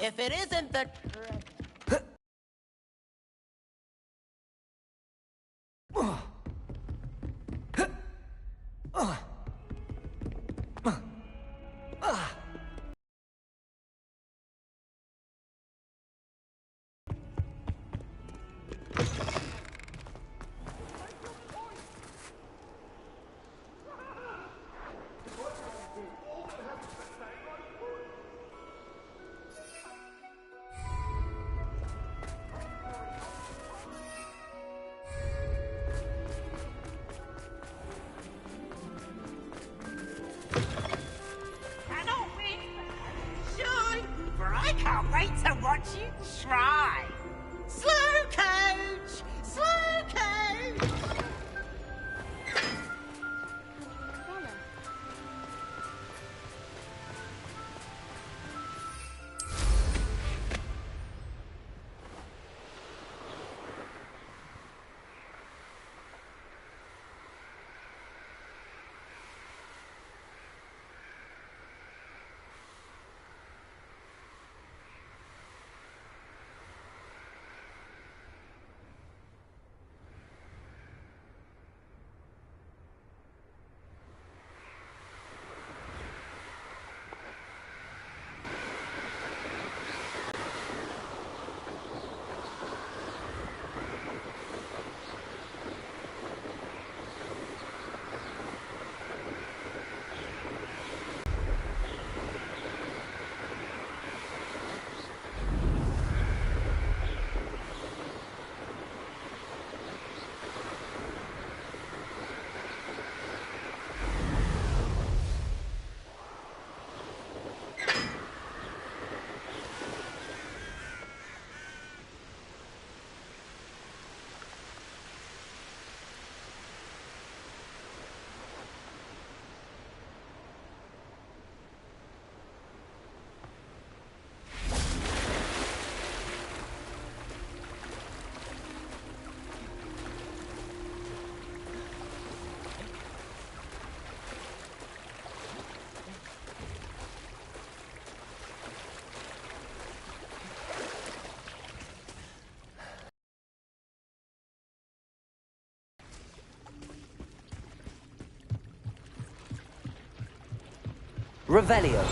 If it isn't the... I can't wait to watch you try. Slow coach! Slow coach! Revelio.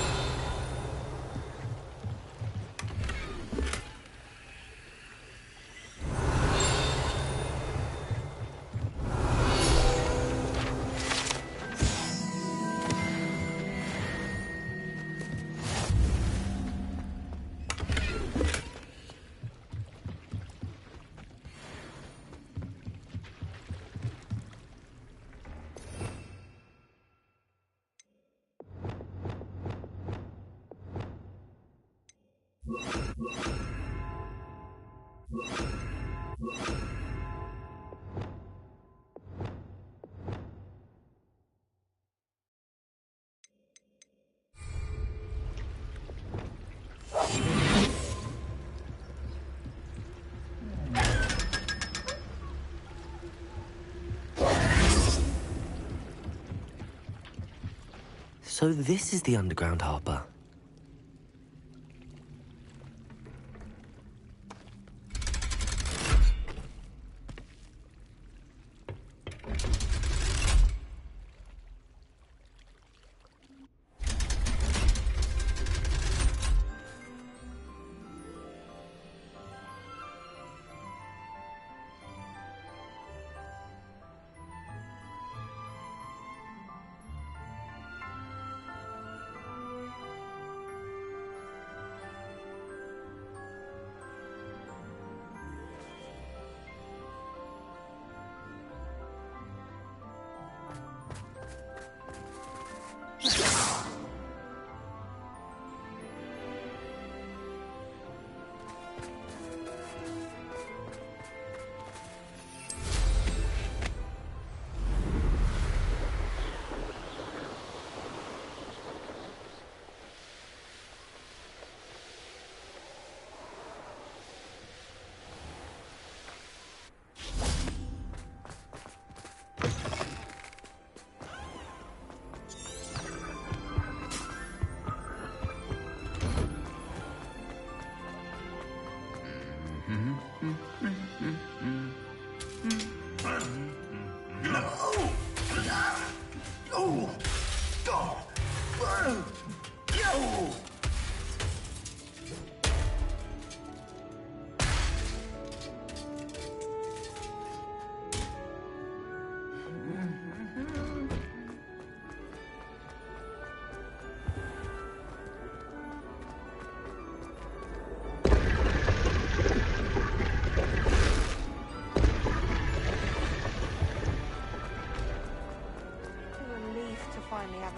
So this is the underground harbor.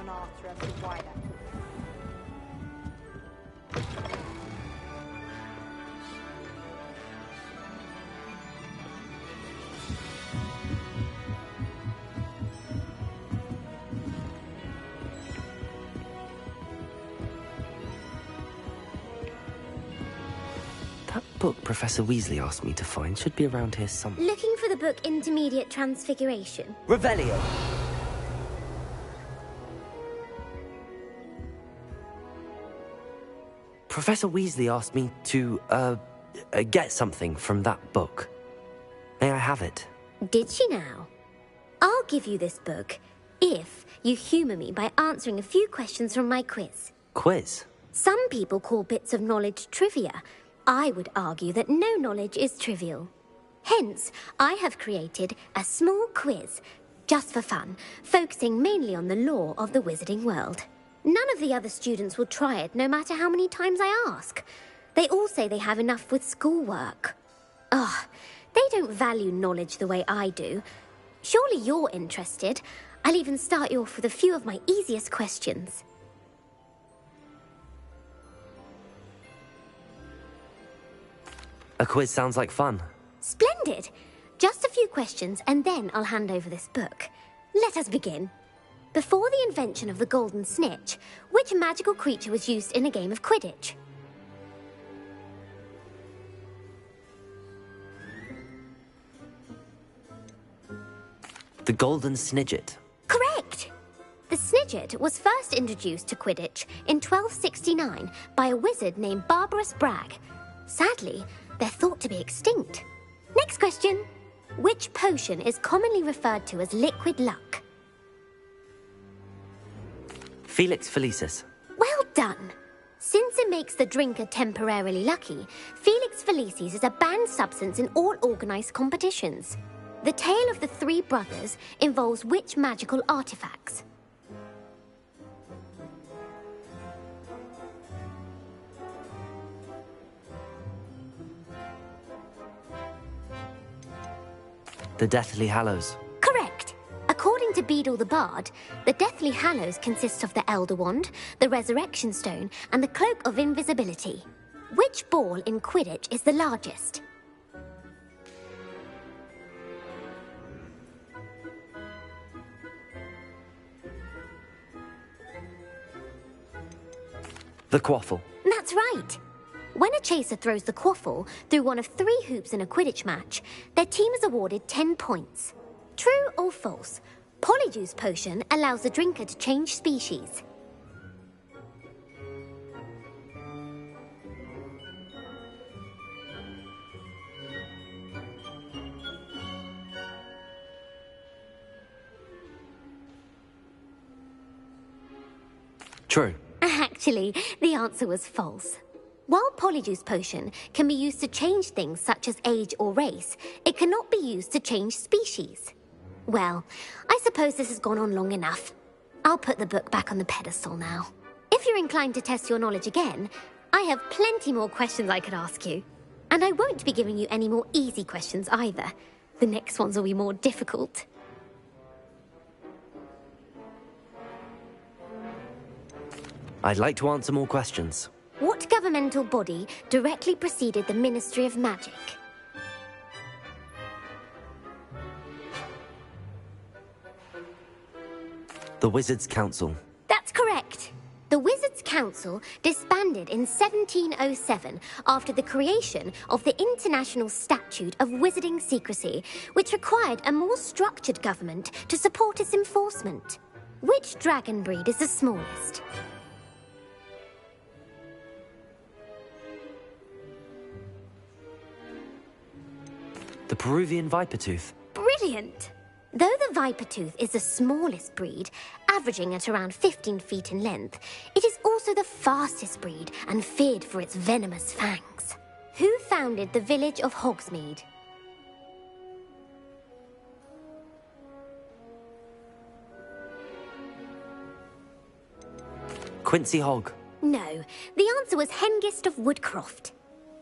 master of the Twilight. That book Professor Weasley asked me to find should be around here somewhere. Looking for the book Intermediate Transfiguration. Revelio! Professor Weasley asked me to, get something from that book. May I have it? Did she now? I'll give you this book if you humour me by answering a few questions from my quiz. Quiz? Some people call bits of knowledge trivia. I would argue that no knowledge is trivial. Hence, I have created a small quiz, just for fun, focusing mainly on the lore of the wizarding world. None of the other students will try it, no matter how many times I ask. They all say they have enough with schoolwork. Ugh, they don't value knowledge the way I do. Surely you're interested. I'll even start you off with a few of my easiest questions. A quiz sounds like fun. Splendid! Just a few questions and then I'll hand over this book. Let us begin. Before the invention of the golden snitch, which magical creature was used in a game of Quidditch? The golden snidget. Correct! The snidget was first introduced to Quidditch in 1269 by a wizard named Barbarous Bragg. Sadly, they're thought to be extinct. Next question. Which potion is commonly referred to as liquid luck? Felix Felicis. Well done! Since it makes the drinker temporarily lucky, Felix Felicis is a banned substance in all organised competitions. The tale of the three brothers involves which magical artifacts? The Deathly Hallows. Correct! According to Beadle the Bard, the Deathly Hallows consists of the Elder Wand, the Resurrection Stone, and the Cloak of Invisibility. Which ball in Quidditch is the largest? The Quaffle. That's right! When a chaser throws the quaffle through one of 3 hoops in a Quidditch match, their team is awarded 10 points. True or false? Polyjuice potion allows the drinker to change species. True. Actually, the answer was false. While Polyjuice potion can be used to change things such as age or race, it cannot be used to change species. Well, I suppose this has gone on long enough. I'll put the book back on the pedestal now. If you're inclined to test your knowledge again, I have plenty more questions I could ask you. And I won't be giving you any more easy questions either. The next ones will be more difficult. I'd like to answer more questions. What governmental body directly preceded the Ministry of Magic? The Wizards' Council. That's correct. The Wizards' Council disbanded in 1707 after the creation of the International Statute of Wizarding Secrecy, which required a more structured government to support its enforcement. Which dragon breed is the smallest? The Peruvian Vipertooth. Brilliant! Though the Vipertooth is the smallest breed, averaging at around 15 feet in length, it is also the fastest breed and feared for its venomous fangs. Who founded the village of Hogsmeade? Quincy Hogg. No, the answer was Hengist of Woodcroft.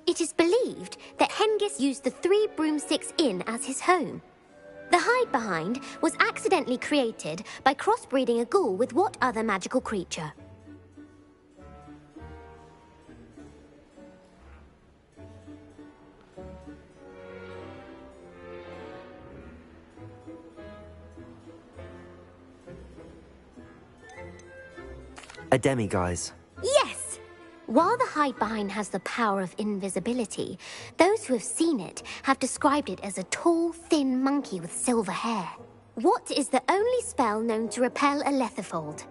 It is believed that Hengist used the 3 Broomsticks Inn as his home. The hide-behind was accidentally created by crossbreeding a ghoul with what other magical creature? A demiguise. Yes! While the hide-behind has the power of invisibility, those who have seen it have described it as a tall, thin monkey with silver hair. What is the only spell known to repel a lethifold?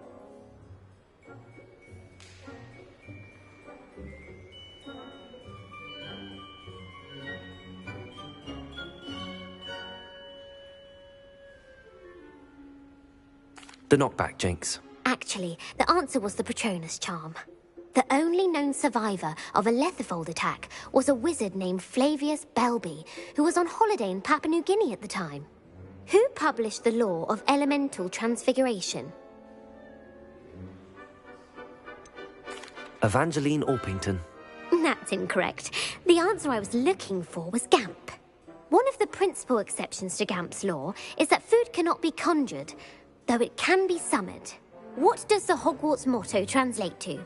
The knockback jinx. Actually, the answer was the Patronus charm. The only known survivor of a lethifold attack was a wizard named Flavius Belby, who was on holiday in Papua New Guinea at the time. Who published the law of elemental transfiguration? Evangeline Orpington. That's incorrect. The answer I was looking for was Gamp. One of the principal exceptions to Gamp's law is that food cannot be conjured, though it can be summoned. What does the Hogwarts motto translate to?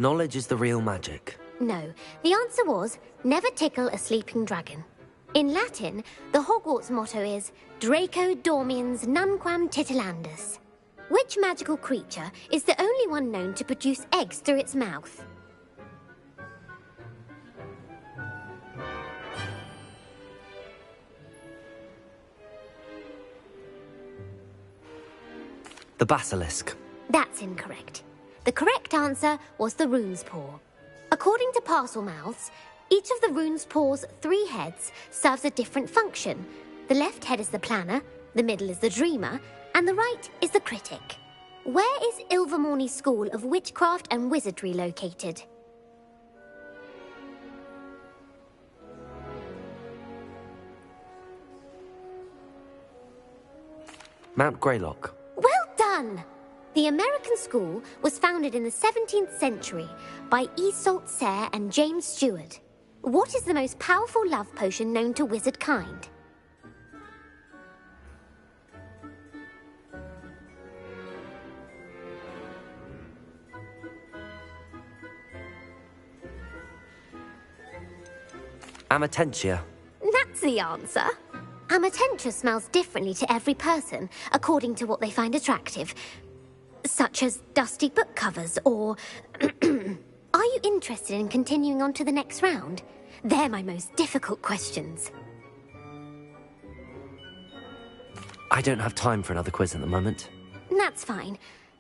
Knowledge is the real magic. No, the answer was, never tickle a sleeping dragon. In Latin, the Hogwarts motto is Draco dormiens nunquam titilandus. Which magical creature is the only one known to produce eggs through its mouth? The basilisk. That's incorrect. The correct answer was the rune's paw. According to Parselmouths, each of the rune's paw's 3 heads serves a different function. The left head is the planner, the middle is the dreamer, and the right is the critic. Where is Ilvermorny School of Witchcraft and Wizardry located? Mount Greylock. Well done! The American school was founded in the 17th century by Iseult Sayre and James Stewart. What is the most powerful love potion known to wizard kind? Amatentia. That's the answer. Amatentia smells differently to every person, according to what they find attractive. Such as dusty book covers, or... Are you interested in continuing on to the next round? They're my most difficult questions. I don't have time for another quiz at the moment. That's fine.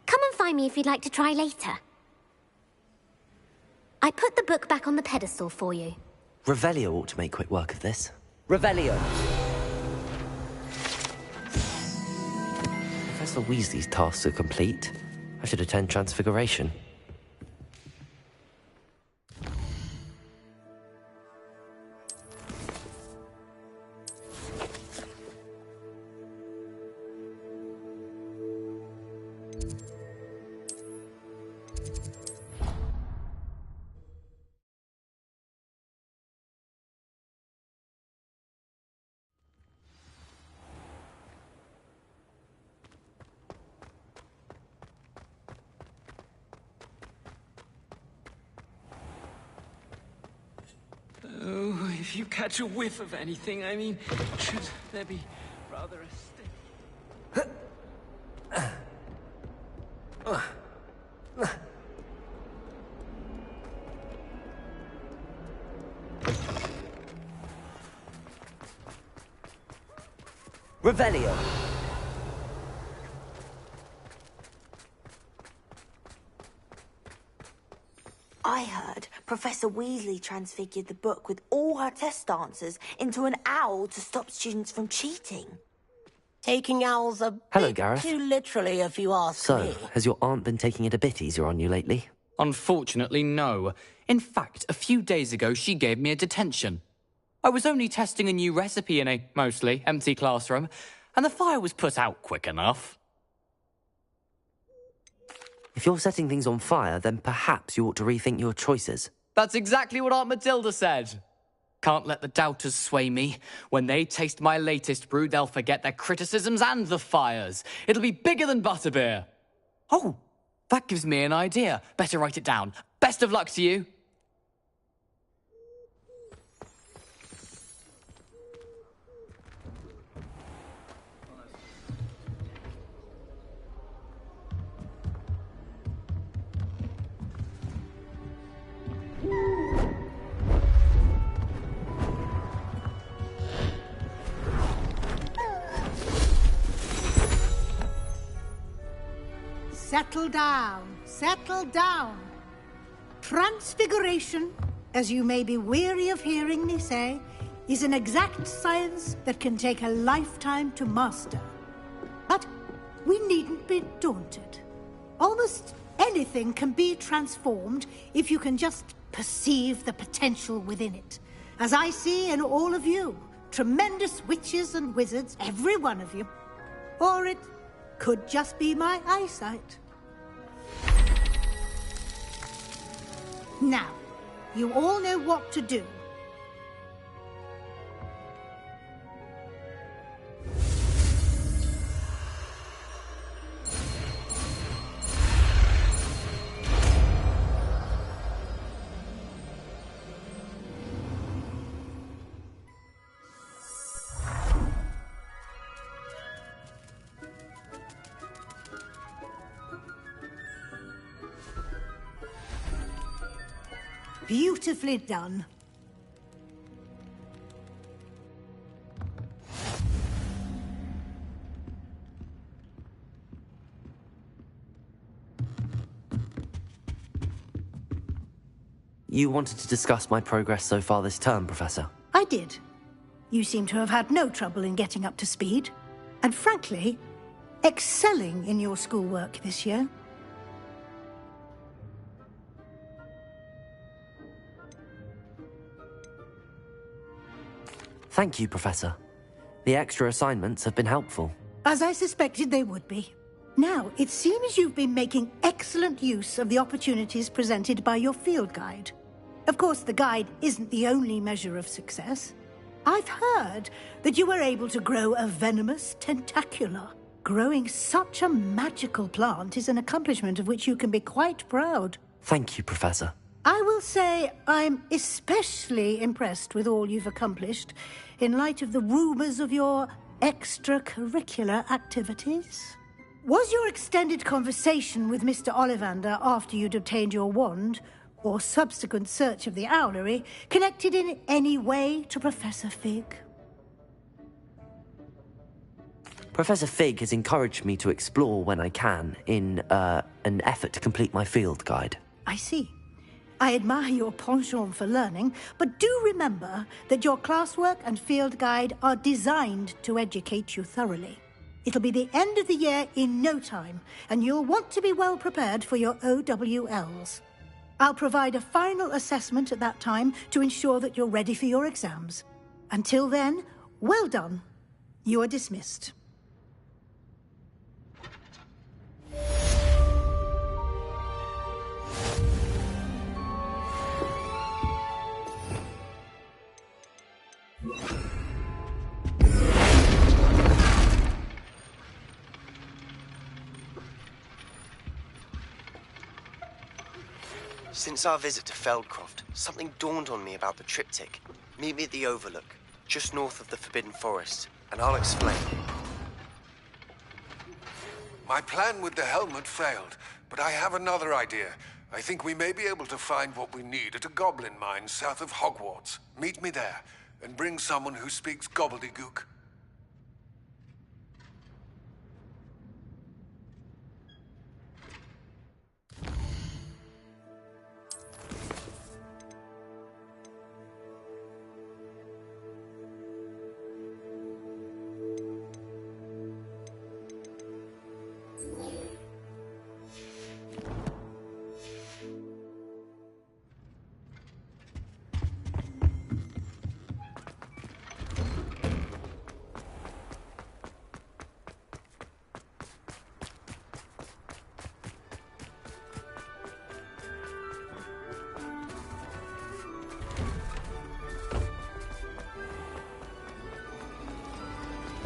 Come and find me if you'd like to try later. I put the book back on the pedestal for you. Revelio ought to make quick work of this. Revelio! Professor Weasley's tasks are complete. I should attend Transfiguration. Oh, if you catch a whiff of anything, I mean, should there be rather a stick? Revelio! I heard Professor Weasley transfigured the book with all her test answers into an owl to stop students from cheating. Taking owls a Hello, bit Gareth. too literally, if you ask So, me. has your aunt been taking it a bit easier on you lately? Unfortunately, no. In fact, a few days ago, she gave me a detention. I was only testing a new recipe in a mostly empty classroom, and the fire was put out quick enough. If you're setting things on fire, then perhaps you ought to rethink your choices. That's exactly what Aunt Matilda said. Can't let the doubters sway me. When they taste my latest brew, they'll forget their criticisms and the fires. It'll be bigger than butterbeer. Oh, that gives me an idea. Better write it down. Best of luck to you. Settle down, settle down. Transfiguration, as you may be weary of hearing me say, is an exact science that can take a lifetime to master. But we needn't be daunted. Almost anything can be transformed if you can just perceive the potential within it. As I see in all of you, tremendous witches and wizards, every one of you. Or it could just be my eyesight. Now, you all know what to do. Beautifully done. You wanted to discuss my progress so far this term, Professor? I did. You seem to have had no trouble in getting up to speed. And frankly, excelling in your schoolwork this year. Thank you, Professor. The extra assignments have been helpful. As I suspected they would be. Now, it seems you've been making excellent use of the opportunities presented by your field guide. Of course, the guide isn't the only measure of success. I've heard that you were able to grow a venomous tentacula. Growing such a magical plant is an accomplishment of which you can be quite proud. Thank you, Professor. I will say I'm especially impressed with all you've accomplished in light of the rumors of your extracurricular activities. Was your extended conversation with Mr. Ollivander after you'd obtained your wand, or subsequent search of the owlery, connected in any way to Professor Fig? Professor Fig has encouraged me to explore when I can in an effort to complete my field guide. I see. I admire your penchant for learning, but do remember that your classwork and field guide are designed to educate you thoroughly. It'll be the end of the year in no time, and you'll want to be well prepared for your OWLs. I'll provide a final assessment at that time to ensure that you're ready for your exams. Until then, well done. You are dismissed. Since our visit to Feldcroft, something dawned on me about the triptych. Meet me at the Overlook, just north of the Forbidden Forest, and I'll explain. My plan with the helmet failed, but I have another idea. I think we may be able to find what we need at a goblin mine south of Hogwarts. Meet me there, and bring someone who speaks gobbledygook.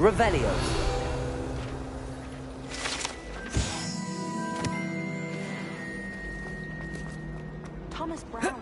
Revelio. Thomas Brown.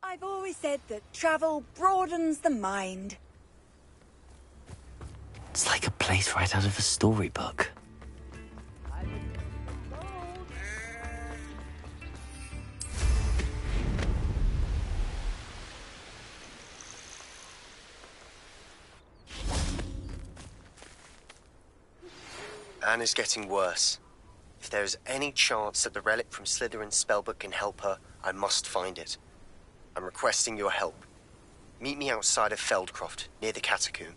I've always said that travel broadens the mind. It's like a place right out of a storybook. Anne is getting worse. If there is any chance that the relic from Slytherin's spellbook can help her, I must find it. I'm requesting your help. Meet me outside of Feldcroft, near the catacomb.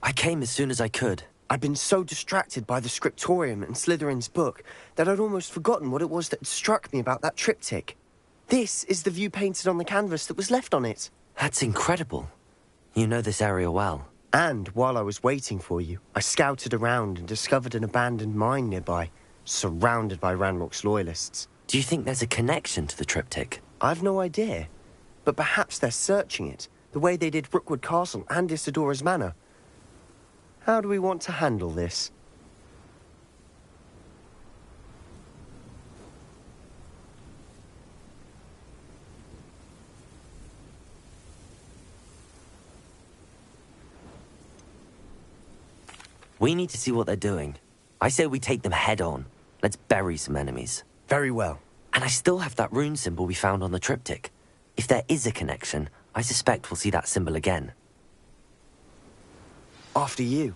I came as soon as I could. I'd been so distracted by the scriptorium and Slytherin's book that I'd almost forgotten what it was that struck me about that triptych. This is the view painted on the canvas that was left on it. That's incredible. You know this area well. And while I was waiting for you, I scouted around and discovered an abandoned mine nearby, surrounded by Ranrock's loyalists. Do you think there's a connection to the triptych? I've no idea, but perhaps they're searching it, the way they did Rookwood Castle and Isidora's Manor. How do we want to handle this? We need to see what they're doing. I say we take them head on. Let's bury some enemies. Very well. And I still have that rune symbol we found on the triptych. If there is a connection, I suspect we'll see that symbol again. After you.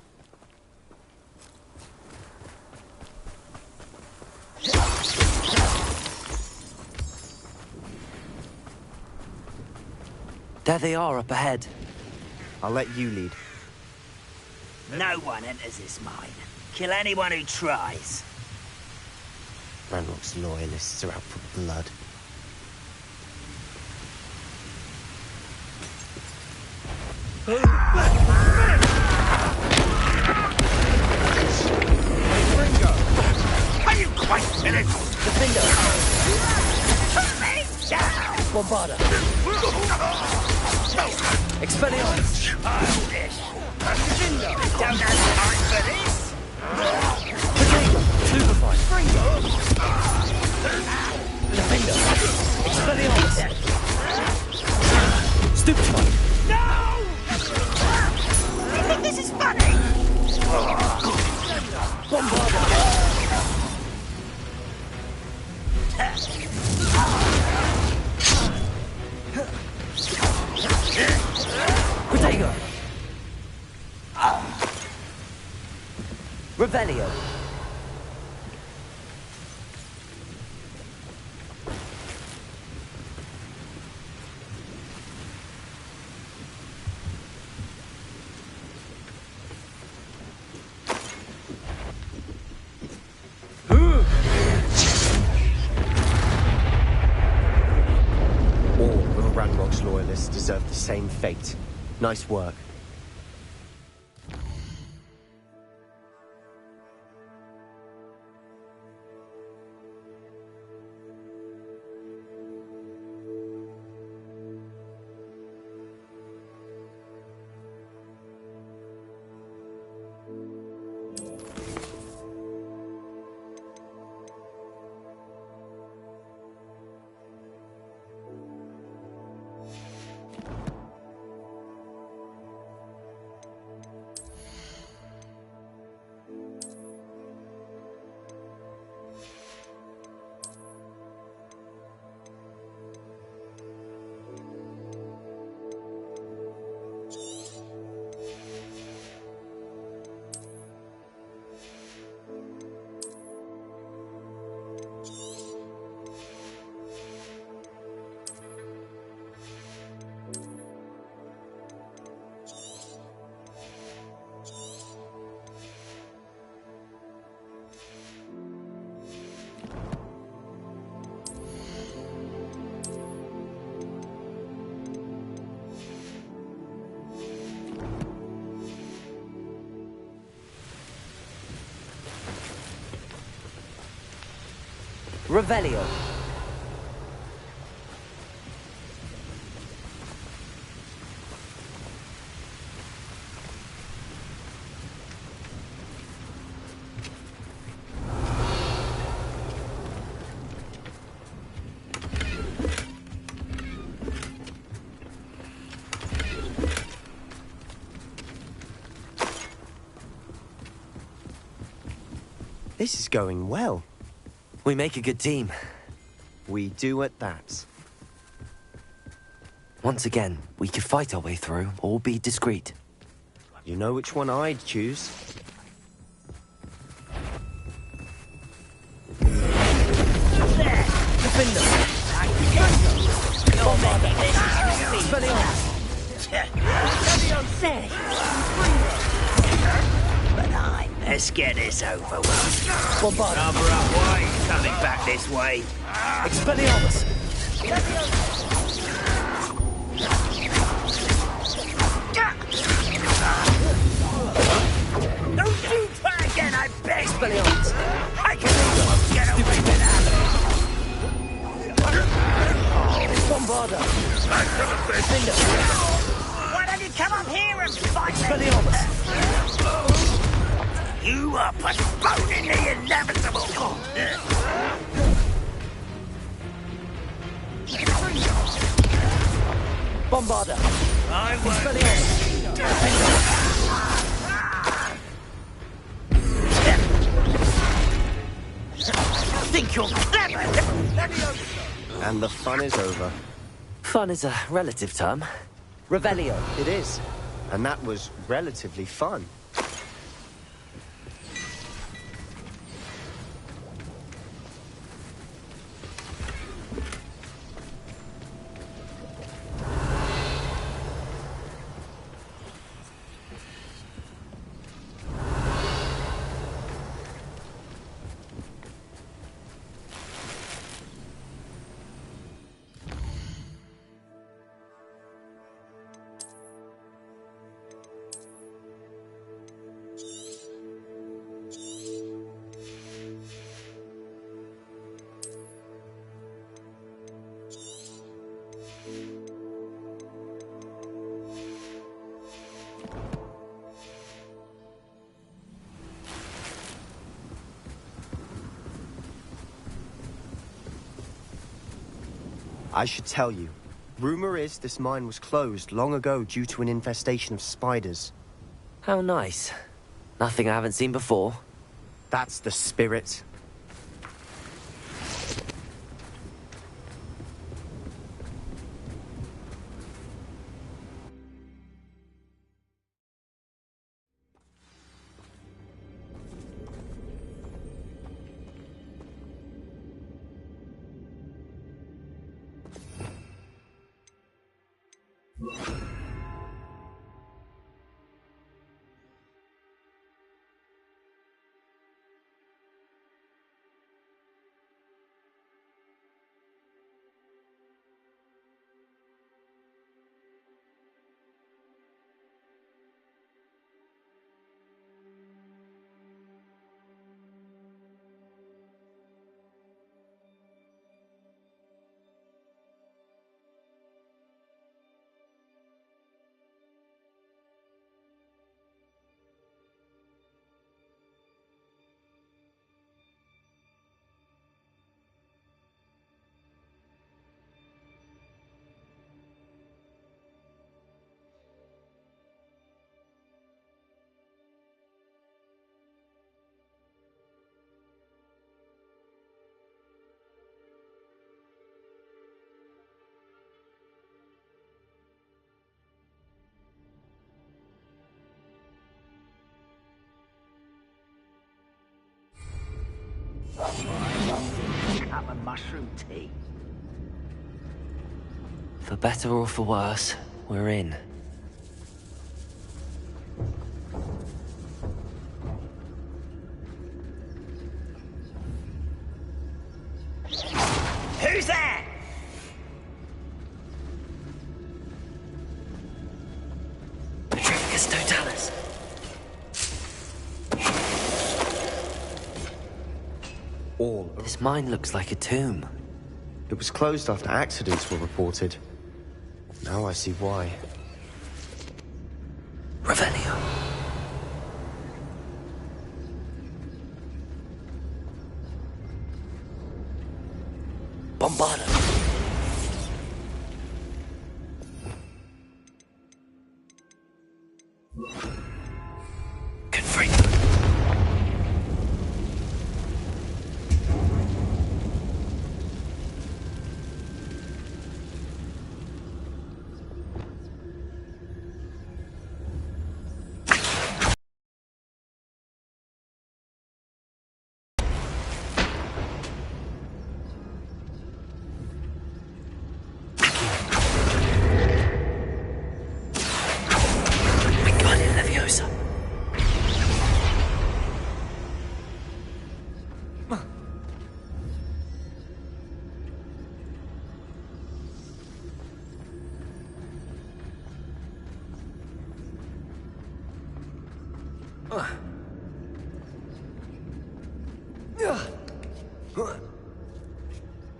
There they are, up ahead. I'll let you lead. No one enters this mine. Kill anyone who tries. Ranrock's loyalists are out for blood. Are you quite finished? Defender! Put me down! Bombarda! Expelliarmus! Childish! Don't have time for this! Stupefy! Defender! Expelliarmus! Stupefy! No! You think this is funny? Bombarda! Protego! Revelio! All of Ranrock's loyalists deserve the same fate. Nice work. Revelio. This is going well. We make a good team. We do at that. Once again, we could fight our way through, or be discreet. You know which one I'd choose. Let's get this over with. Cover up, why are you coming back this way? Expelliarmus! Don't you try again, I beg! Expelliarmus! I can get away with that! Bombarda! Why don't you come up here and fight me? Expelliarmus! You are postponing the inevitable! Bombarda! I won't. Think you're clever? And the fun is over. Fun is a relative term. Revelio. It is. And that was relatively fun. I should tell you. Rumor is this mine was closed long ago due to an infestation of spiders. How nice. Nothing I haven't seen before. That's the spirit. Cup of mushroom tea. For better or for worse, we're in. Who's there? Petrificus totalis. all. This mine looks like a tomb. It was closed after accidents were reported. Now I see why. Revelio. Bombarda. Confringo.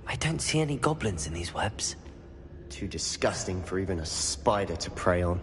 I don't see any goblins in these webs. Too disgusting for even a spider to prey on.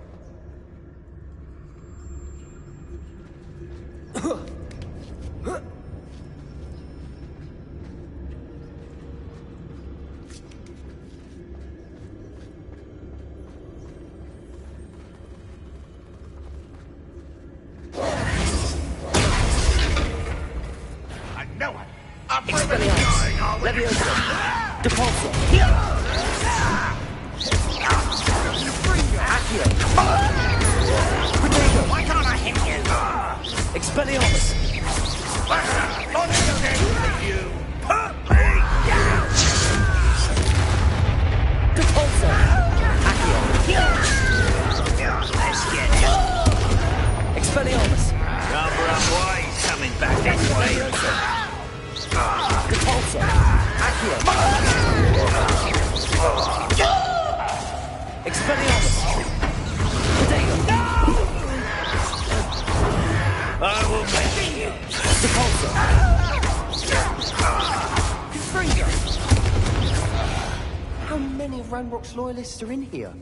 How many of Ranrock's loyalists are in here?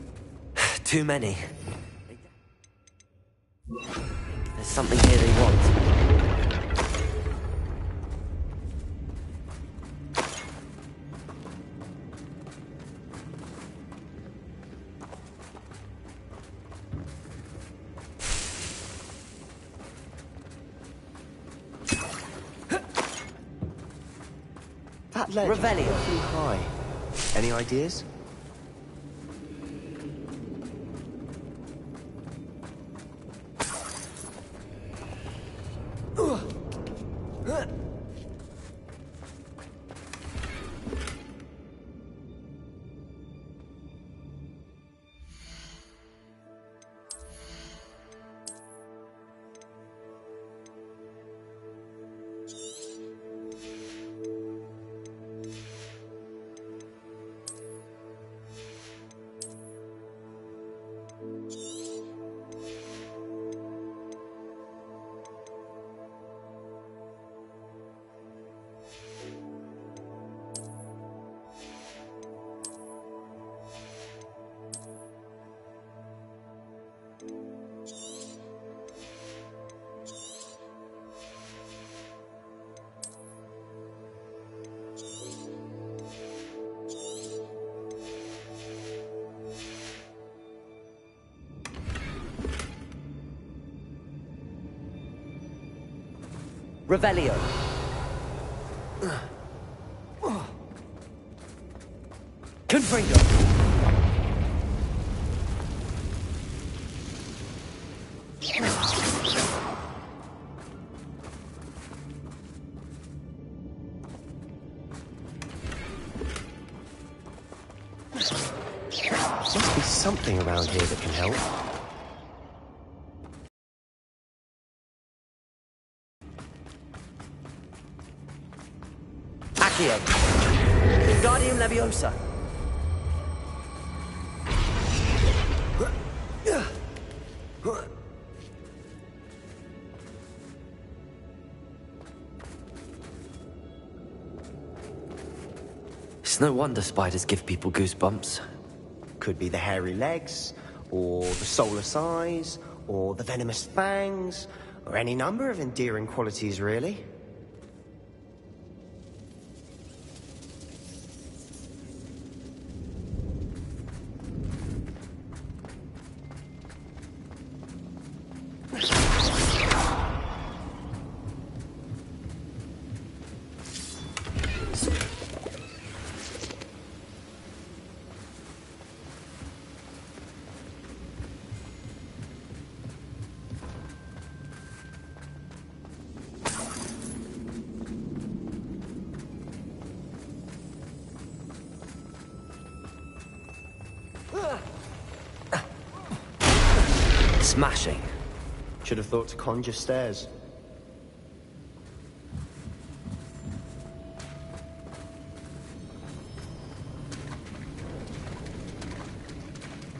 Too many. There's something here they want. That ledge Revelio. is awfully high. Any ideas? Revelio. Confringo. Must be something around here that can help. Guardian Leviosa. It's no wonder spiders give people goosebumps. Could be the hairy legs, or the soulless eyes, or the venomous fangs, or any number of endearing qualities, really. Smashing. Should have thought to conjure stairs.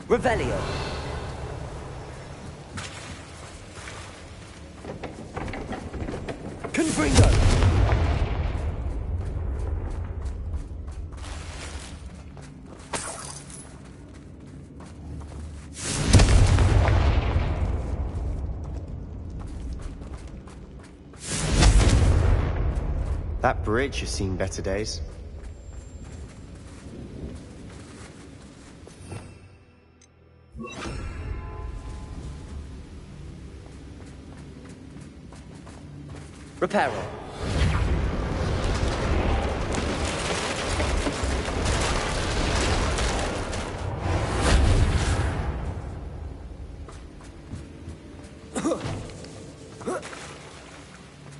Revelio. Confringo. That bridge has seen better days. Reparo.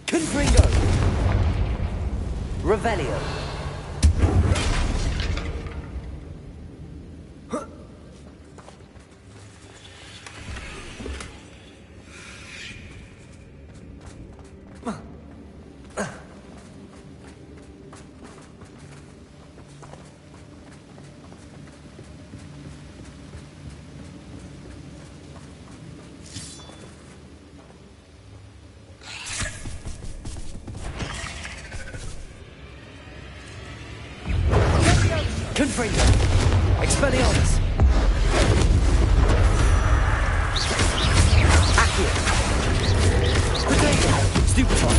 Confringo. Revelio. Confringo. Expelliarmus. Accio. Potato. Stupefy.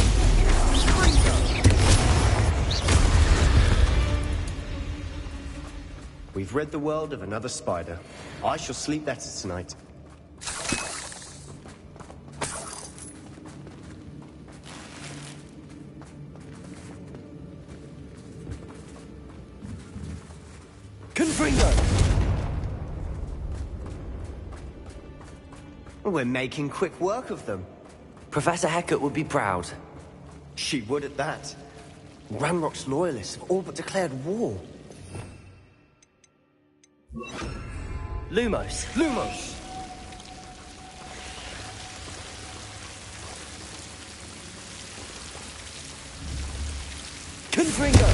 We've rid the world of another spider. I shall sleep better tonight. Confringo. We're making quick work of them. Professor Hecat would be proud. She would at that. Ranrock's loyalists have all but declared war. Lumos. Lumos! Confringo.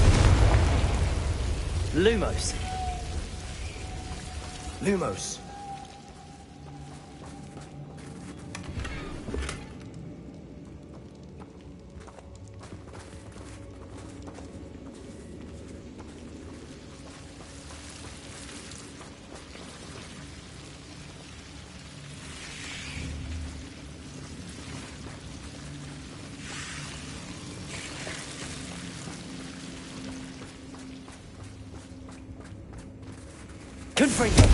Lumos. Lumos. Confringo.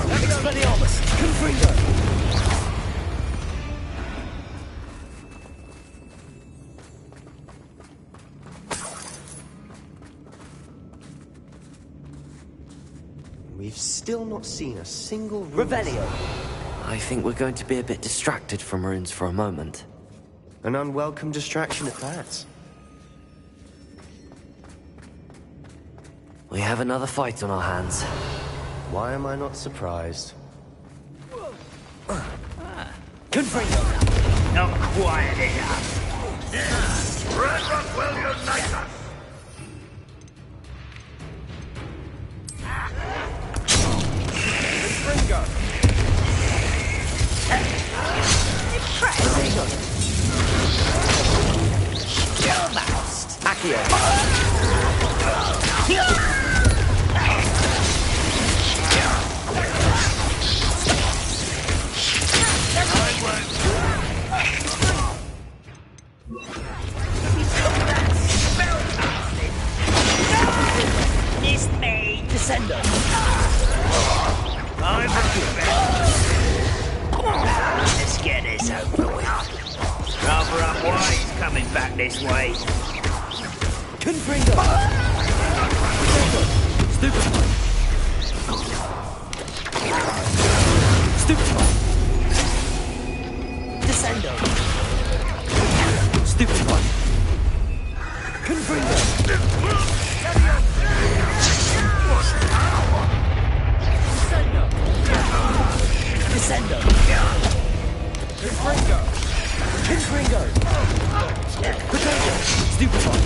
Expelliarmus. Confringo. We've still not seen a single Revelio. I think we're going to be a bit distracted from runes for a moment. An unwelcome distraction at that. We have another fight on our hands. Why am I not surprised? Confringo. Not quiet enough. Ranrock will unite us! Rather unwise coming back this way. Confringo! Stupefy! Stupefy! Descendo! Stupefy! Confringo! Descendo! Confringo! Confringo! Potato! Stupefy!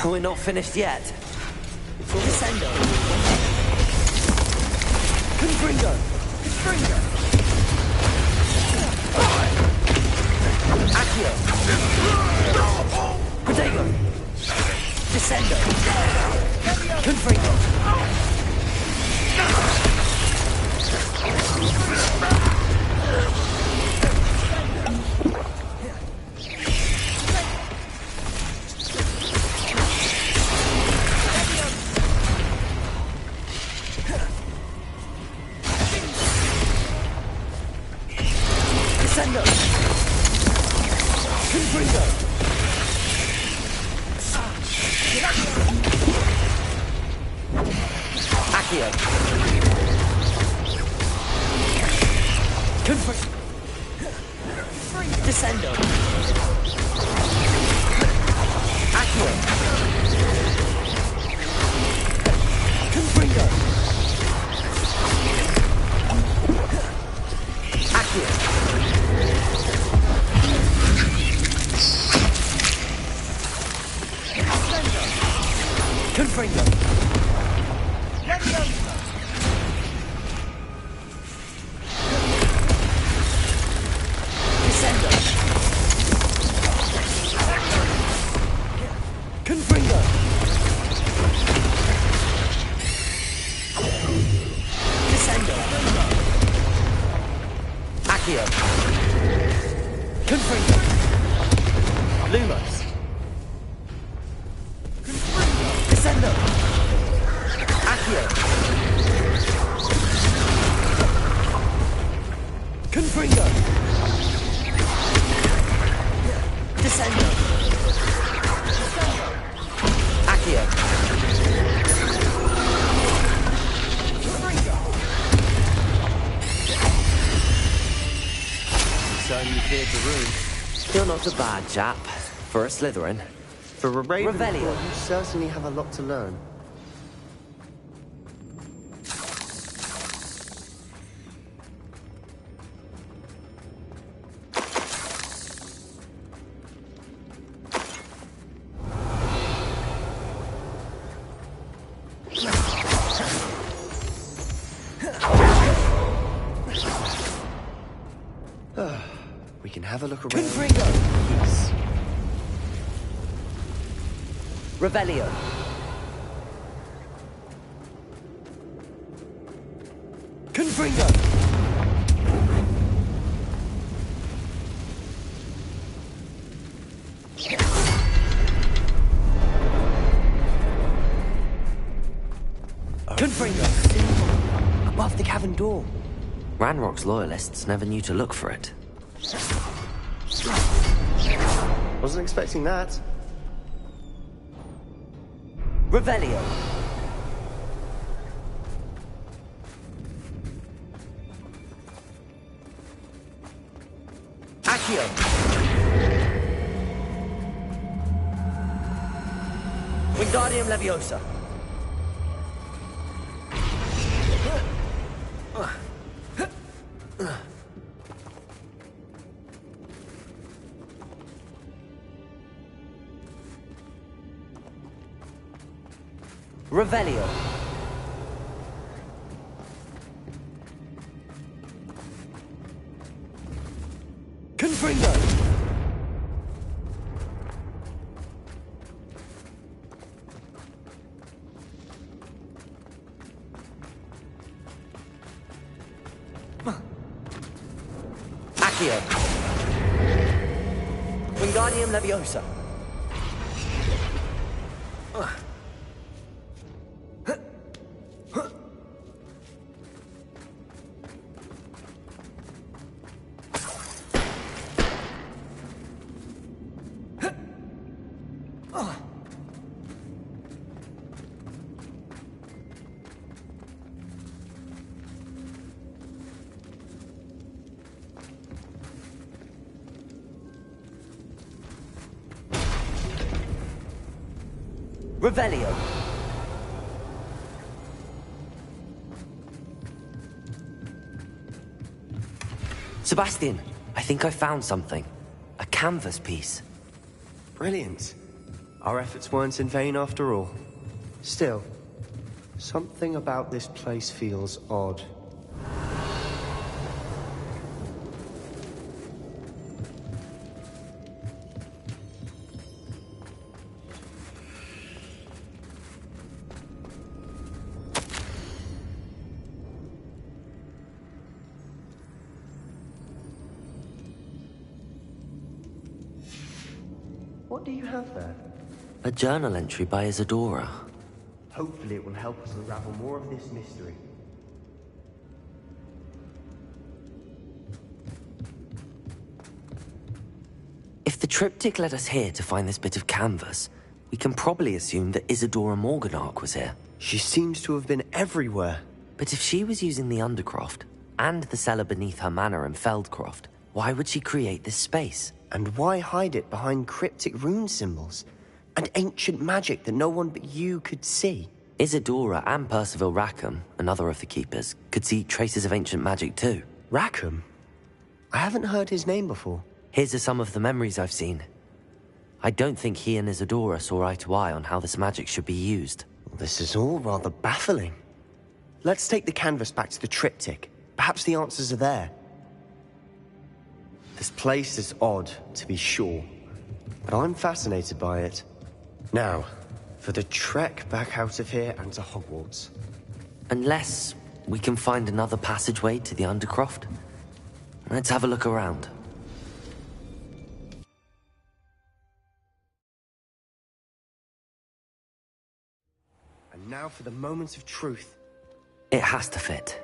We're not finished yet. Descendo. Confringo. Confringo. Accio. Protego. Descendo. Confringo. Descendo! Confringo! Accio! Confringo! Descendo! Accio! Confringo! Accio! Confringo! Descendo! Confringo! Descendo! Accio! Confringo! Lumos! Descendo! Accio! Confringo! Descendo! Accio! So you cleared the room. You're not a bad chap for a Slytherin. For a Ravenclaw, Revelio. you certainly have a lot to learn. We can have a look around. Confringo! Yes. Revelio! Confringo! Confringo! Above the cavern door. Ranrock's loyalists never knew to look for it. Wasn't expecting that. Revelio! Accio! Wingardium Leviosa! Revelio! Confringo! Accio! Wingardium Leviosa! Revelio! Sebastian, I think I found something. A canvas piece. Brilliant. Our efforts weren't in vain after all. Still, something about this place feels odd. What do you have there? A journal entry by Isadora. Hopefully it will help us unravel more of this mystery. If the triptych led us here to find this bit of canvas, we can probably assume that Isadora Morganach was here. She seems to have been everywhere. But if she was using the Undercroft, and the cellar beneath her manor in Feldcroft, why would she create this space? And why hide it behind cryptic rune symbols? And ancient magic that no one but you could see? Isadora and Percival Rackham, another of the Keepers, could see traces of ancient magic too. Rackham? I haven't heard his name before. Here's some of the memories I've seen. I don't think he and Isadora saw eye to eye on how this magic should be used. This is all rather baffling. Let's take the canvas back to the triptych. Perhaps the answers are there. This place is odd, to be sure, but I'm fascinated by it. Now, for the trek back out of here and to Hogwarts. Unless we can find another passageway to the Undercroft. Let's have a look around. And now for the moment of truth. It has to fit.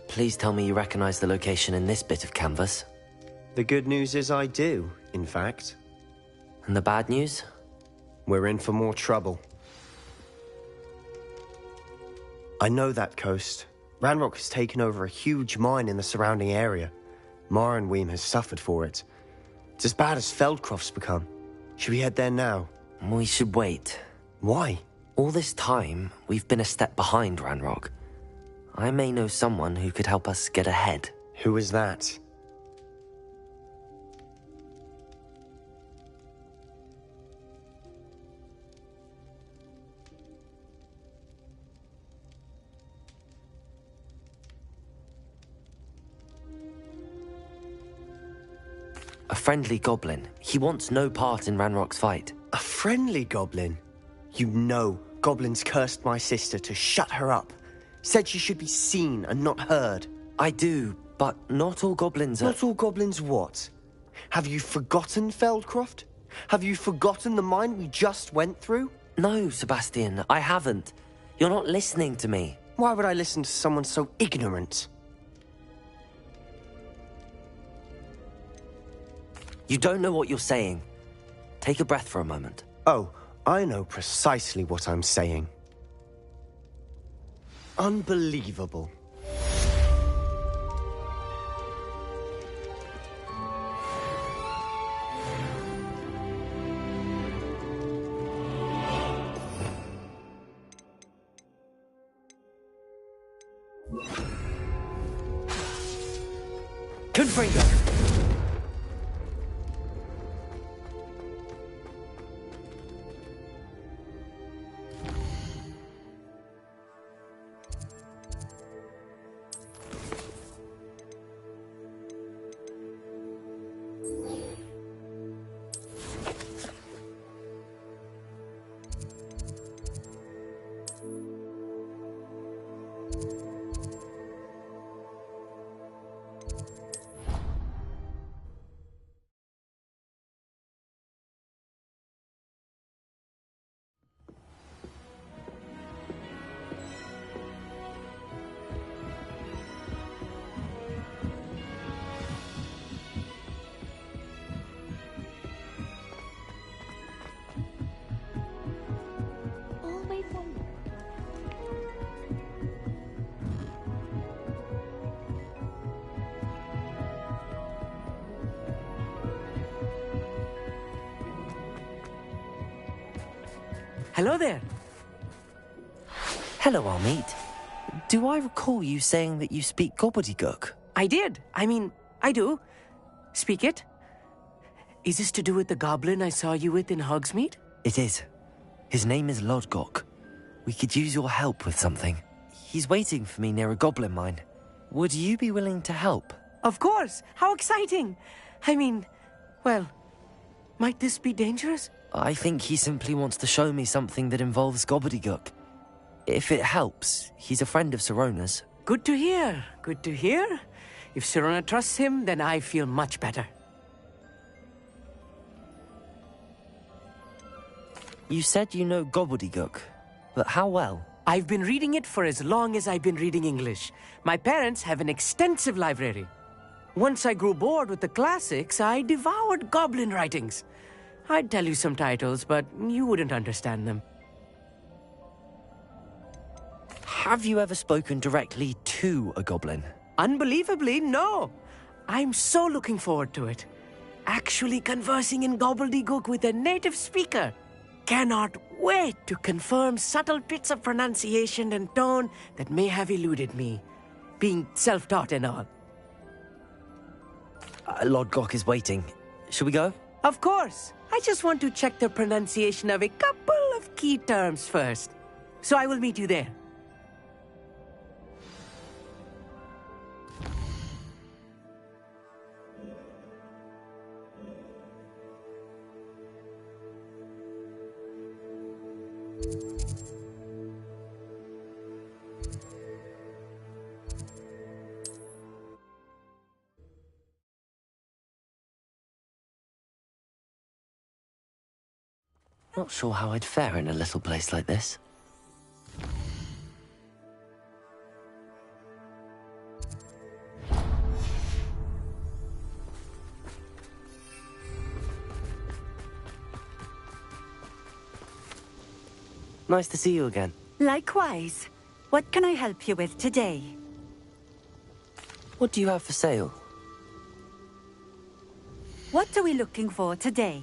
Please tell me you recognize the location in this bit of canvas. The good news is I do, in fact. And the bad news? We're in for more trouble. I know that coast. Ranrock has taken over a huge mine in the surrounding area. Marrenweem has suffered for it. It's as bad as Feldcroft's become. Should we head there now? We should wait. Why? All this time, we've been a step behind Ranrock. I may know someone who could help us get ahead. Who is that? A friendly goblin. He wants no part in Ranrock's fight. A friendly goblin? You know goblins cursed my sister to shut her up. Said she should be seen and not heard. I do, but not all goblins are... Not all goblins what? Have you forgotten Feldcroft? Have you forgotten the mine we just went through? No, Sebastian, I haven't. You're not listening to me. Why would I listen to someone so ignorant? You don't know what you're saying. Take a breath for a moment. Oh, I know precisely what I'm saying. Unbelievable. Confringo! Hello there. Hello, Armit. Do I recall you saying that you speak gobbledygook? I did. I mean, I do. Speak it. Is this to do with the goblin I saw you with in Hogsmeade? It is. His name is Lodgok. We could use your help with something. He's waiting for me near a goblin mine. Would you be willing to help? Of course. How exciting. I mean, well, might this be dangerous? I think he simply wants to show me something that involves gobbledygook. If it helps, he's a friend of Sirona's. Good to hear. Good to hear. If Sirona trusts him, then I feel much better. You said you know gobbledygook, but how well? I've been reading it for as long as I've been reading English. My parents have an extensive library. Once I grew bored with the classics, I devoured goblin writings. I'd tell you some titles, but you wouldn't understand them. Have you ever spoken directly to a goblin? Unbelievably, no. I'm so looking forward to it. Actually conversing in gobbledygook with a native speaker. Cannot wait to confirm subtle bits of pronunciation and tone that may have eluded me, being self-taught and all. Lodgok is waiting. Shall we go? Of course. I just want to check the pronunciation of a couple of key terms first. So I will meet you there. Not sure how I'd fare in a little place like this. Nice to see you again. Likewise. What can I help you with today? What do you have for sale? What are we looking for today?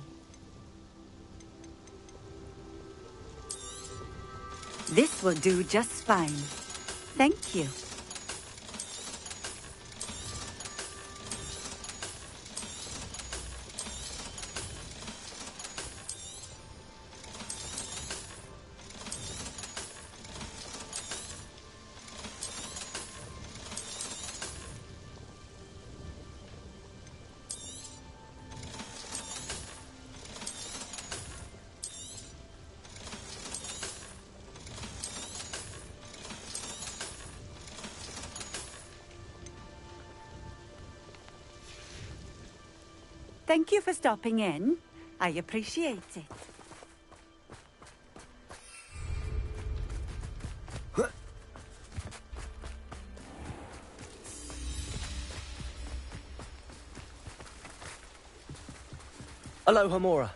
This will do just fine. Thank you. Thank you for stopping in. I appreciate it. Hello, Hamora.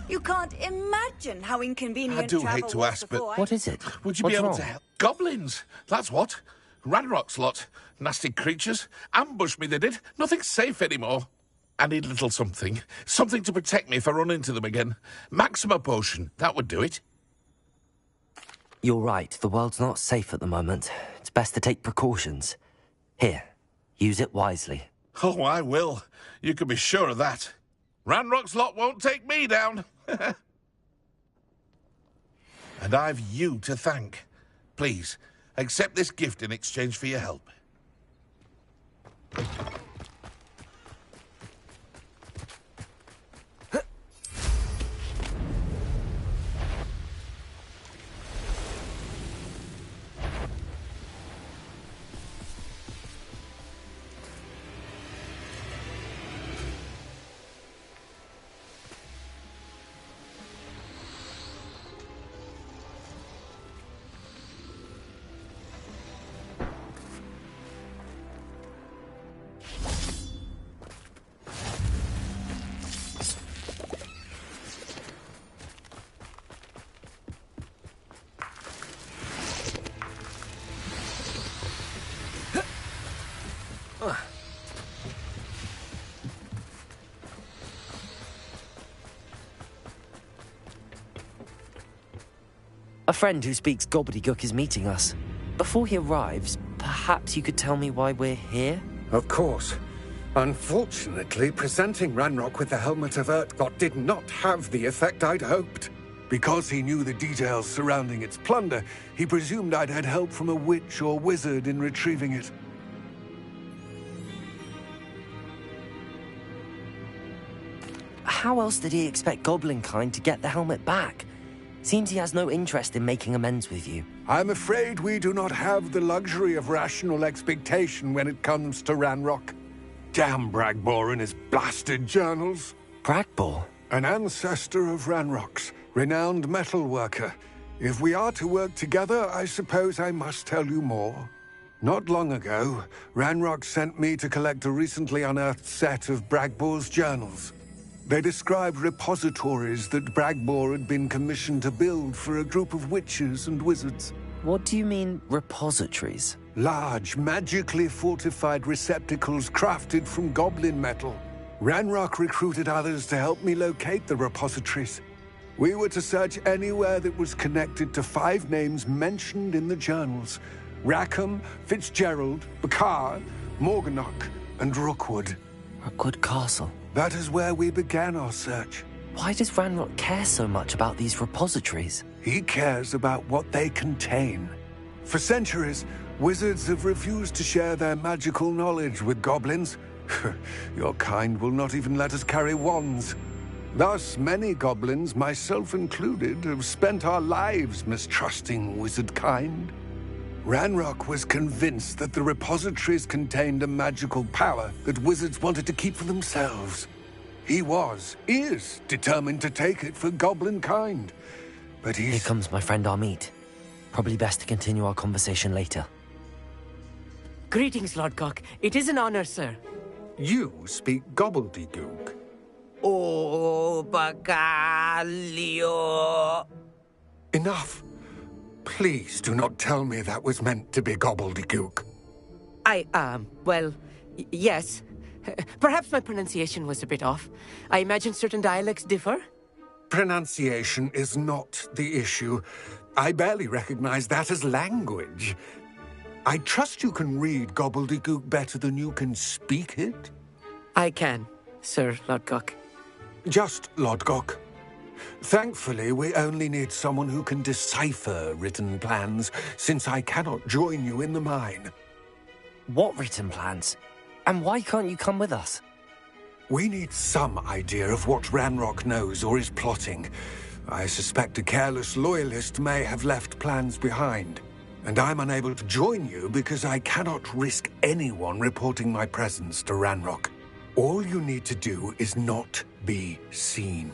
You can't imagine how inconvenient I do travel hate to was ask, but before. What is it? Would you What's be able wrong? to help? Goblins! That's what. Ranrock's lot. Nasty creatures. Ambushed me, they did. Nothing's safe anymore. I need a little something. Something to protect me if I run into them again. Maxima potion, that would do it. You're right, the world's not safe at the moment. It's best to take precautions. Here, use it wisely. Oh, I will. You can be sure of that. Ranrock's lot won't take me down. And I've you to thank. Please, accept this gift in exchange for your help. A friend who speaks gobbledygook is meeting us. Before he arrives, perhaps you could tell me why we're here? Of course. Unfortunately, presenting Ranrock with the Helmet of Urtkot did not have the effect I'd hoped. Because he knew the details surrounding its plunder, he presumed I'd had help from a witch or wizard in retrieving it. How else did he expect Goblinkind to get the helmet back? Seems he has no interest in making amends with you. I'm afraid we do not have the luxury of rational expectation when it comes to Ranrock. Damn Bragbor and his blasted journals. Bragbor? An ancestor of Ranrock's, renowned metalworker. If we are to work together, I suppose I must tell you more. Not long ago, Ranrock sent me to collect a recently unearthed set of Bragbor's journals. They described repositories that Bragbor had been commissioned to build for a group of witches and wizards. What do you mean, repositories? Large, magically fortified receptacles crafted from goblin metal. Ranrock recruited others to help me locate the repositories. We were to search anywhere that was connected to 5 names mentioned in the journals: Rackham, Fitzgerald, Bakar, Morganach, and Rookwood. Rookwood Castle? That is where we began our search. Why does Ranrock care so much about these repositories? He cares about what they contain. For centuries, wizards have refused to share their magical knowledge with goblins. Your kind will not even let us carry wands. Thus, many goblins, myself included, have spent our lives mistrusting wizard kind. Ranrock was convinced that the repositories contained a magical power that wizards wanted to keep for themselves. He is determined to take it for goblin kind. But Here comes my friend Amit. Probably best to continue our conversation later. Greetings, Lord Cock. It is an honor, sir. You speak gobbledygook. Oh, Bagalio. Enough. Please do not tell me that was meant to be gobbledygook. Well, yes. Perhaps my pronunciation was a bit off. I imagine certain dialects differ? Pronunciation is not the issue. I barely recognize that as language. I trust you can read gobbledygook better than you can speak it? I can, Sir Lodgok. Just Lodgok. Thankfully, we only need someone who can decipher written plans, since I cannot join you in the mine. What written plans? And why can't you come with us? We need some idea of what Ranrock knows or is plotting. I suspect a careless loyalist may have left plans behind. And I'm unable to join you because I cannot risk anyone reporting my presence to Ranrock. All you need to do is not be seen.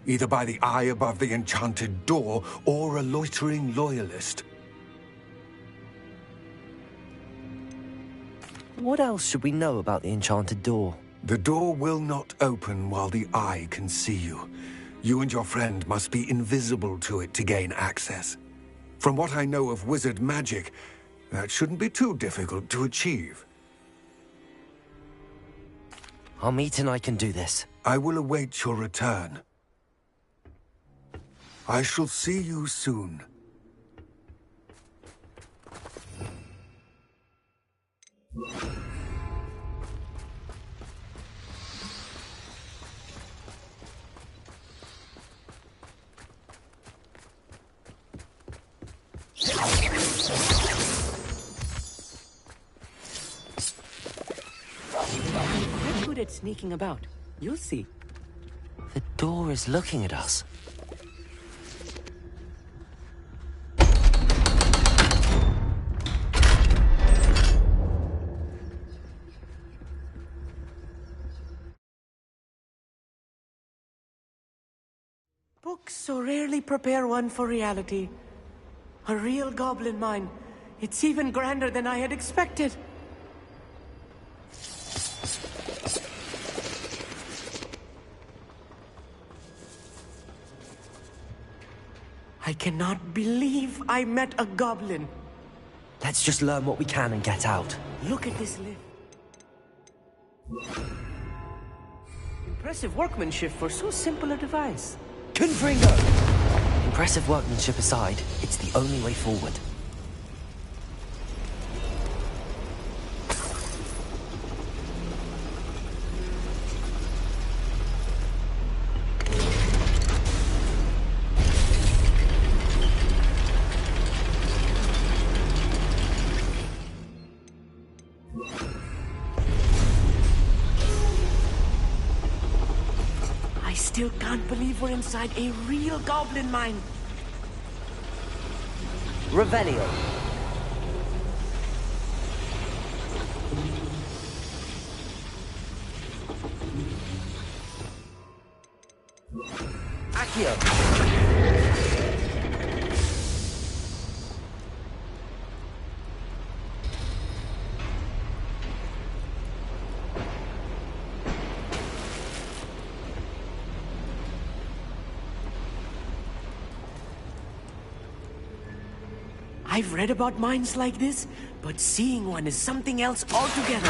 Either by the eye above the enchanted door, or a loitering loyalist. What else should we know about the enchanted door? The door will not open while the eye can see you. You and your friend must be invisible to it to gain access. From what I know of wizard magic, that shouldn't be too difficult to achieve. Amit and I can do this. I will await your return. I shall see you soon. We're good at sneaking about. You'll see. The door is looking at us. Books so rarely prepare one for reality. A real goblin mine. It's even grander than I had expected. I cannot believe I met a goblin. Let's just learn what we can and get out. Look at this lift. Impressive workmanship for so simple a device. Confringo! Impressive workmanship aside, it's the only way forward. I still can't believe we're inside a real goblin mine. Revelio. Accio. I've read about mines like this, but seeing one is something else altogether.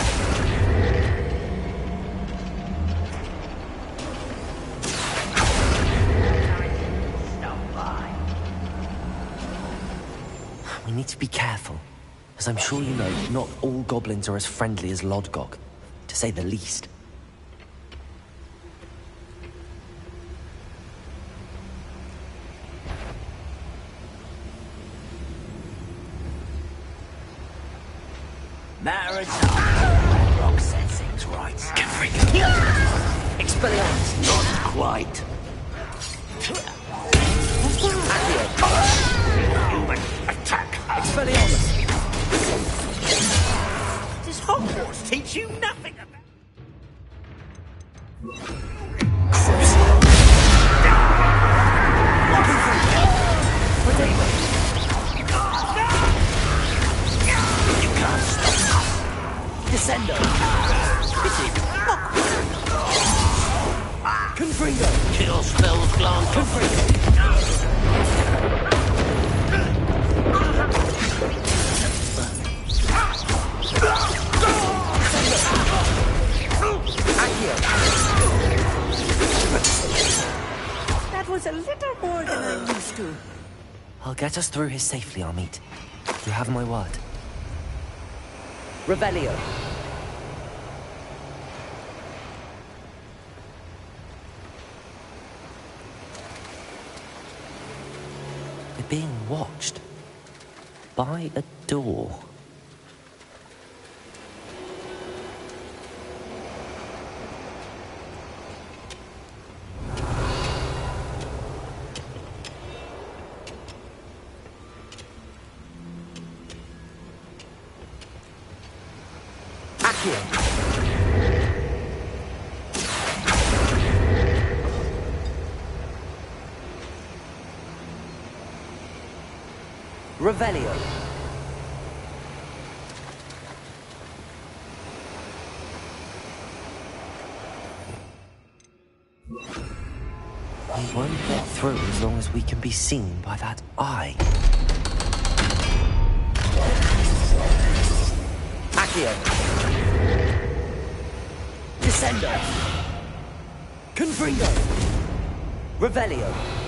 We need to be careful. As I'm sure you know, not all goblins are as friendly as Lodgok, to say the least. Matter of time. Rock set things right. Expelliarmus! Not quite. Human attack. Expelliarmus! Does Hogwarts teach you nothing about... Descendo! Confringo! Kill spells glance. Confringo! Accio! That was a little more than I'm used to. I'll get us through here safely, Amit. You have my word. Revelio. We're being watched by a door. Accio. Revelio. We won't get through as long as we can be seen by that eye. Accio. Descendo! Confringo! Revelio!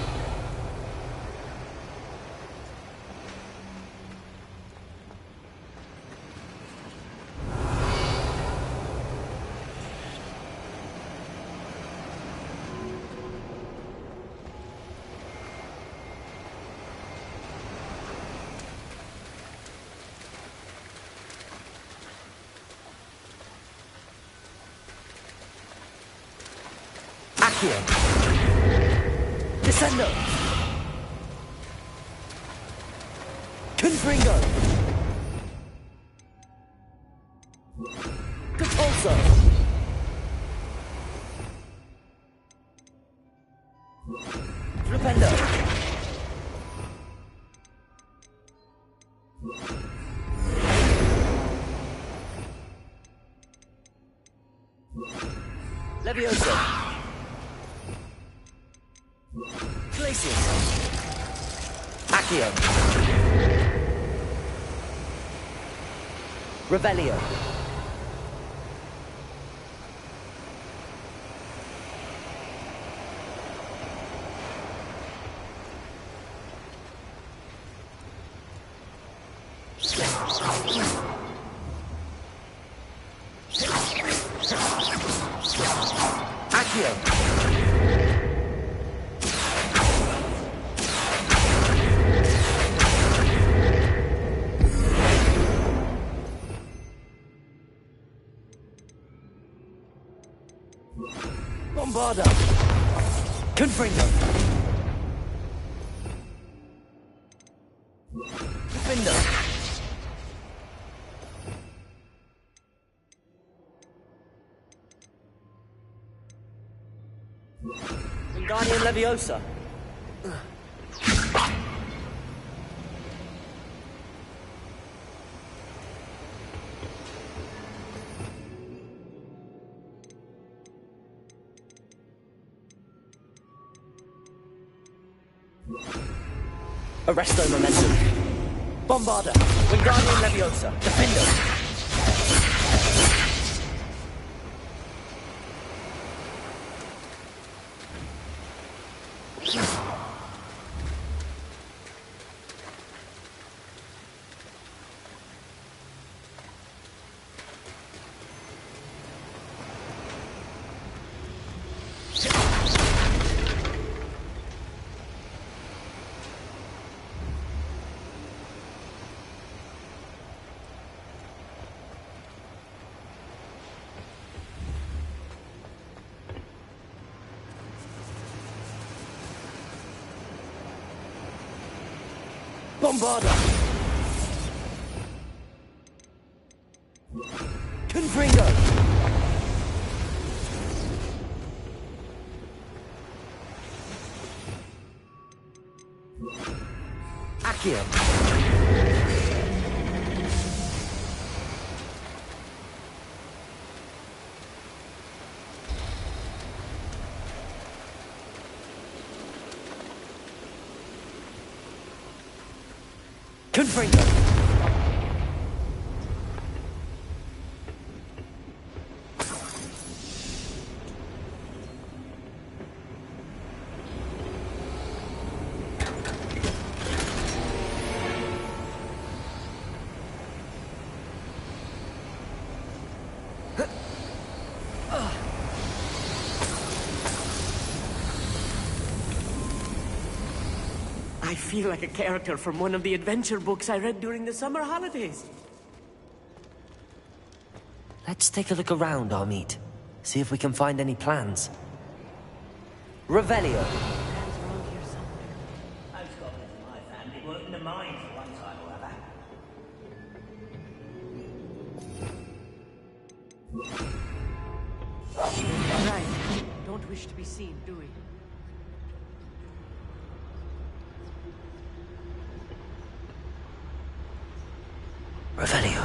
Accio! Descendo! Confringo! Capulso! Flipendo! Levioso! Glacius! Accio! Revelio! Accio! Bombarda! Confringo! Defender! Wingardium Leviosa! Arresto Momentum! Bombarda! Wingardium Leviosa! Defender! Bombarda! Confringo! Accio! Confringo! I feel like a character from one of the adventure books I read during the summer holidays. Let's take a look around, Armit. See if we can find any plans. Revelio! Most goblins in my family work in the mines for one time or other. Right. Don't wish to be seen, do we? Revelio.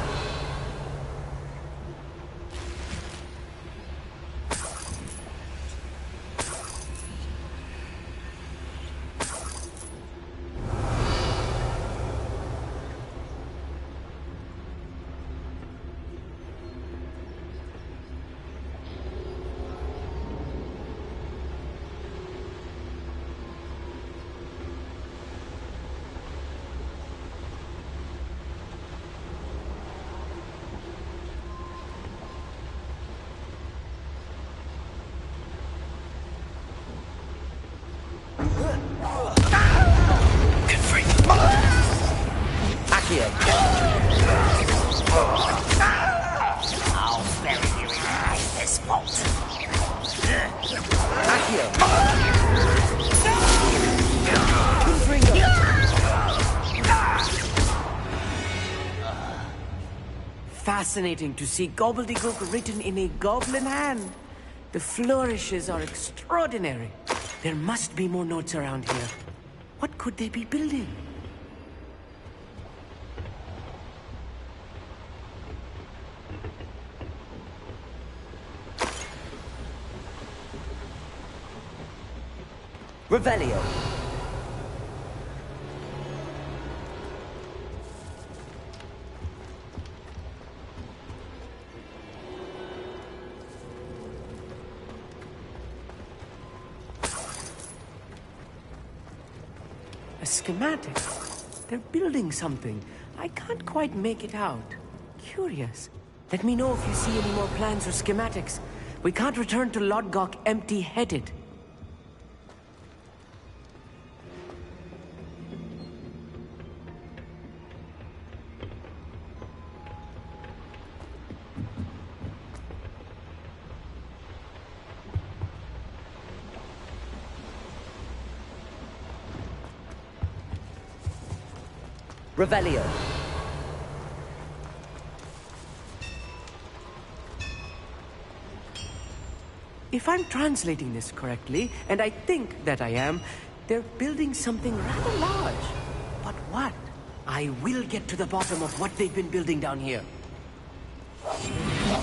fascinating to see gobbledygook written in a goblin hand. The flourishes are extraordinary. There must be more notes around here. What could they be building? Revelio. A schematic. They're building something. I can't quite make it out. Curious. Let me know if you see any more plans or schematics. We can't return to Lodgok empty-headed. Revelio. If I'm translating this correctly, and I think that I am, they're building something rather large. But what? I will get to the bottom of what they've been building down here.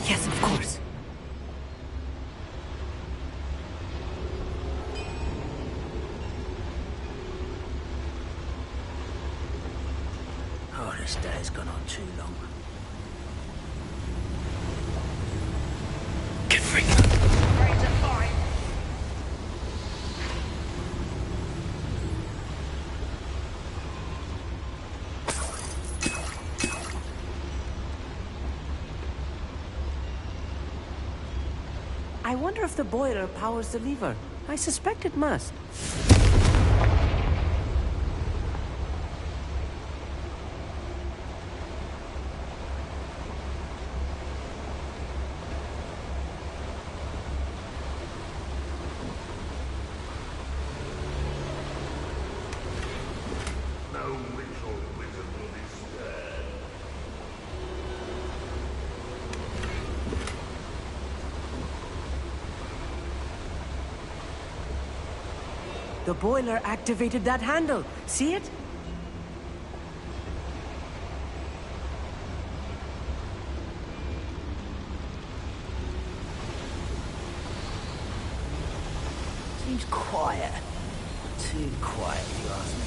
Yes, of course. Oh, this day's gone on too long. Get free! Ready to fight! I wonder if the boiler powers the lever. I suspect it must. The boiler activated that handle. See it? Seems quiet. Too quiet, if you ask me.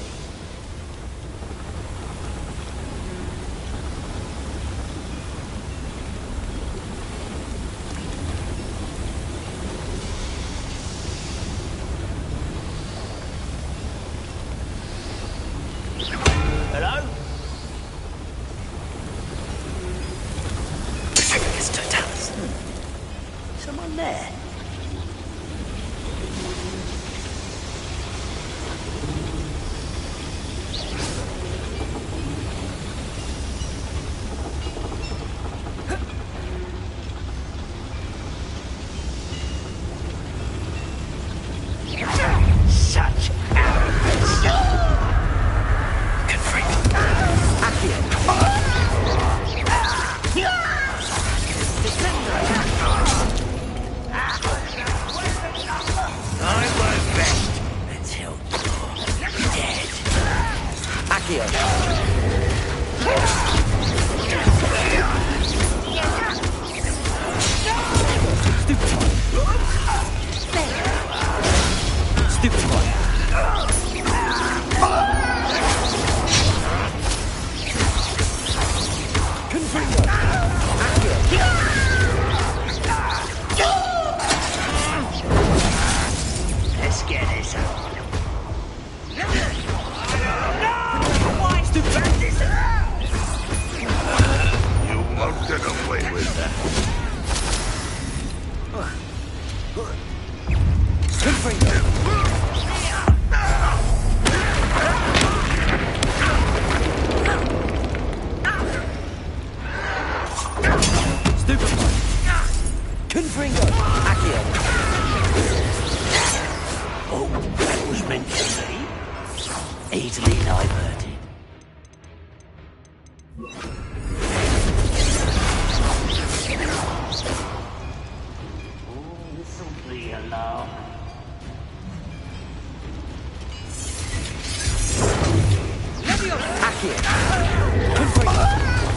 Someone there? Such arrogance! Confront I work best until you're dead. Accio. Let's get this on. You won't get away with that. Confringo. Accio. Oh, that was meant for me. Easily diverted. me alone.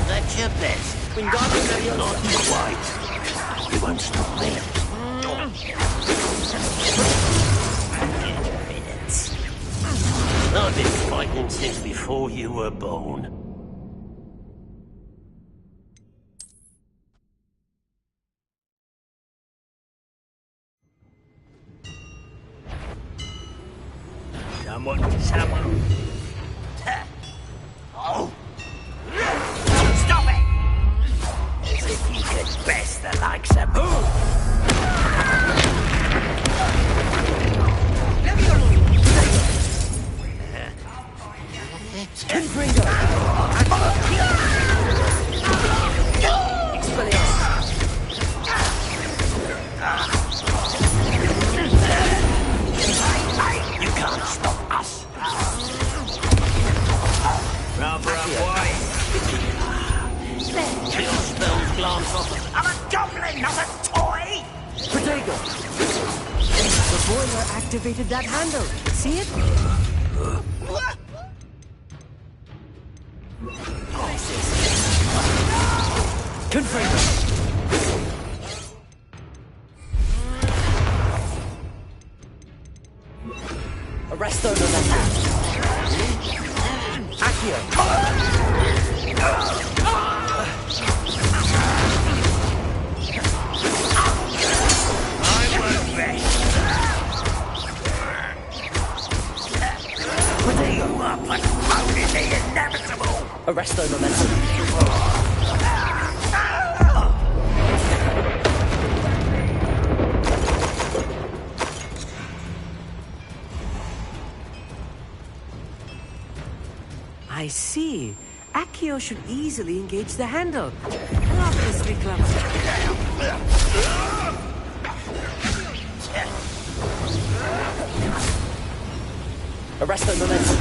That's your best. Not quite. You won't stop me. 10 minutes. I've been fighting since before you were born. Someone. Oh! Stop it! As if you could best the likes of me. You can't stop us. Rather unwise. Your spells glance off. I'm a goblin, not a toy! Protego! The boiler activated that handle. See it? Confirm. Arresto momentum. Accio. I won't rest. Protego. Postponing the inevitable. Arresto momentum. I see. Accio should easily engage the handle. Marvelously clever. Arresto momentum.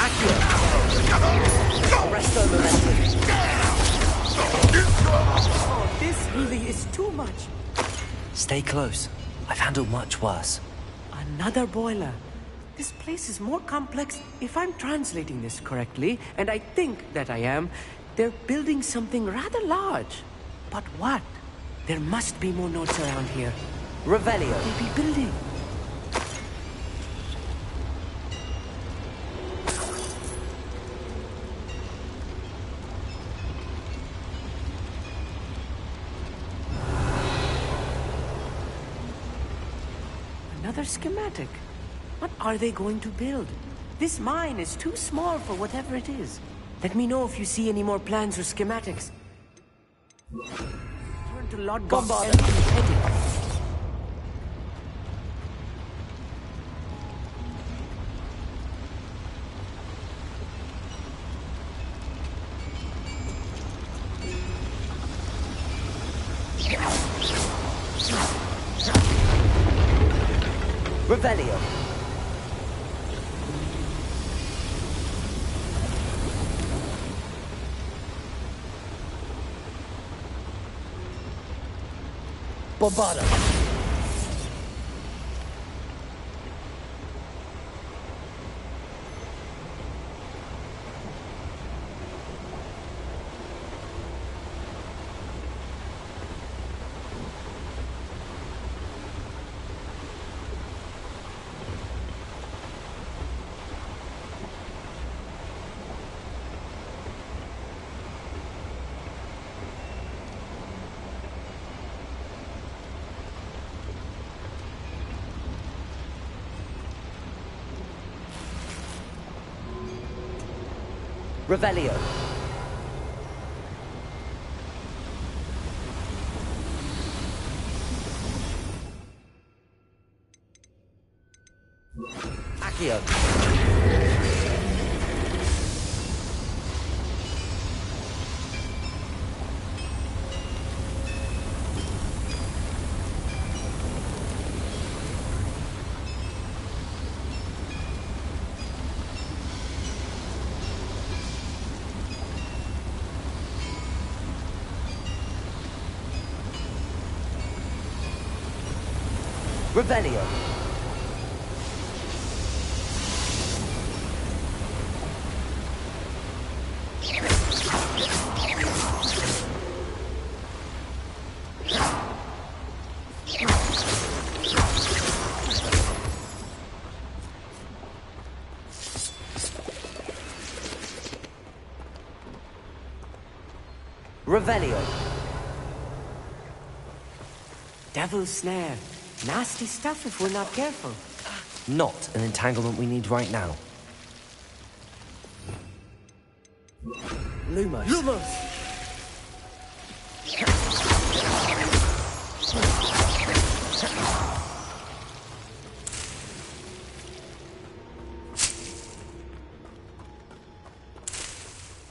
Accio. Arresto momentum. Oh, this really is too much. Stay close. I've handled much worse. Another boiler. This place is more complex. If I'm translating this correctly, and I think that I am, they're building something rather large. But what? There must be more notes around here. Revelio. Maybe building. Another schematic. What are they going to build? This mine is too small for whatever it is. Let me know if you see any more plans or schematics. Turn to Lord Bombard and heading. Revelio. Bombarda. Revelio. Accio. Revelio. Revelio. Devil's snare. Nasty stuff if we're not careful. Not an entanglement we need right now. Lumos. Lumos!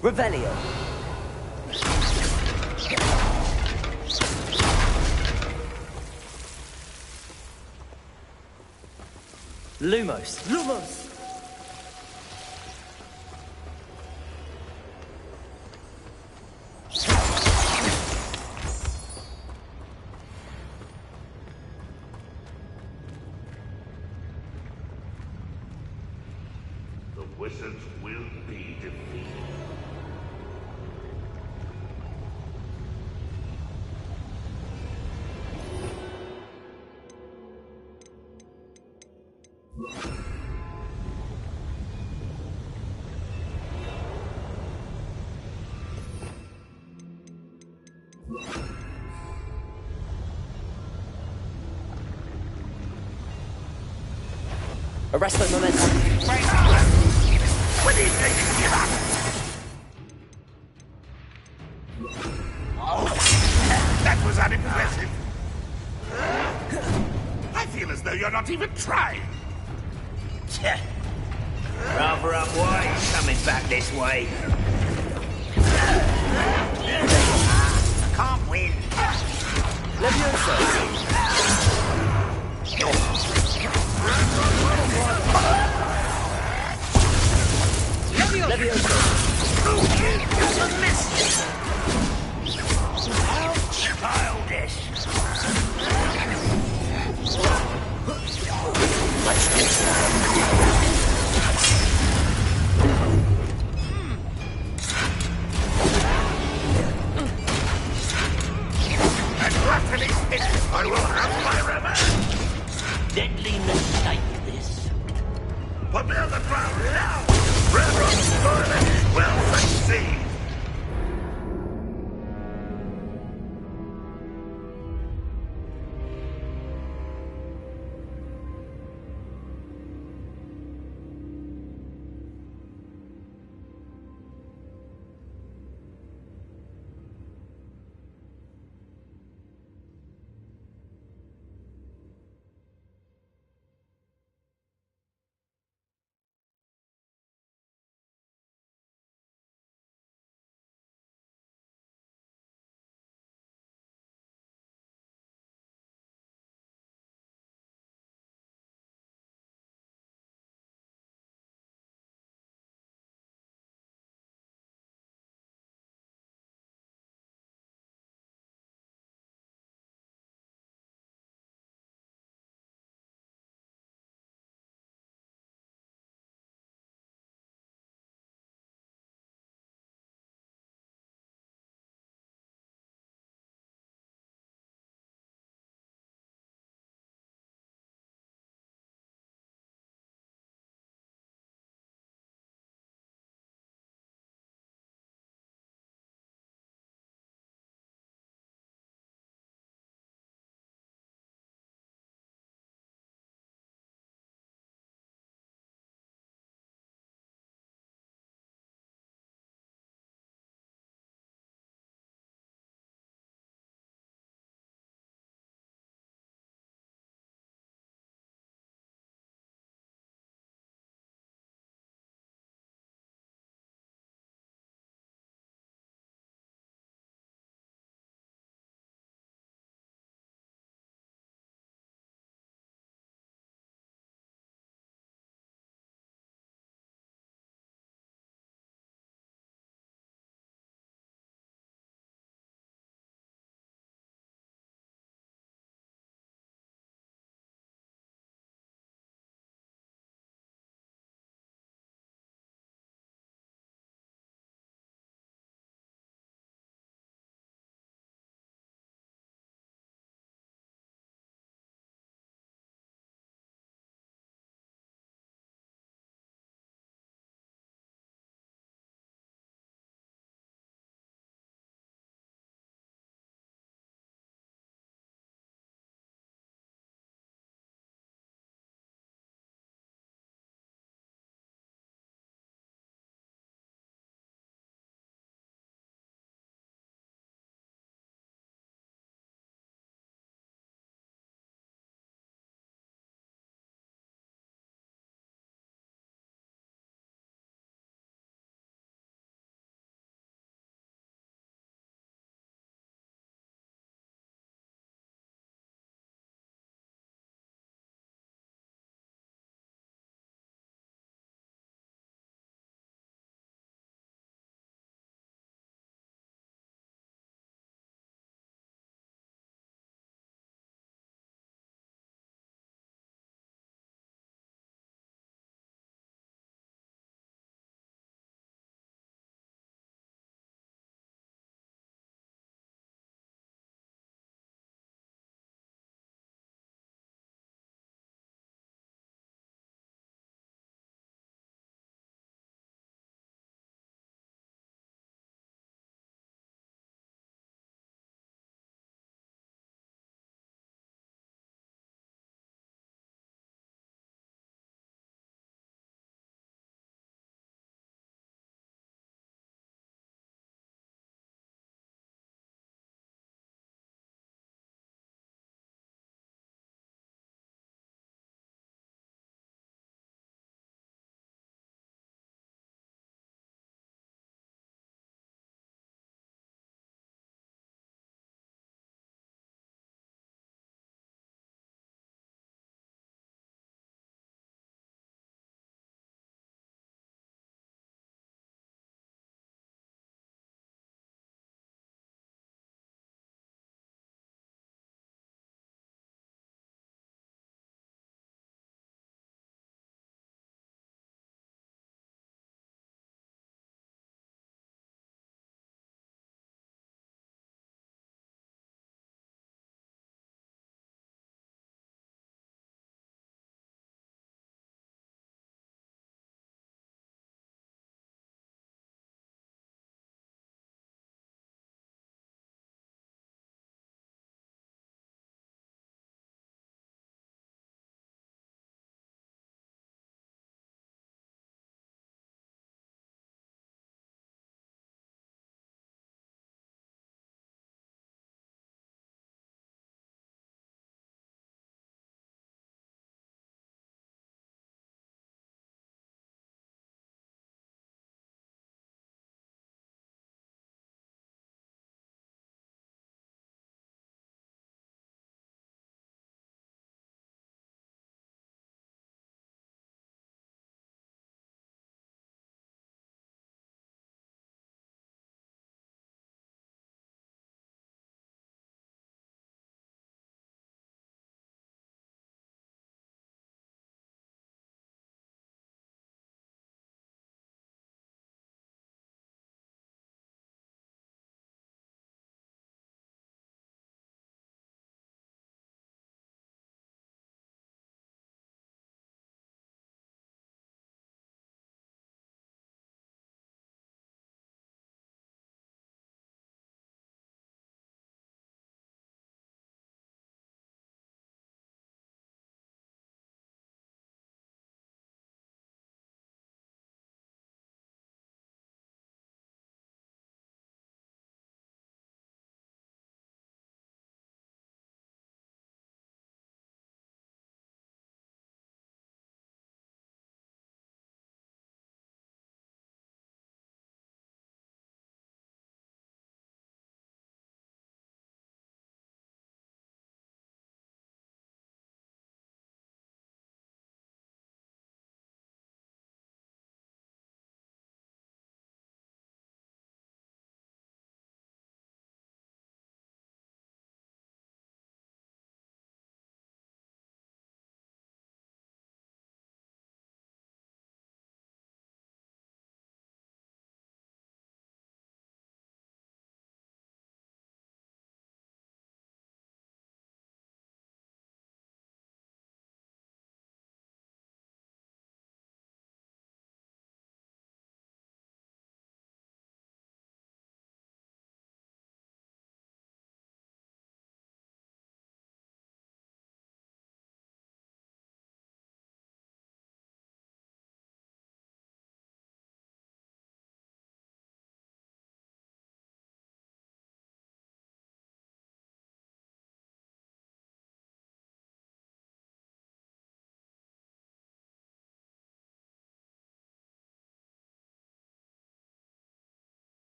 Revelio. Lumos. Lumos! The wizards will be defeated. Arrest the momentum. When do you think you give up? Oh, that was unimpressive. I feel as though you're not even trying. Rather unwise coming back this way. Can't win. Leviosa. Leviosa. Childish. And gluttony's finished. I will have my revenge. Deadly mistake, this. Put me on the ground now. Red Rock's toilet will succeed.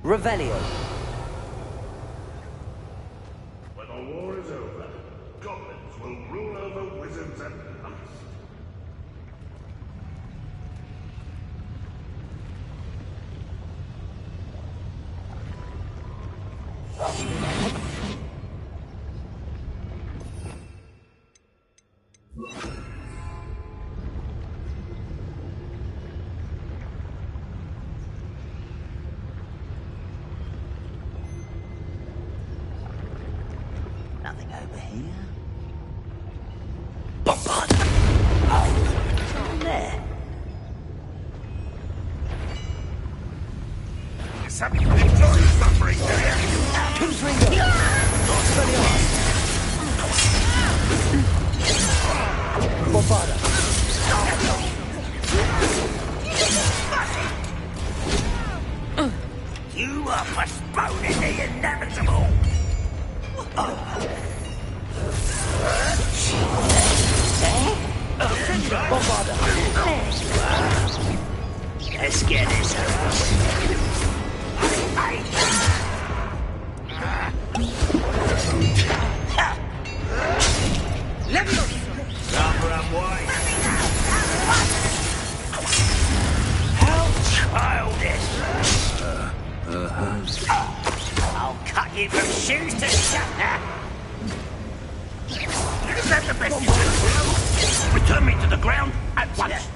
Revelio. When the war is over, goblins will rule over wizards at last. Nothing over here. Bombard! Oh, there. Something enjoy suffering, do you? Who's Ringo? Bombarda. You are postponing the inevitable. Bombarda. Let's get this over with. Run, wide. How childish! I'll cut you from shoes to shatner. Is that the best you can do? Return me to the ground at once.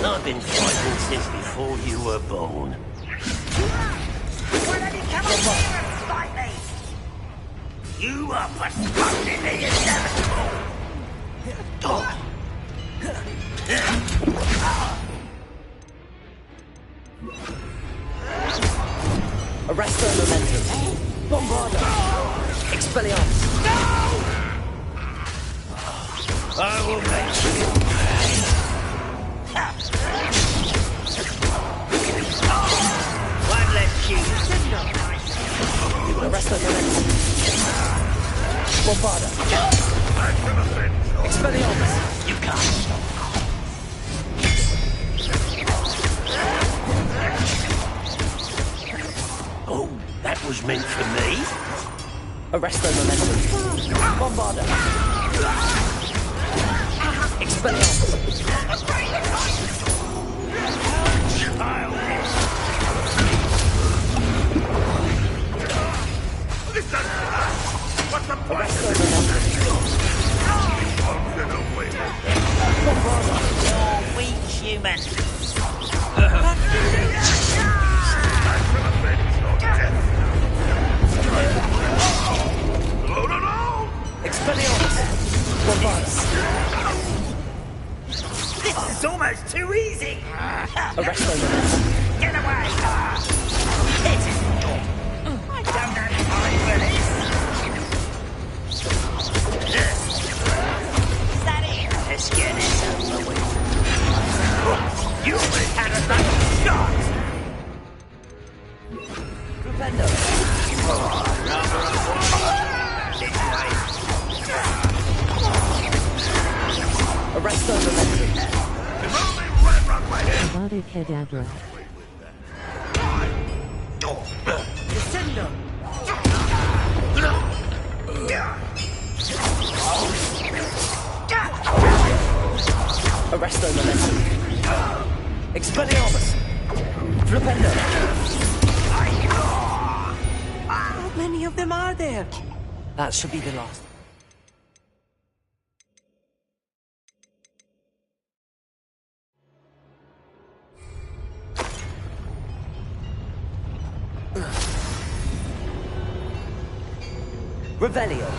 I've been fighting since before you were born. Why don't you come up here and fight me? You are postponing the inevitable. Arresto momentum. Bombarda. Expelliarmus. I will make you pay. Won't let you. Arresto momentum. Bombarda. Expelliarmus. You can't. Oh, that was meant for me? Arresto momentum. Bombarda. Expelliarmus. What's the point? Arresto momentum. Bombarda. You're weak, human. Expelliarmus. Bombarda. This is almost too easy. Arresto momentum. Get away. I don't have time for this. Is that it? Let's get this over with. You had a nice shot. Rupendo. Arresto momentum. Avada Kedavra. Descendo. Arresto momentum. Expelliarmus. Flipendo. How many of them are there? That should be the last. Revelio.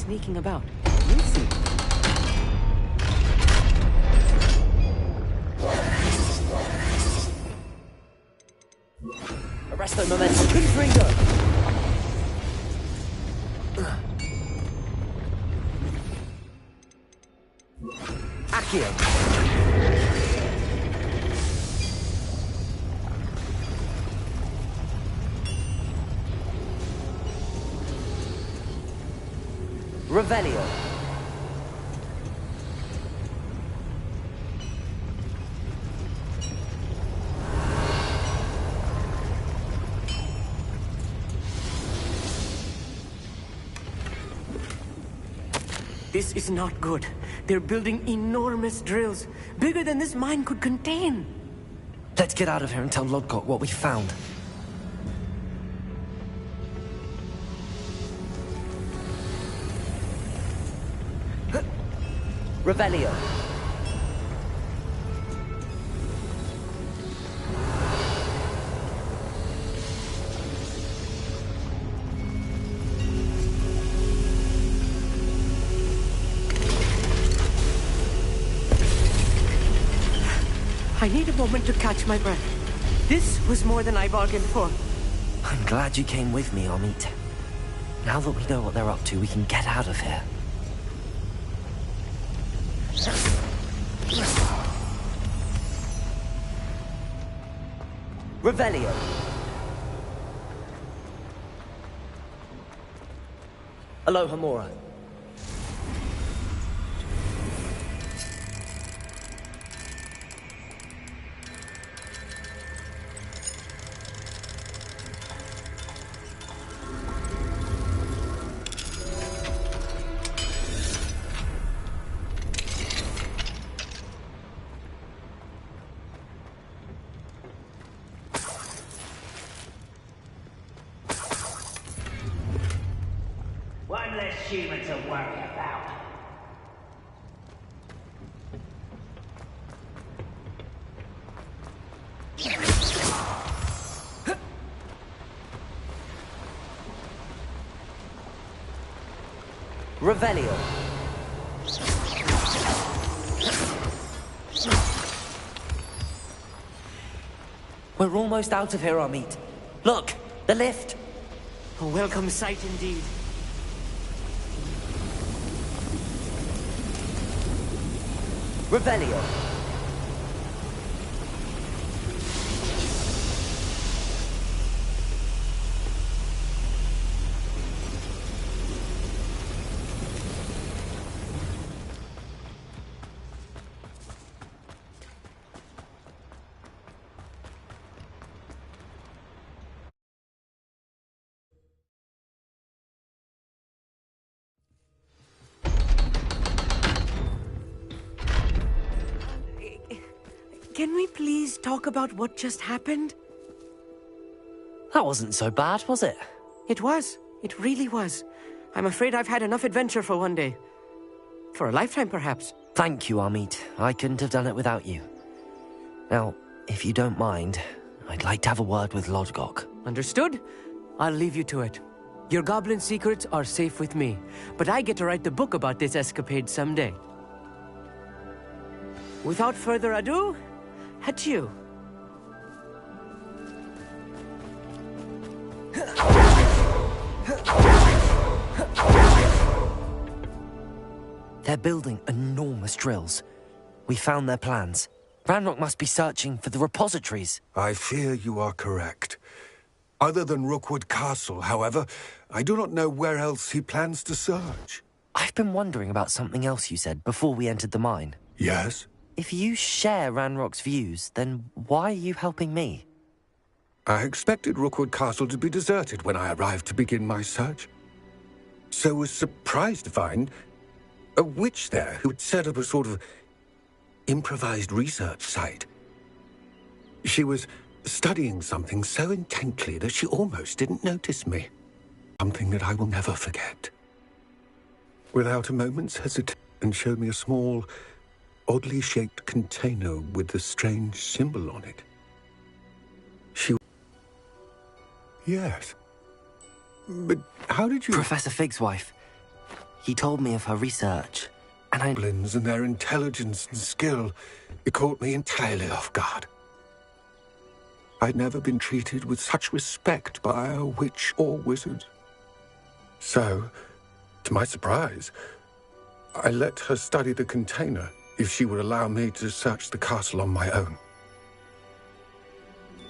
sneaking about. We'll see. Arresto momentum. Confringo! Accio! Revelio. This is not good. They're building enormous drills, bigger than this mine could contain. Let's get out of here and tell Lodgok what we found. Revelio. I need a moment to catch my breath. This was more than I bargained for. I'm glad you came with me, Amit. Now that we know what they're up to, we can get out of here. Revelio. Aloha Mora. One less human to worry about. Revelio. We're almost out of here, Amit. Look, the lift. A welcome sight indeed. Revelio. Can we please talk about what just happened? That wasn't so bad, was it? It was. It really was. I'm afraid I've had enough adventure for one day. For a lifetime, perhaps. Thank you, Amit. I couldn't have done it without you. Now, if you don't mind, I'd like to have a word with Lodgok. Understood? I'll leave you to it. Your goblin secrets are safe with me, but I get to write the book about this escapade someday. Without further ado, adieu. They're building enormous drills. We found their plans. Ranrock must be searching for the repositories. I fear you are correct. Other than Rookwood Castle, however, I do not know where else he plans to search. I've been wondering about something else you said before we entered the mine. Yes? If you share Ranrock's views, then why are you helping me? I expected Rookwood Castle to be deserted when I arrived to begin my search. So was surprised to find a witch there who had set up a sort of improvised research site. She was studying something so intently that she almost didn't notice me. Something that I will never forget. Without a moment's hesitation, showed me a small, oddly shaped container with a strange symbol on it. Yes. But how did you... Professor Fig's wife. He told me of her research, and Goblins and their intelligence and skill, it caught me entirely off guard. I'd never been treated with such respect by a witch or wizard. So, to my surprise, I let her study the container if she would allow me to search the castle on my own.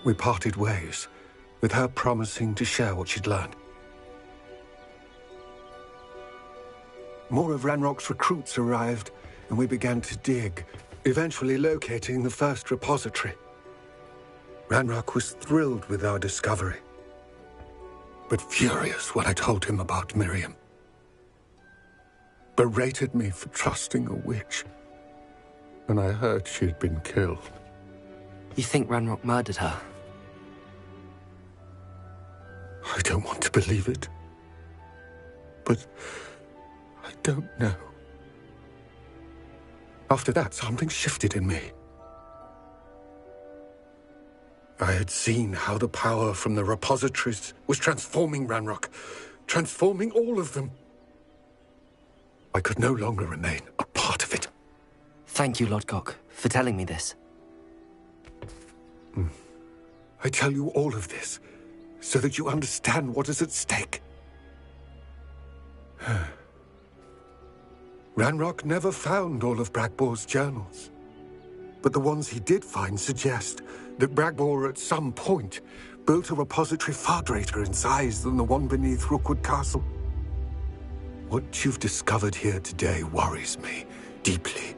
We parted ways, with her promising to share what she'd learned. More of Ranrock's recruits arrived, and we began to dig, eventually locating the first repository. Ranrock was thrilled with our discovery, but furious when I told him about Miriam. Berated me for trusting a witch, and I heard she'd been killed. You think Ranrock murdered her? I don't want to believe it, but I don't know. After that, something shifted in me. I had seen how the power from the repositories was transforming Ranrock, transforming all of them. I could no longer remain a part of it. Thank you, Lodgok, for telling me this. I tell you all of this so that you understand what is at stake. Ranrock never found all of Bragbor's journals, but the ones he did find suggest that Bragbor at some point built a repository far greater in size than the one beneath Rookwood Castle. What you've discovered here today worries me deeply.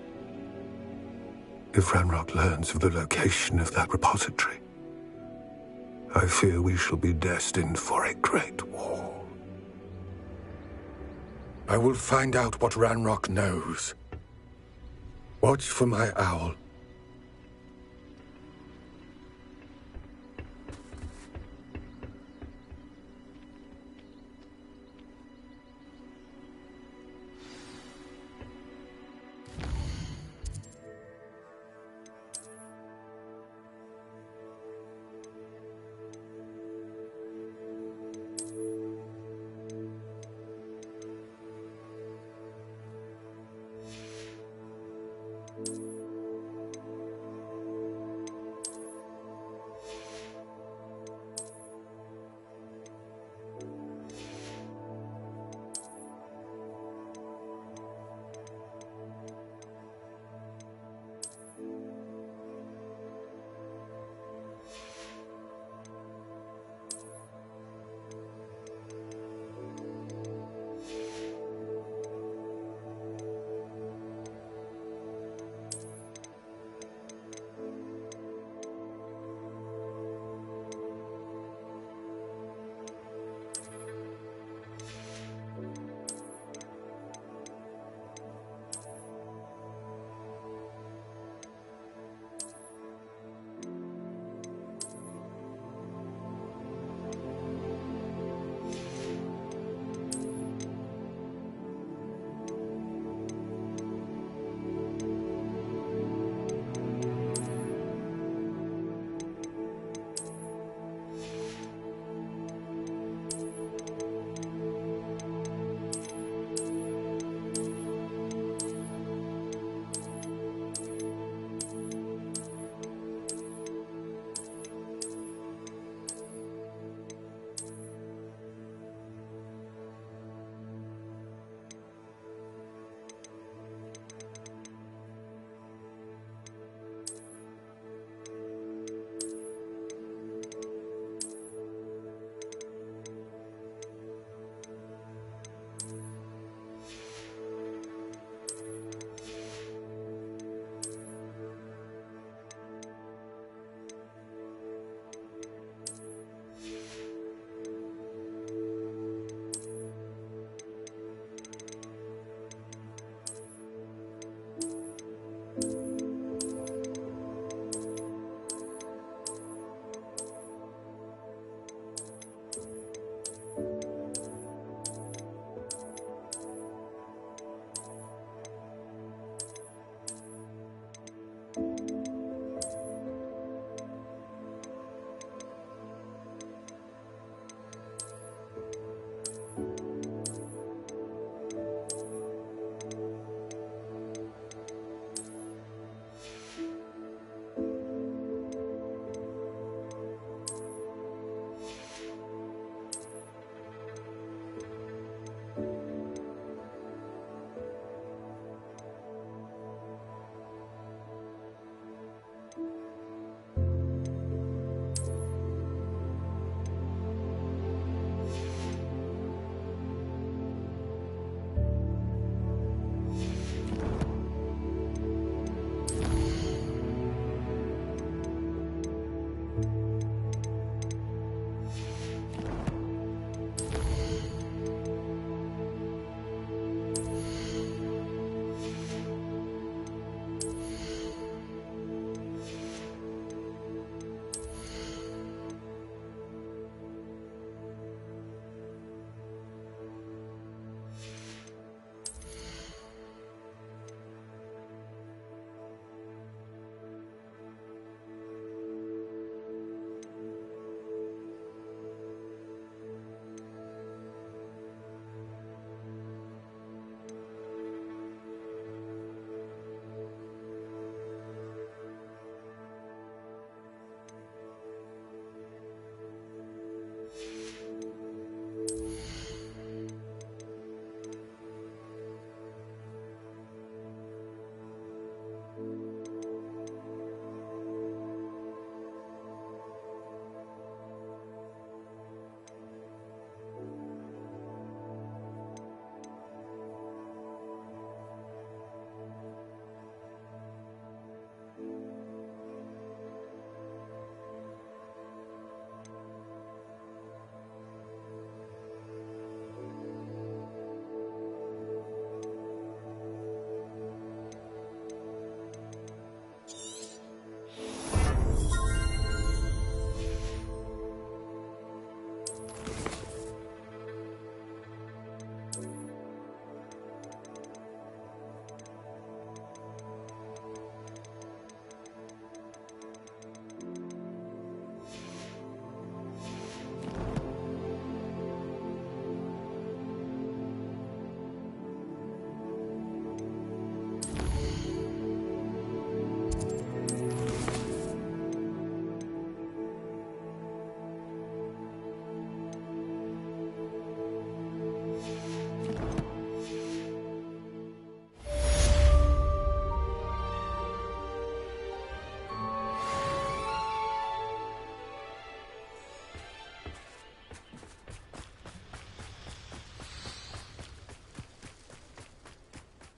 If Ranrock learns of the location of that repository, I fear we shall be destined for a great war. I will find out what Ranrock knows. Watch for my owl.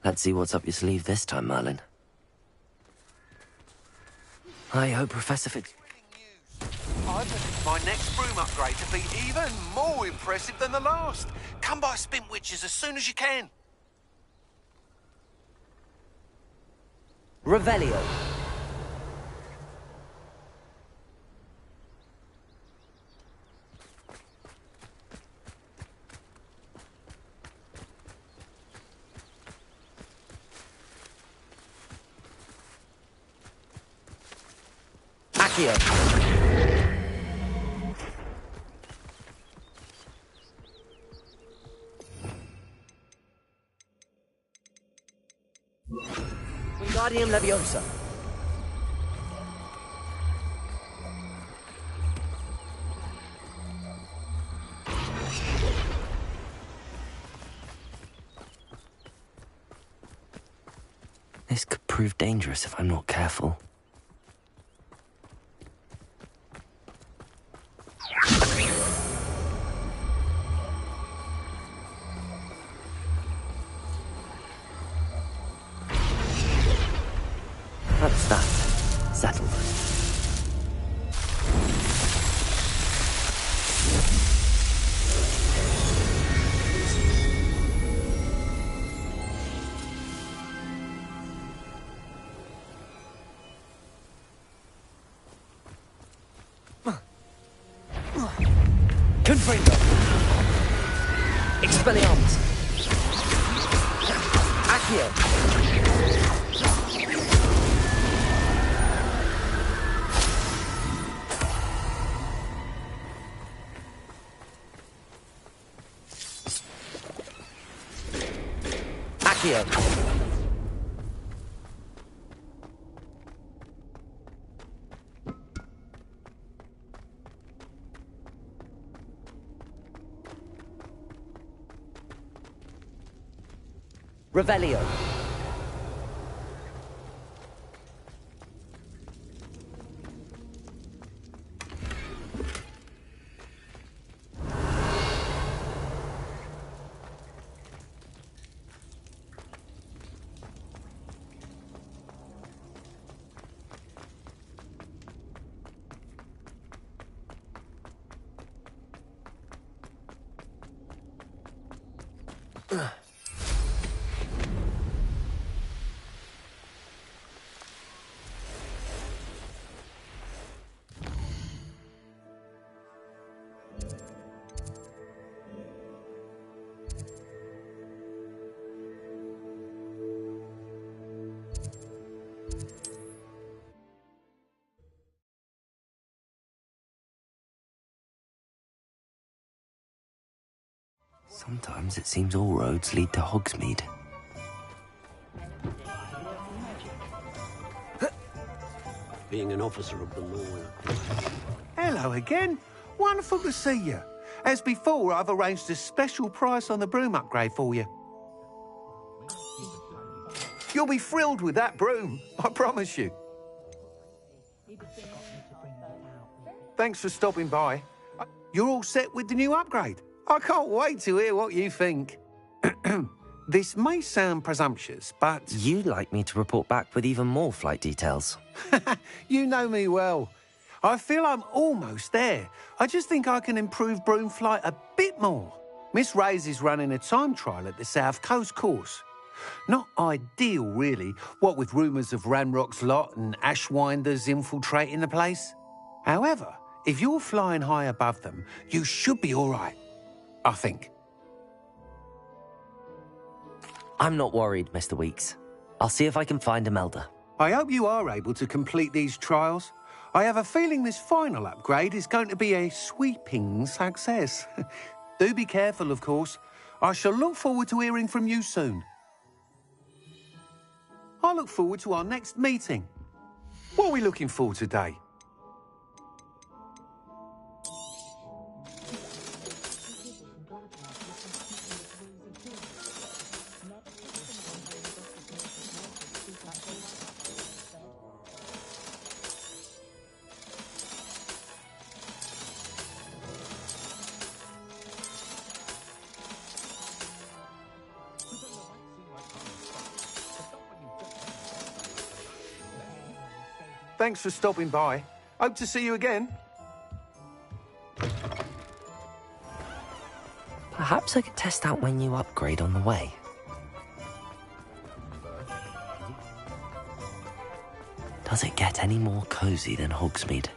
Let's see what's up your sleeve this time, Merlin. I hope Professor Fig... I believe my next broom upgrade to be even more impressive than the last. Come by Spintwitches as soon as you can. Revelio. Accio. Wingardium Leviosa. This could prove dangerous if I'm not careful. That's that. Settled. Confringo. Expelliarmus. Accio. Accio. Revelio. Sometimes it seems all roads lead to Hogsmeade. Being an officer of the law. Hello again. Wonderful to see you. As before, I've arranged a special price on the broom upgrade for you. You'll be thrilled with that broom, I promise you. Thanks for stopping by. You're all set with the new upgrade. I can't wait to hear what you think. This may sound presumptuous, but... You'd like me to report back with even more flight details. You know me well. I feel I'm almost there. I just think I can improve broom flight a bit more. Miss Ray's is running a time trial at the South Coast course. Not ideal, really, what with rumours of Ranrock's lot and Ashwinders infiltrating the place. However, if you're flying high above them, you should be all right, I think. I'm not worried, Mr. Weeks. I'll see if I can find Imelda. I hope you are able to complete these trials. I have a feeling this final upgrade is going to be a sweeping success. Do be careful, of course. I shall look forward to hearing from you soon. I look forward to our next meeting. What are we looking for today? Thanks for stopping by. Hope to see you again. Perhaps I could test out my new upgrade on the way. Does it get any more cozy than Hogsmeade?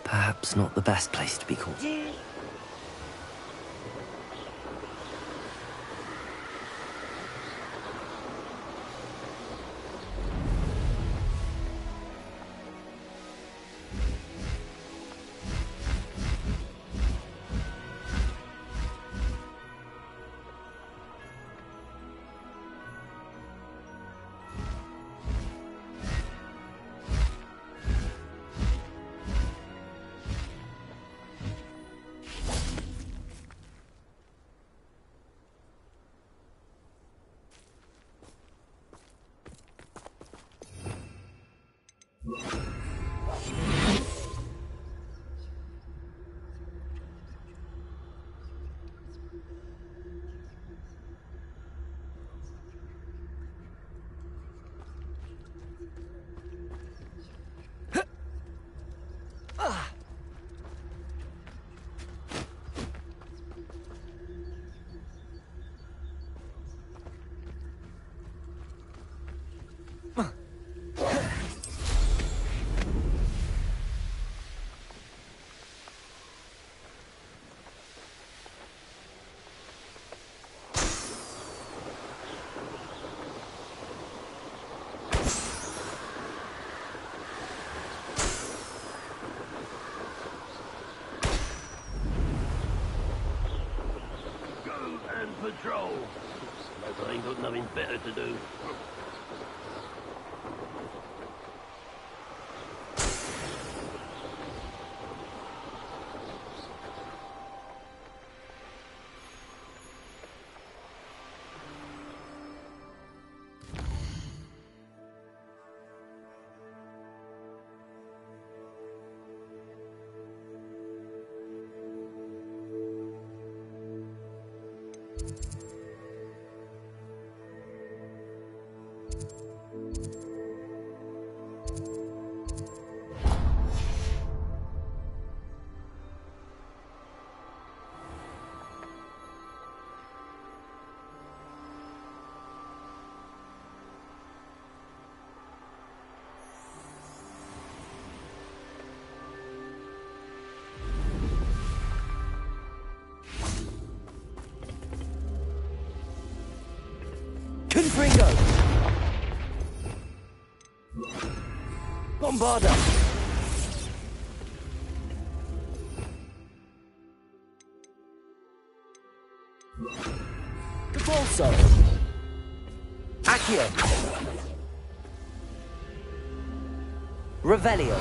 Perhaps not the best place to be caught. Patrol. Like I ain't got nothing better to do. Confringo! Bombarda! Accio. Revelio.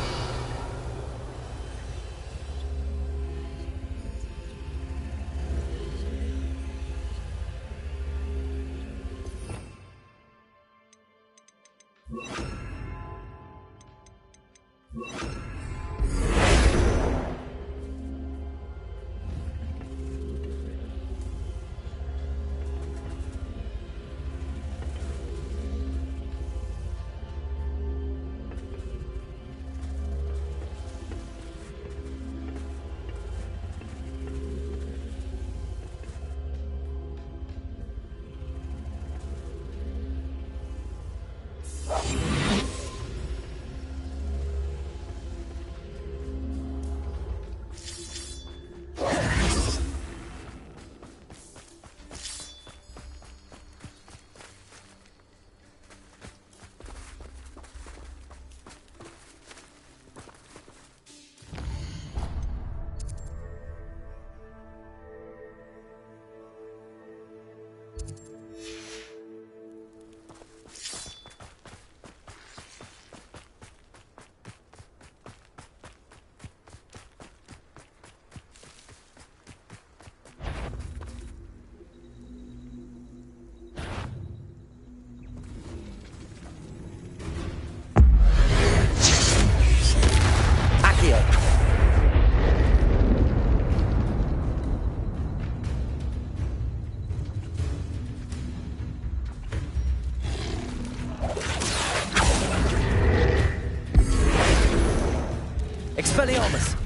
Expelliarmus!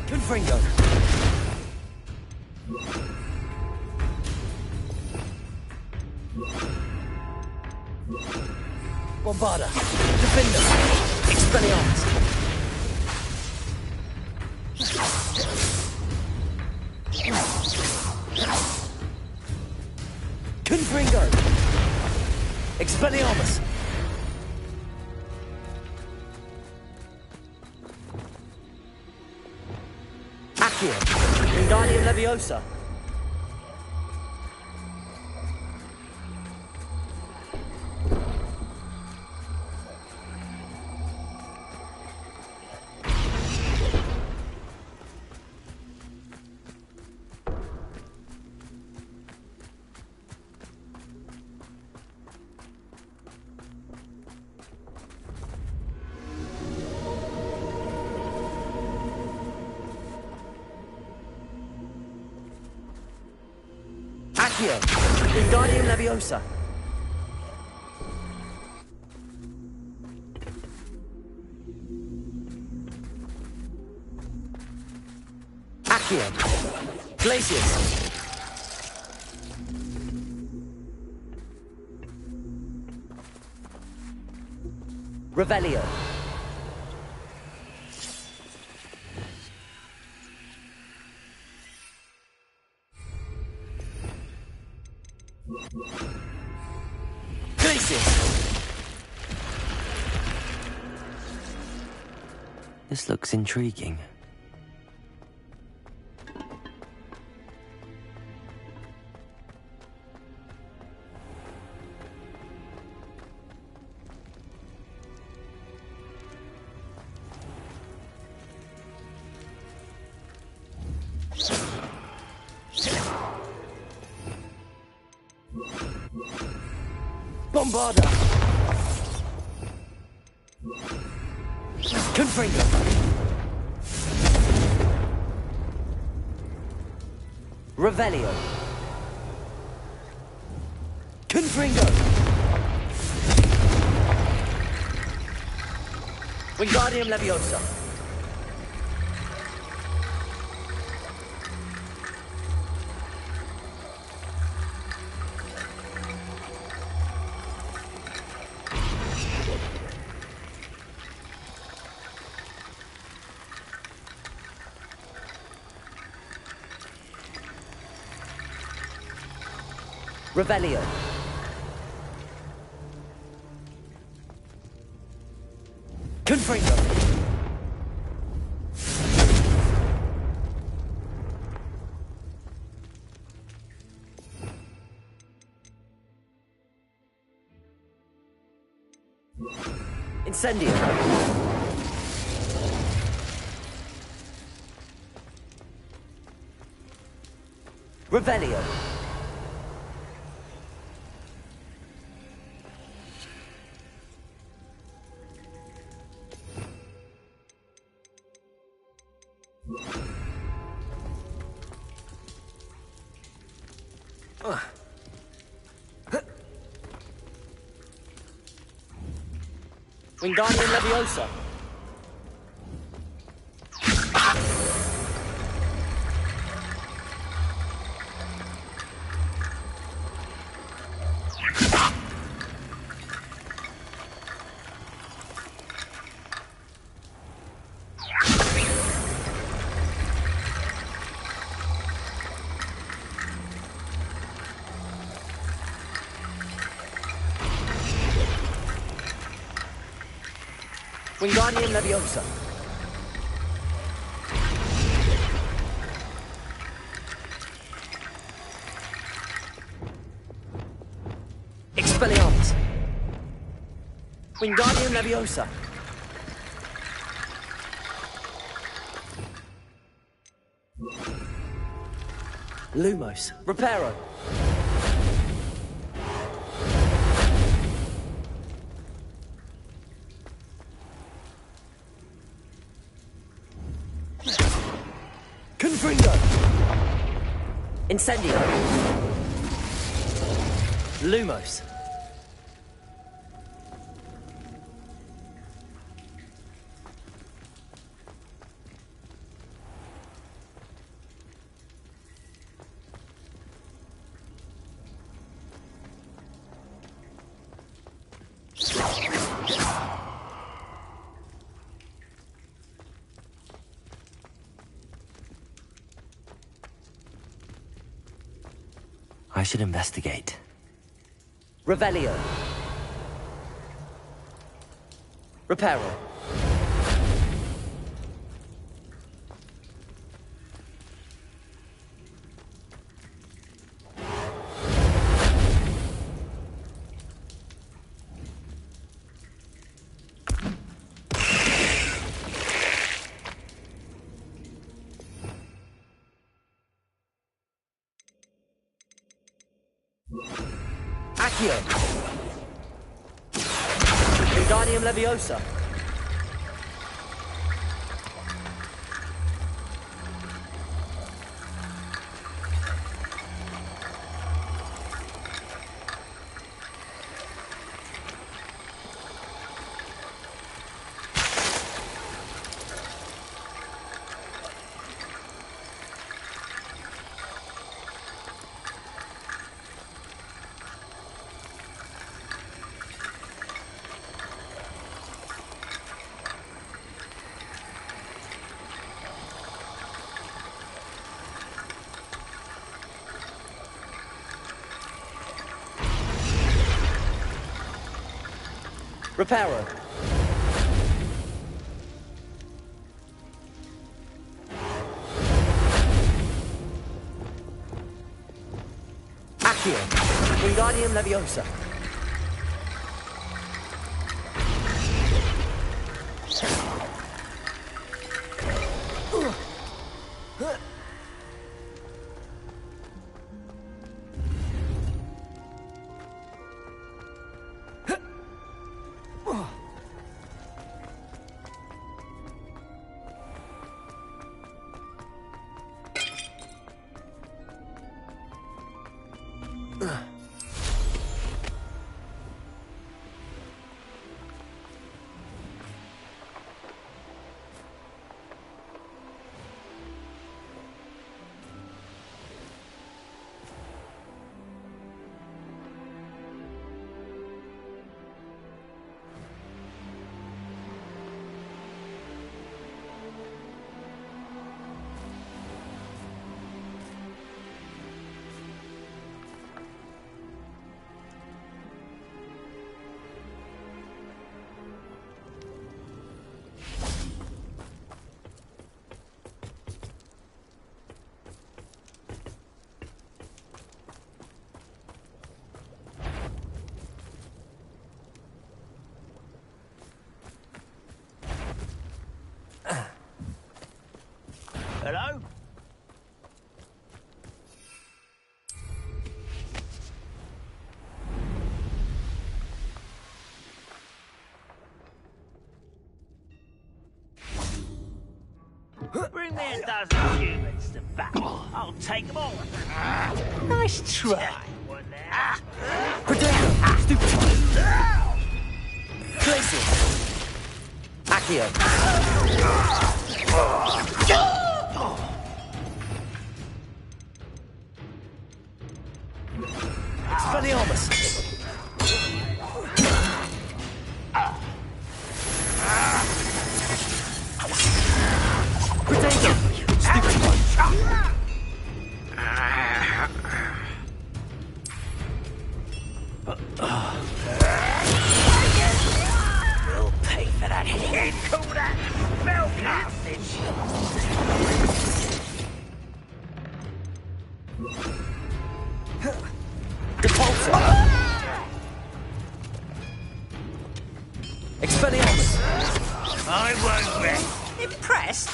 Confringo! Bombarda! Defender! Expelliarmus! Confringo! Expelliarmus! Accio! Wingardium Leviosa! Accio! Wingardium Leviosa! Accio! Glacius! Revelio! This looks intriguing. Bombarda! Confringo! Revelio! Confringo! Wingardium Leviosa! Revelio. Confringo. Incendio. Revelio. Wingardium Leviosa. Wingardium Leviosa. Expelliarmus. Wingardium Leviosa. Lumos. Reparo. Confringo. Incendio. Lumos. I should investigate. Revelio. Reparo. Accio. Wingardium Leviosa. Reparo. Accio. Wingardium Leviosa. Hello? Bring me a dozen humans to battle. I'll take them all. Nice try. Potato! Stupid! Glacier! Accio! Expelliarmus! Potato! Stupid one! We'll pay for that hit. Call that spellcasting. Repulsor! Expelliarmus! I won't rest. Impressed?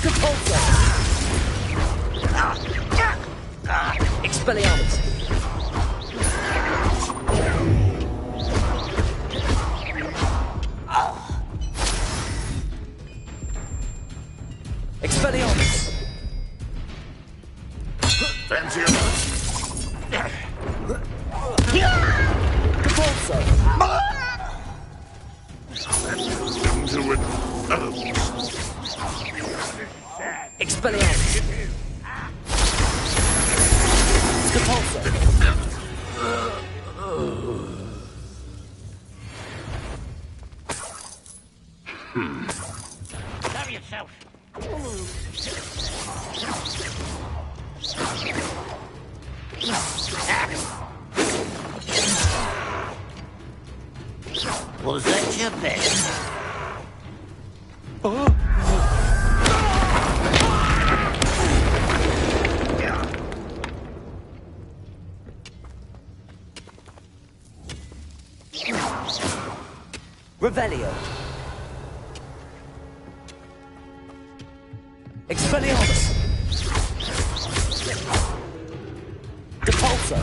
Repulsor! Expelliarmus! Expelliarmus! Fancy a Repulsor! into it. Expelliarmus! Repulsor! Cover yourself. Was that your best? Revelio! Expelliarmus! Repulsor!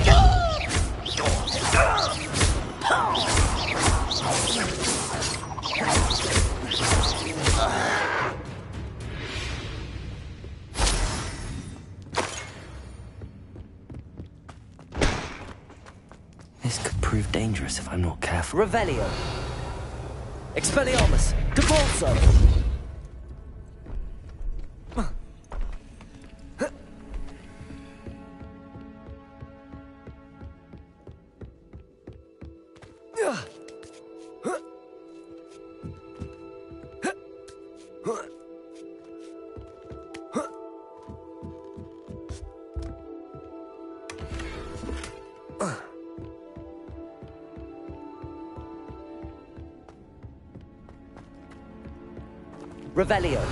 This could prove dangerous if I'm not careful. Revelio! Expelliarmus! Repulsor! Revelio.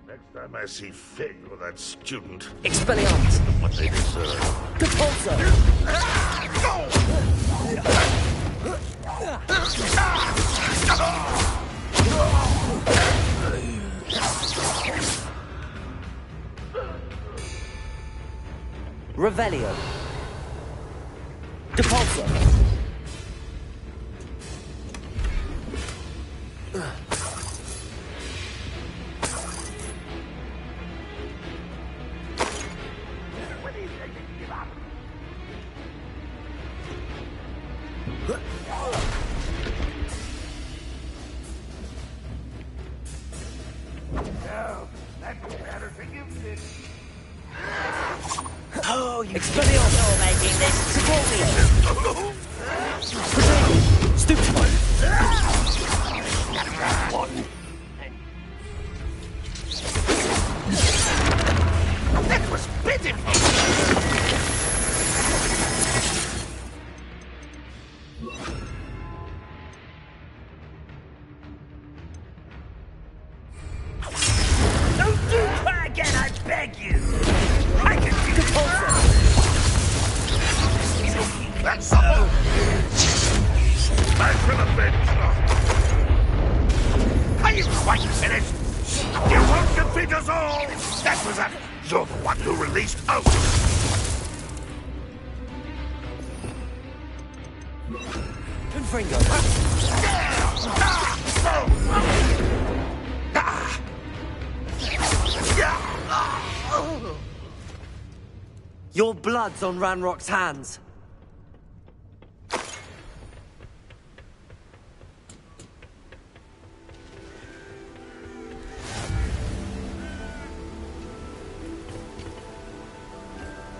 Next time I see Fig or that student, Expelliarmus. what they deserve. Repulsor. Revelio. Repulsor. Oh, you Expelliarmus. you're making this Revelio. Stupid one. That was pitiful. Don't you try again, beg you. I can do it. That's all. Back to the bench. Are you quite finished? You won't defeat us all. That was a... You're the one who released Oak. Confringo. Your blood's on Ranrock's hands.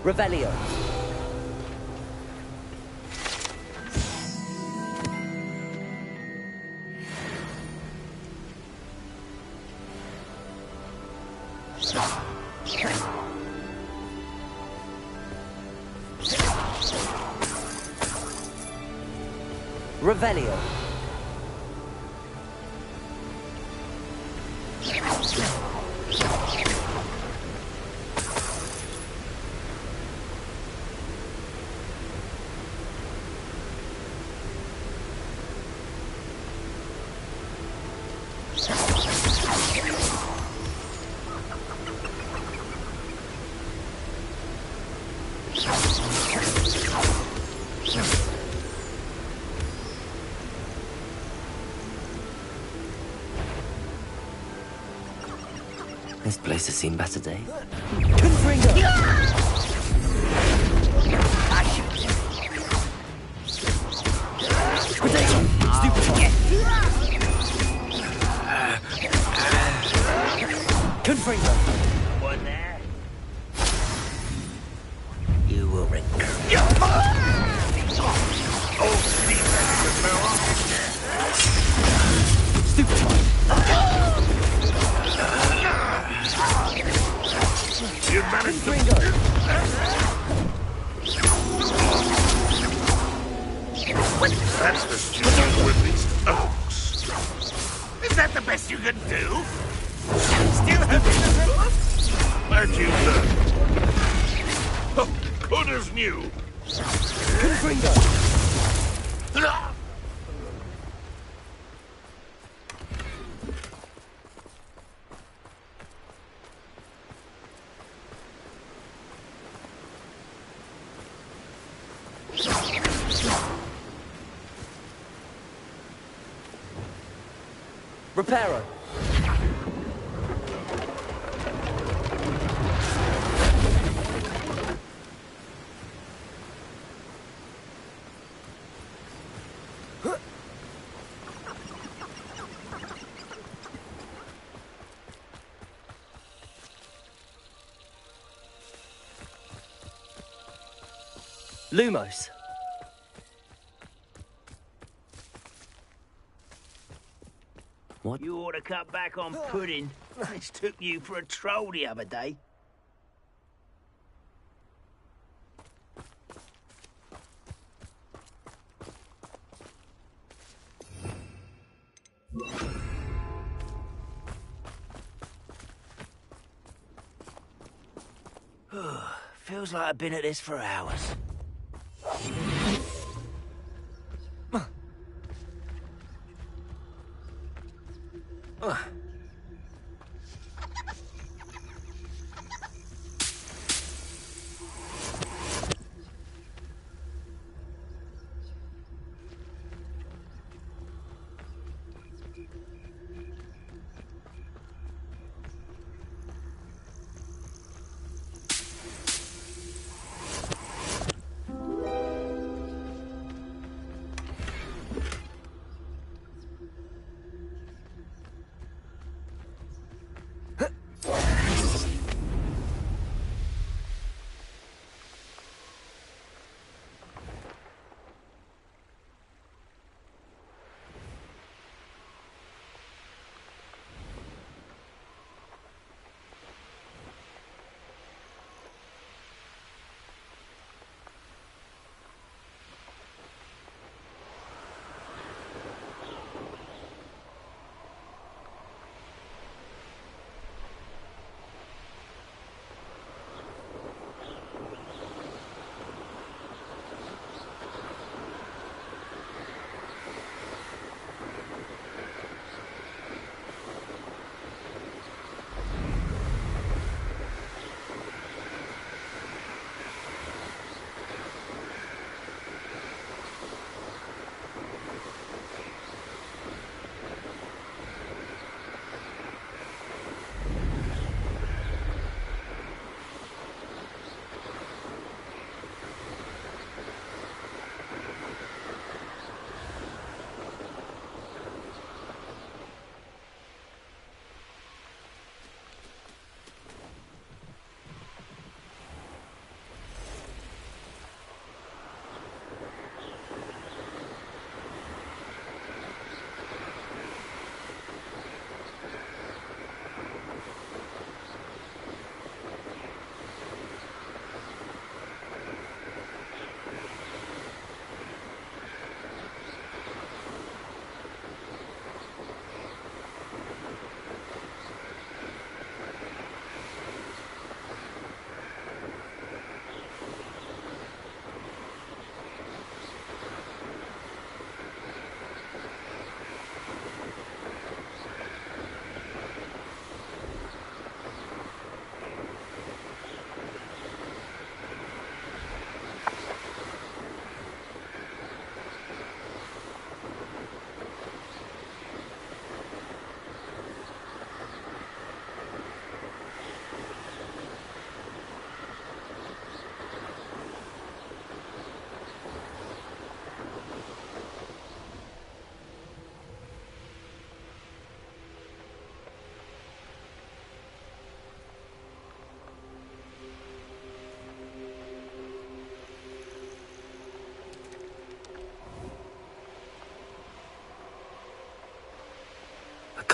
Revelio. Revelio. This place has seen better days. Confringo! Potato! Stupid! Confringo! One there. You will regret. Old defense power. Stupid! You managed to... That's the student who released Oaks. Is that the best you can do? Still having the book? Glad you learned. Oh, good as new. Confringo! Reparo. Lumos. What? You ought to cut back on pudding. I took you for a troll the other day. Feels like I've been at this for hours.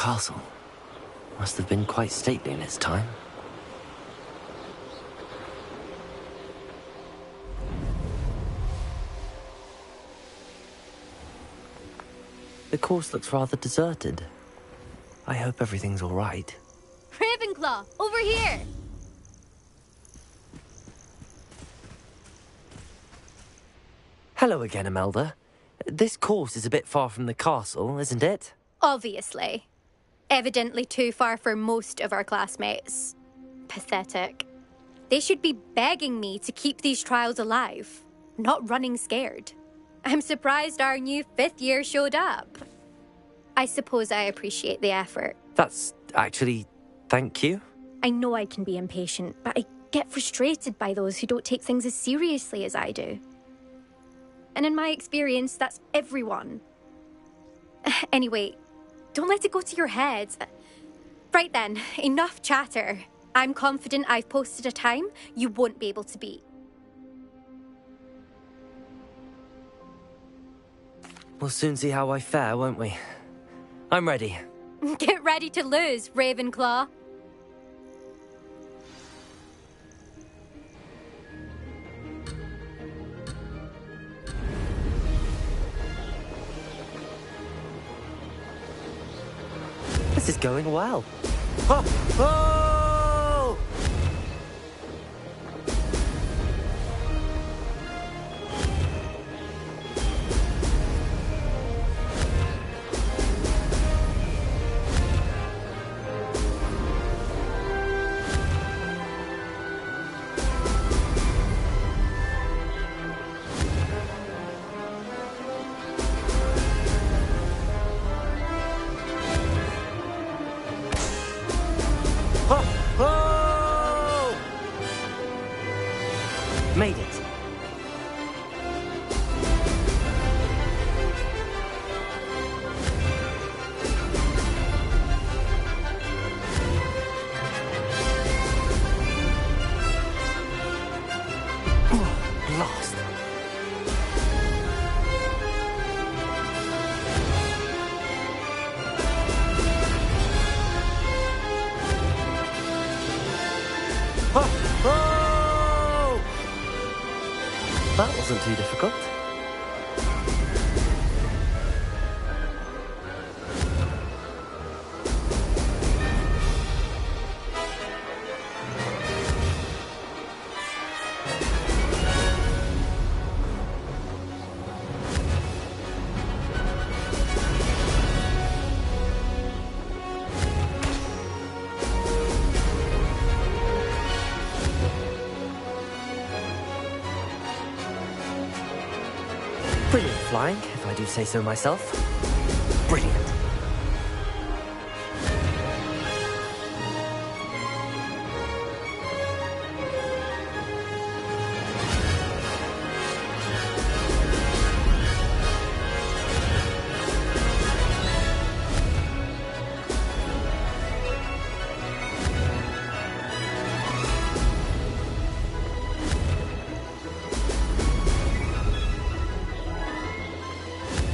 castle. Must have been quite stately in its time. The course looks rather deserted. I hope everything's all right. Ravenclaw, over here! Hello again, Imelda. This course is a bit far from the castle, isn't it? Obviously. Evidently too far for most of our classmates. Pathetic. They should be begging me to keep these trials alive, not running scared. I'm surprised our new 5th year showed up. I suppose I appreciate the effort. That's actually... thank you. I know I can be impatient, but I get frustrated by those who don't take things as seriously as I do. And in my experience, that's everyone. Anyway, don't let it go to your head. Right then, enough chatter. I'm confident I've posted a time you won't be able to beat. We'll soon see how I fare, won't we? I'm ready. Get ready to lose, Ravenclaw. This is going well. Oh! Oh! Made it. Lost. That wasn't too difficult. Brilliant flying, if I do say so myself. Brilliant.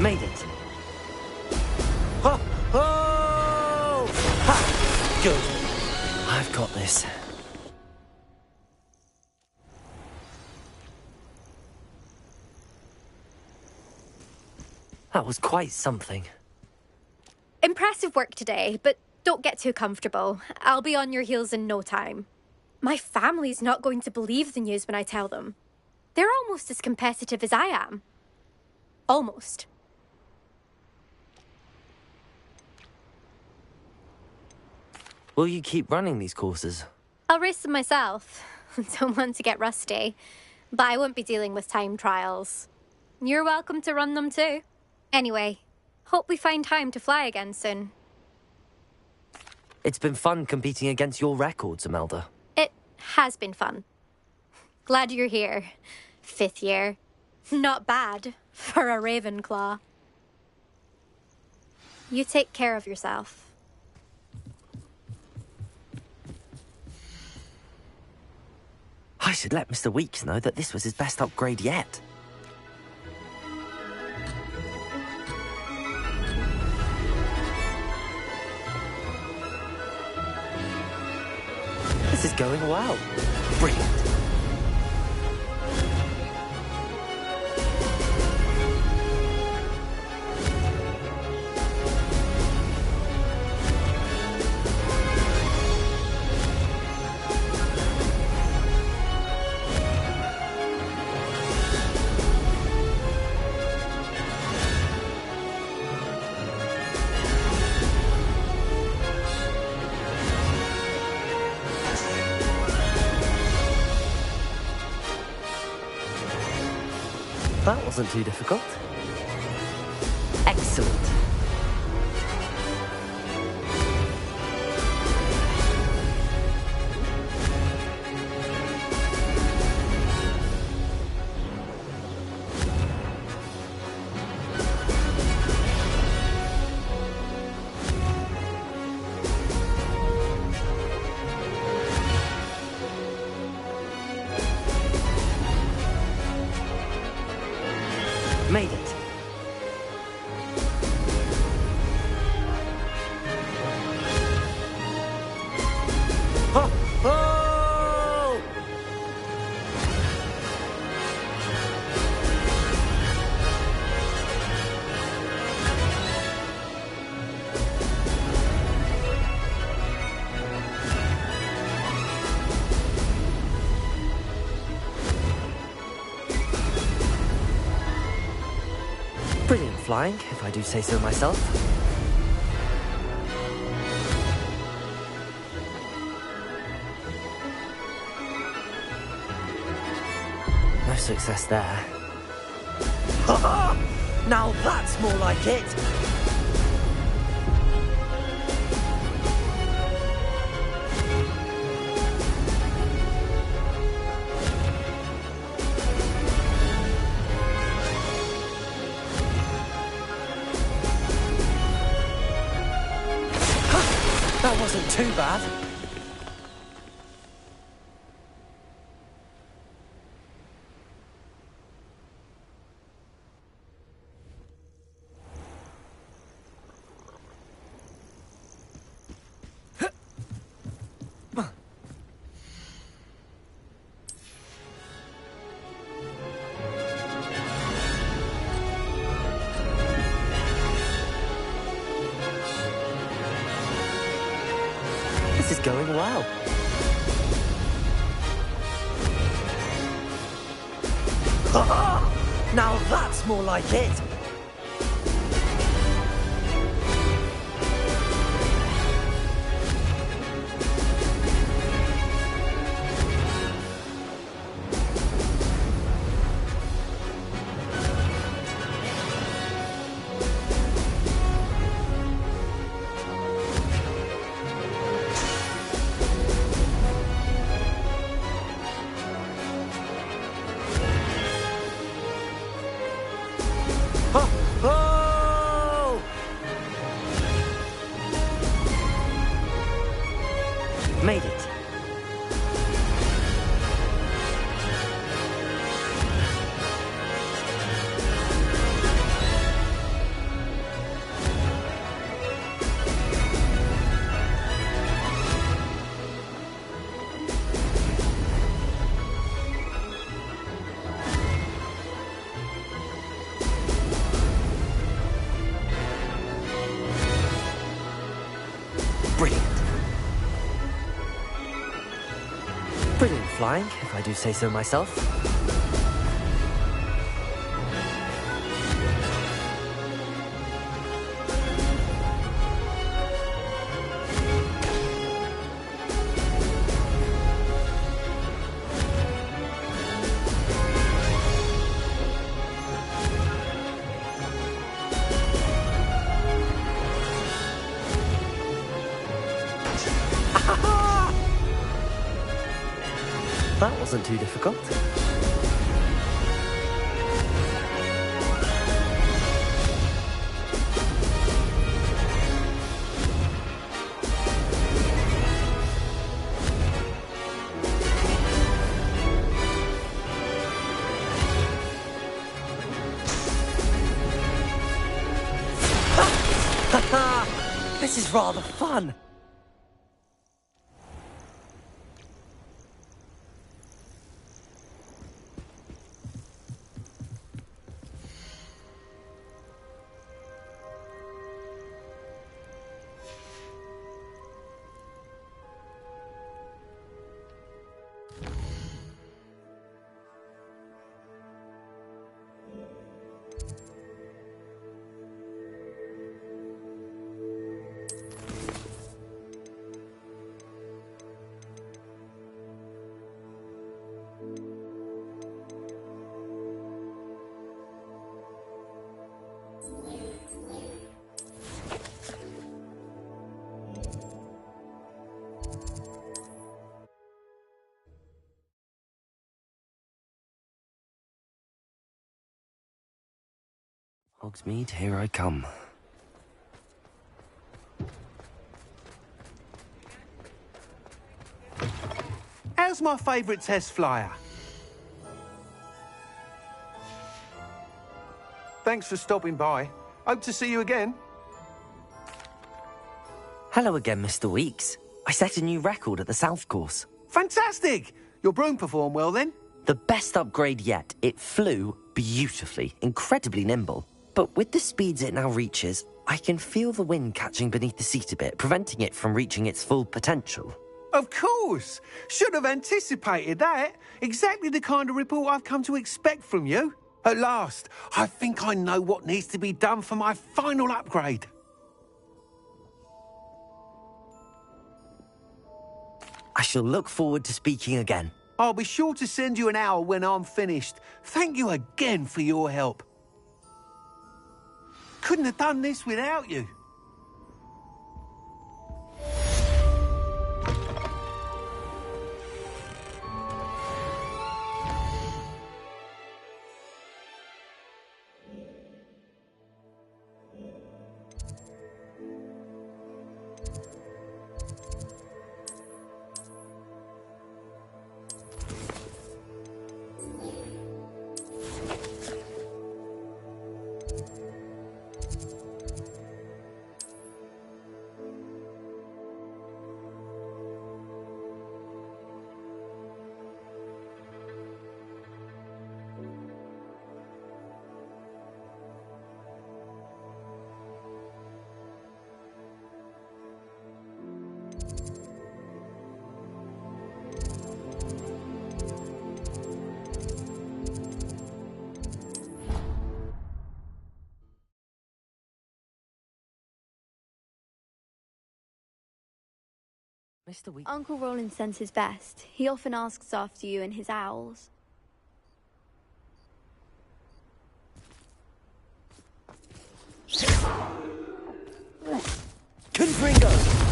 Made it. Oh! Oh! Ha! Good. I've got this. That was quite something. Impressive work today, but don't get too comfortable. I'll be on your heels in no time. My family's not going to believe the news when I tell them. They're almost as competitive as I am. Almost. Will you keep running these courses? I'll race them myself. Don't want to get rusty. But I won't be dealing with time trials. You're welcome to run them too. Anyway, hope we find time to fly again soon. It's been fun competing against your records, Imelda. It has been fun. Glad you're here. 5th year. Not bad for a Ravenclaw. You take care of yourself. I should let Mr. Weeks know that this was his best upgrade yet. going well. Brilliant. That wasn't too difficult. Excellent. Made it. Ho! Ho! Brilliant flying, if I do say so myself. No success there. Ha ha! Now that's more like it! That wasn't too bad. This is going well. Ha-ha! Now that's more like it. Made it. Brilliant. Brilliant flying, if I do say so myself. That wasn't too difficult. This is rather fun. Hogsmeade, here I come. How's my favourite test flyer? Thanks for stopping by. Hope to see you again. Hello again, Mr. Weeks. I set a new record at the South Course. Fantastic! Your broom performed well then? The best upgrade yet. It flew beautifully, incredibly nimble. But with the speeds it now reaches, I can feel the wind catching beneath the seat a bit, preventing it from reaching its full potential. Of course! Should have anticipated that. Exactly the kind of report I've come to expect from you. At last, I think I know what needs to be done for my final upgrade. I shall look forward to speaking again. I'll be sure to send you an owl when I'm finished. Thank you again for your help. Couldn't have done this without you. Mr. Weeks. Uncle Roland sends his best. He often asks after you and his owls. Confringo!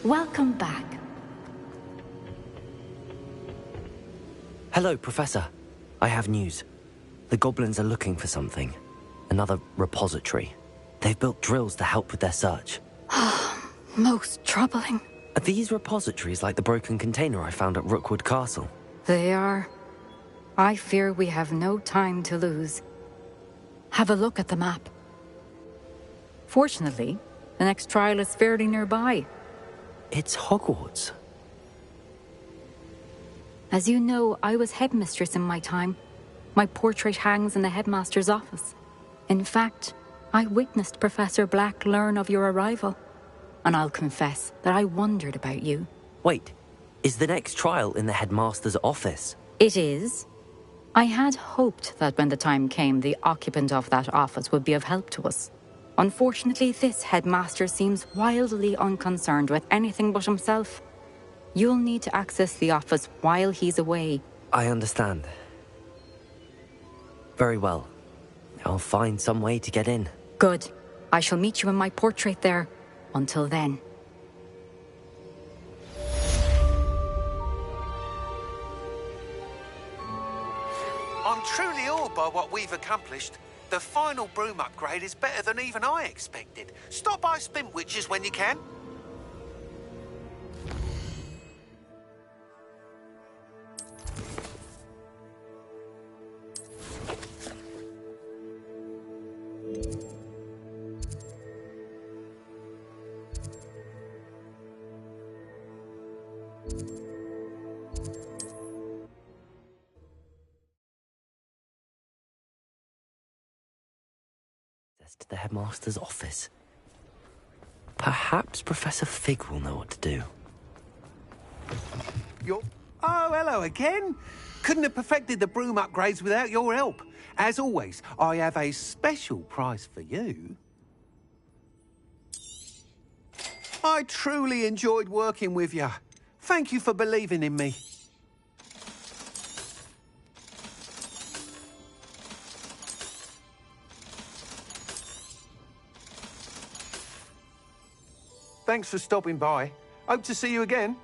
Welcome back. Hello, Professor. I have news. The goblins are looking for something. Another repository. They've built drills to help with their search. Most troubling. Are these repositories like the broken container I found at Rookwood Castle? They are. I fear we have no time to lose. Have a look at the map. Fortunately, the next trial is fairly nearby. It's Hogwarts. As you know, I was headmistress in my time. My portrait hangs in the headmaster's office. In fact, I witnessed Professor Black learn of your arrival, and I'll confess that I wondered about you. Wait, is the next trial in the headmaster's office? It is. I had hoped that when the time came, the occupant of that office would be of help to us. Unfortunately, this headmaster seems wildly unconcerned with anything but himself. You'll need to access the office while he's away. I understand. Very well. I'll find some way to get in. Good. I shall meet you in my portrait there. Until then. I'm truly awed by what we've accomplished. The final broom upgrade is better than even I expected. Stop by Spintwitches when you can. To the headmaster's office. Perhaps Professor Fig will know what to do. Oh, hello again. Couldn't have perfected the broom upgrades without your help. As always, I have a special prize for you. I truly enjoyed working with you. Thank you for believing in me. Thanks for stopping by. Hope to see you again.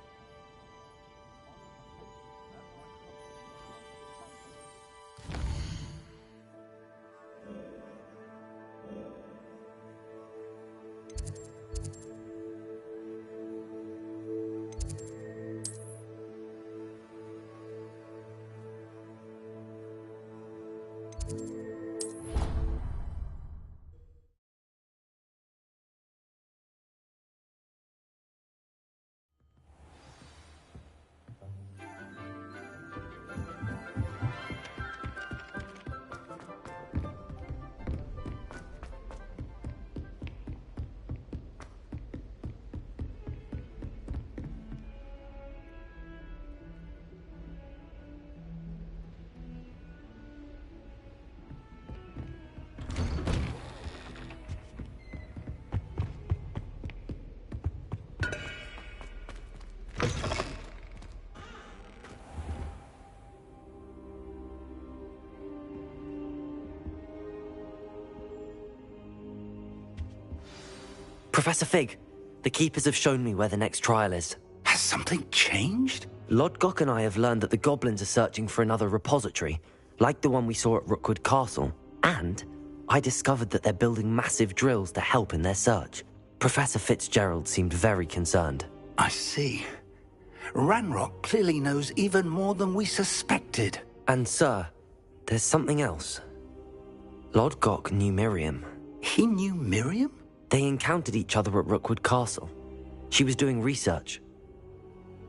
Professor Fig, the Keepers have shown me where the next trial is. Has something changed? Lodgok and I have learned that the goblins are searching for another repository, like the one we saw at Rookwood Castle. And I discovered that they're building massive drills to help in their search. Professor Fitzgerald seemed very concerned. I see. Ranrock clearly knows even more than we suspected. And sir, there's something else. Lodgok knew Miriam. He knew Miriam? They encountered each other at Rookwood Castle. She was doing research.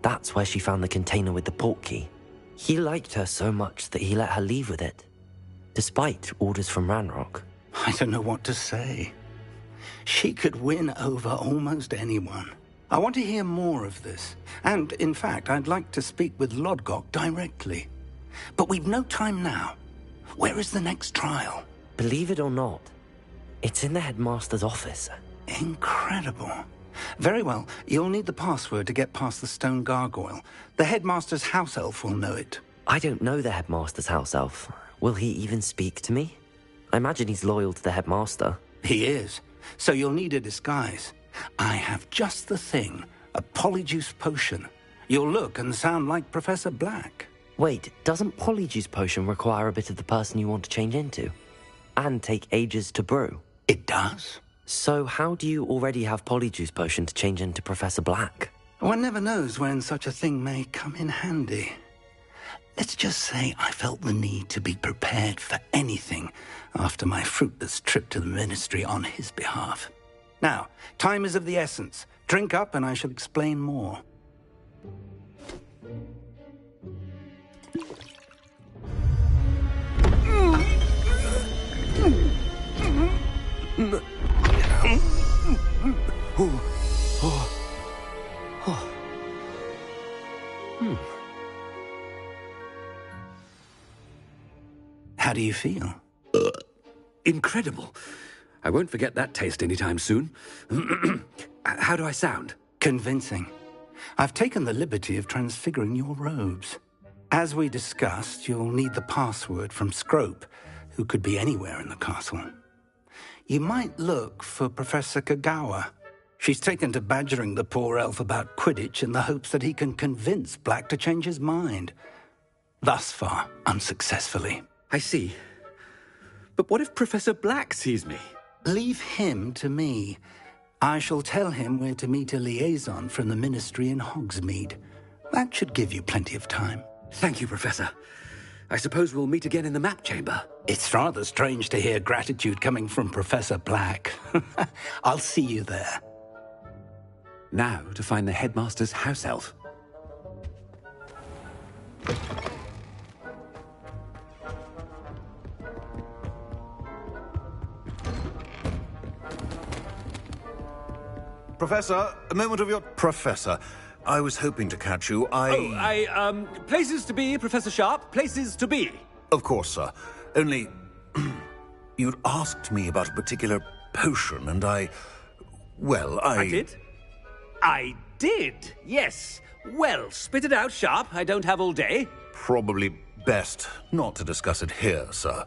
That's where she found the container with the portkey. He liked her so much that he let her leave with it, despite orders from Ranrock. I don't know what to say. She could win over almost anyone. I want to hear more of this. And, in fact, I'd like to speak with Lodgok directly. But we've no time now. Where is the next trial? Believe it or not, it's in the headmaster's office. Incredible. Very well. You'll need the password to get past the stone gargoyle. The headmaster's house elf will know it. I don't know the headmaster's house elf. Will he even speak to me? I imagine he's loyal to the headmaster. He is. So you'll need a disguise. I have just the thing. A polyjuice potion. You'll look and sound like Professor Black. Wait, doesn't polyjuice potion require a bit of the person you want to change into? And take ages to brew? It does. So how do you already have polyjuice potion to change into Professor Black? One never knows when such a thing may come in handy. Let's just say I felt the need to be prepared for anything after my fruitless trip to the ministry on his behalf. Now, time is of the essence. Drink up and I shall explain more. No. How do you feel? Incredible. I won't forget that taste anytime soon. How do I sound? Convincing. I've taken the liberty of transfiguring your robes. As we discussed, you'll need the password from Scrope, who could be anywhere in the castle. You might look for Professor Kagawa. She's taken to badgering the poor elf about Quidditch in the hopes that he can convince Black to change his mind. Thus far, unsuccessfully. I see. But what if Professor Black sees me? Leave him to me. I shall tell him where to meet a liaison from the Ministry in Hogsmeade. That should give you plenty of time. Thank you, Professor. I suppose we'll meet again in the map chamber. It's rather strange to hear gratitude coming from Professor Black. I'll see you there. Now to find the headmaster's house elf. Professor, a moment of your... Professor, I was hoping to catch you. Places to be, Professor Sharp. Places to be. Of course, sir. Only... you'd asked me about a particular potion, and I did? I did, yes. Well, spit it out, Sharp. I don't have all day. Probably best not to discuss it here, sir.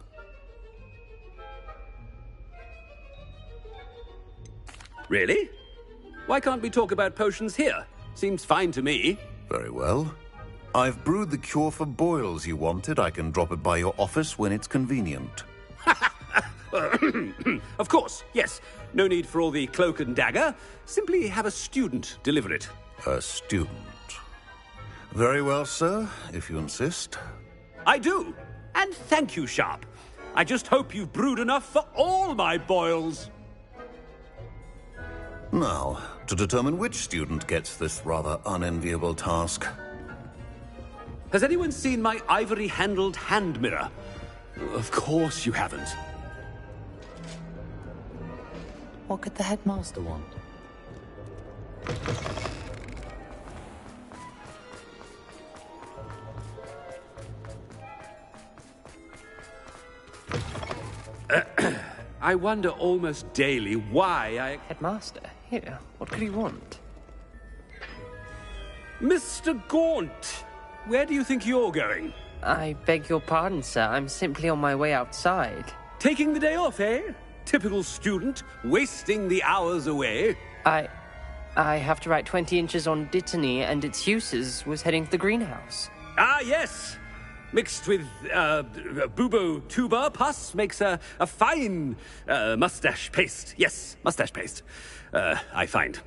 Really? Why can't we talk about potions here? Seems fine to me. Very well. I've brewed the cure for boils you wanted. I can drop it by your office when it's convenient. Of course, yes. No need for all the cloak and dagger. Simply have a student deliver it. A student. Very well, sir, if you insist. I do. And thank you, Sharp. I just hope you've brewed enough for all my boils. Now, to determine which student gets this rather unenviable task. Has anyone seen my ivory-handled hand mirror? Of course you haven't. What could the headmaster want? I wonder almost daily why I... Headmaster, here, what could he want? Mr. Gaunt, where do you think you're going? I beg your pardon, sir. I'm simply on my way outside. Taking the day off, eh? Typical student, wasting the hours away. I have to write 20 inches on Dittany and its uses. Was heading to the greenhouse. Ah, yes! Mixed with bubo tuber pus makes a fine mustache paste. Yes, mustache paste. I find.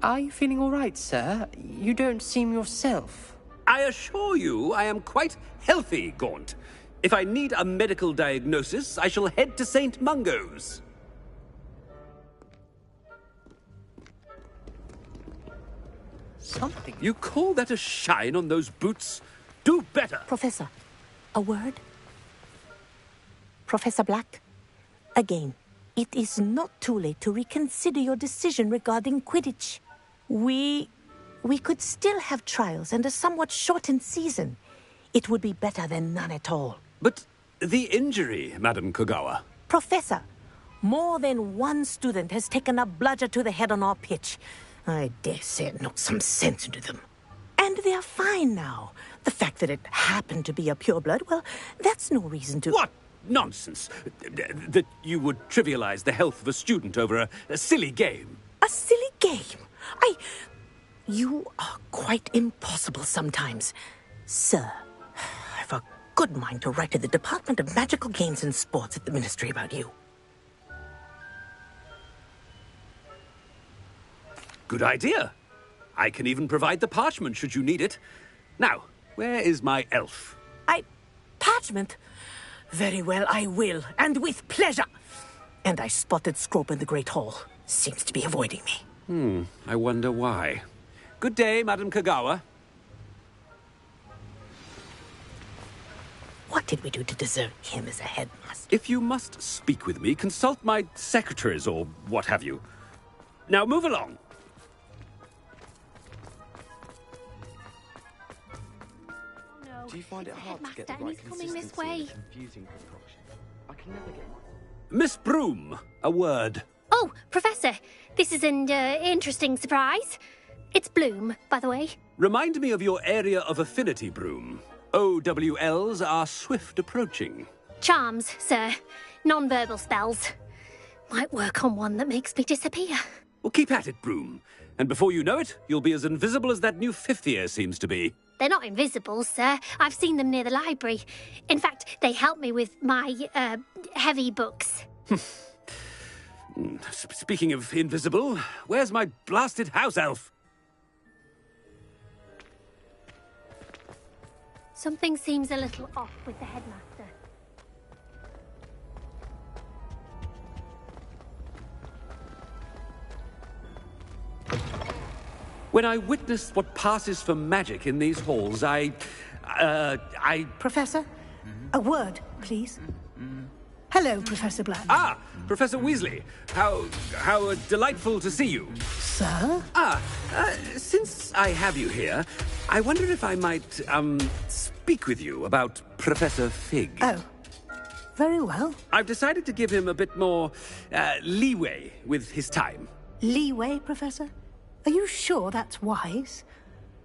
Are you feeling all right, sir? You don't seem yourself. I assure you I am quite healthy, Gaunt. If I need a medical diagnosis, I shall head to St. Mungo's. Something. You call that a shine on those boots? Do better. Professor, a word? Professor Black, again, it is not too late to reconsider your decision regarding Quidditch. We could still have trials and a somewhat shortened season. It would be better than none at all. But the injury, Madam Kagawa. Professor, more than one student has taken a bludger to the head on our pitch. I dare say it knocked some sense into them. And they're fine now. The fact that it happened to be a pureblood, well, that's no reason to... What nonsense! That you would trivialize the health of a student over a silly game. A silly game? You are quite impossible sometimes. Sir, I've a good mind to write to the Department of Magical Games and Sports at the Ministry about you. Good idea. I can even provide the parchment should you need it. Now, where is my elf? Parchment? Very well, I will, and with pleasure. And I spotted Scrope in the Great Hall. Seems to be avoiding me. I wonder why. Good day, Madam Kagawa. What did we do to deserve him as a headmaster? If you must speak with me, consult my secretaries or what have you. Now move along. Do you find it hard to get the right coming this way? Confusing concoction. I can never get... Miss Broom, a word. Oh, Professor, this is an interesting surprise. It's Bloom, by the way. Remind me of your area of affinity, Broom. OWLs are swift approaching. Charms, sir. Non-verbal spells. Might work on one that makes me disappear. Well, keep at it, Broom. And before you know it, you'll be as invisible as that new fifth year seems to be. They're not invisible, sir. I've seen them near the library. In fact, they help me with my, heavy books. Speaking of invisible, where's my blasted house elf? Something seems a little off with the headmaster. When I witness what passes for magic in these halls, I... Professor, a word, please. Hello, Professor Black. Ah, Professor Weasley. How delightful to see you. Sir? Since I have you here, I wonder if I might, speak with you about Professor Fig. Oh, very well. I've decided to give him a bit more, leeway with his time. Leeway, Professor? Are you sure that's wise?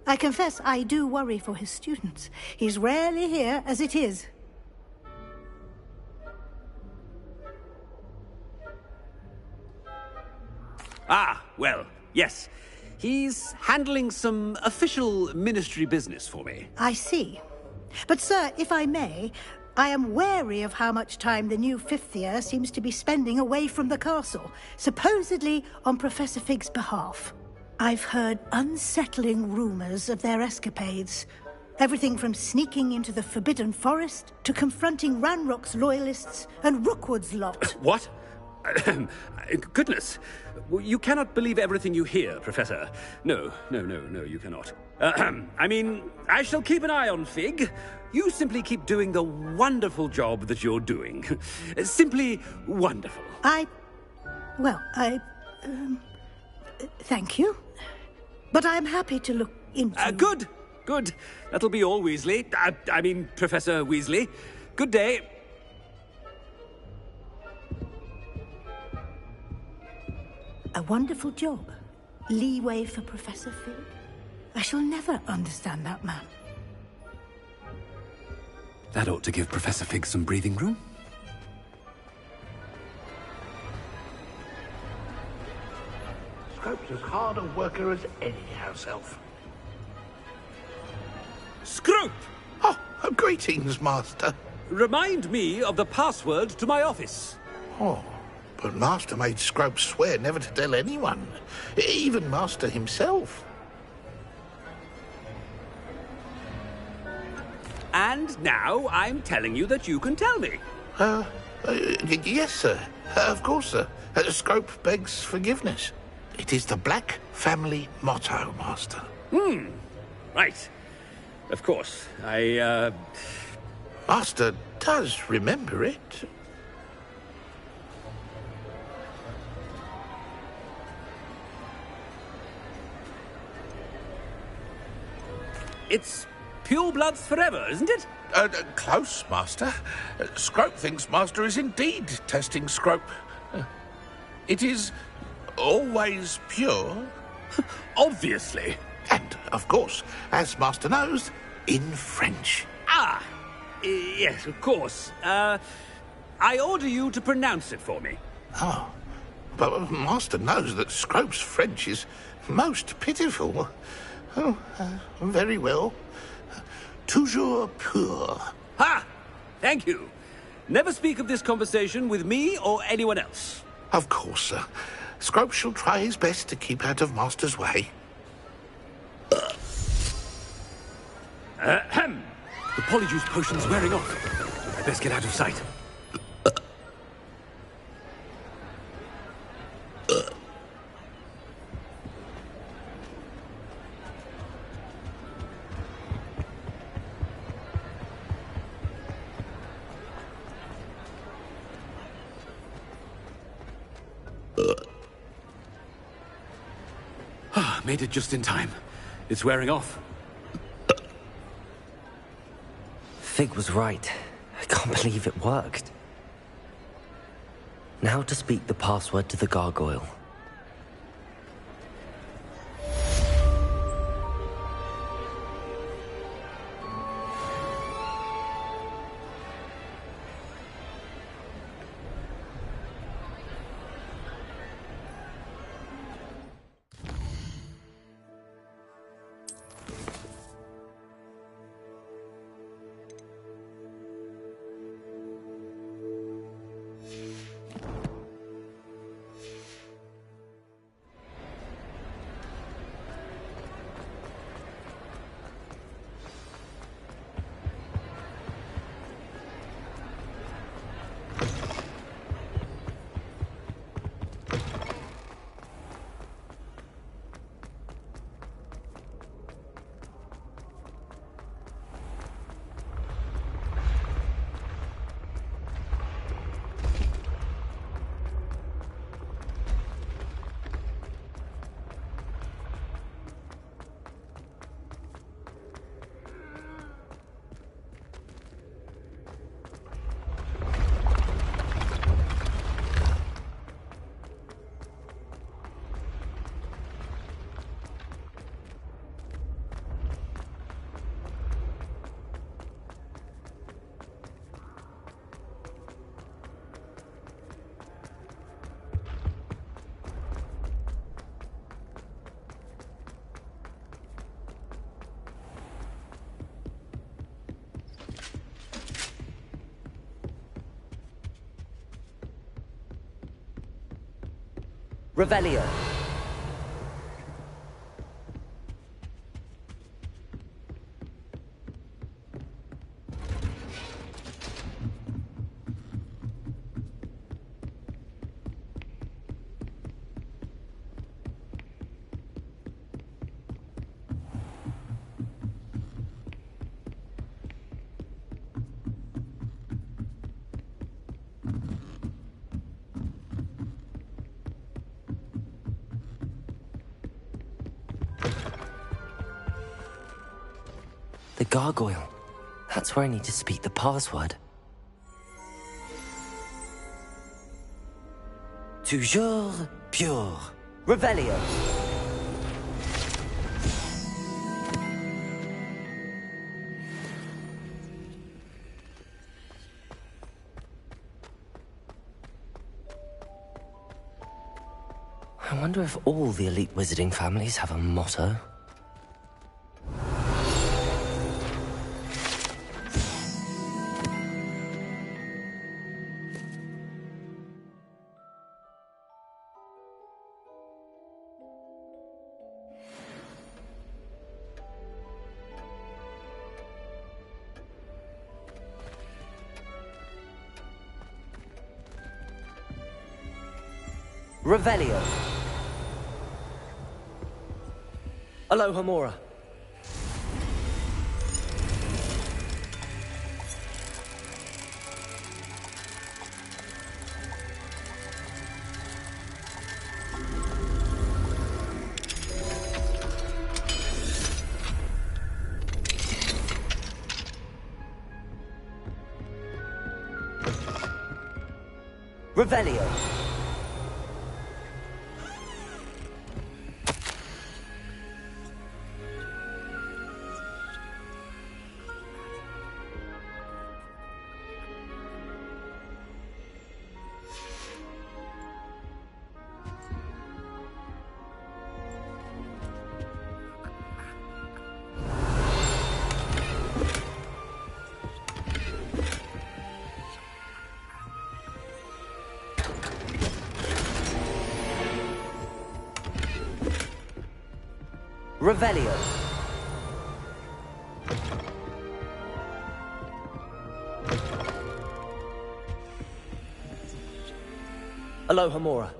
I confess I do worry for his students. He's rarely here as it is. Ah, well, yes. He's handling some official ministry business for me. I see. But, sir, if I may, I am wary of how much time the new fifth year seems to be spending away from the castle, supposedly on Professor Fig's behalf. I've heard unsettling rumors of their escapades. Everything from sneaking into the Forbidden Forest to confronting Ranrock's loyalists and Rookwood's lot. What? Goodness. You cannot believe everything you hear, Professor. No, you cannot. I mean, I shall keep an eye on Fig. You simply keep doing the wonderful job that you're doing. Simply wonderful. Thank you. But I'm happy to look into... Good. That'll be all, Weasley. I mean, Professor Weasley. Good day. A wonderful job. Leeway for Professor Fig. I shall never understand that man. That ought to give Professor Fig some breathing room. Scrope's as hard a worker as any house elf. Scrope! Oh, greetings, Master. Remind me of the password to my office. Oh, but Master made Scrope swear never to tell anyone, even Master himself. And now I'm telling you that you can tell me. Yes, sir. Of course, sir. Scrope begs forgiveness. It is the Black family motto, Master. Right. Of course. Master does remember it. It's pure bloods forever, isn't it? Close, Master. Scrope thinks Master is indeed testing Scrope. It is always pure. Obviously. And, of course, as Master knows, in French. Yes, of course. I order you to pronounce it for me. Oh, but Master knows that Scrope's French is most pitiful. Oh, very well. Toujours pur. Ha! Thank you. Never speak of this conversation with me or anyone else. Of course, sir. Scrope shall try his best to keep out of Master's way. The polyjuice potion's wearing off. I best get out of sight. Made it just in time. It's wearing off. Fig was right. I can't believe it worked. Now to speak the password to the gargoyle. Revelio. The gargoyle. That's where I need to speak the password. Toujours pure. Revelio. I wonder if all the elite wizarding families have a motto. Revelio. Aloha Mora. Revelio. Revelio. Aloha Mora.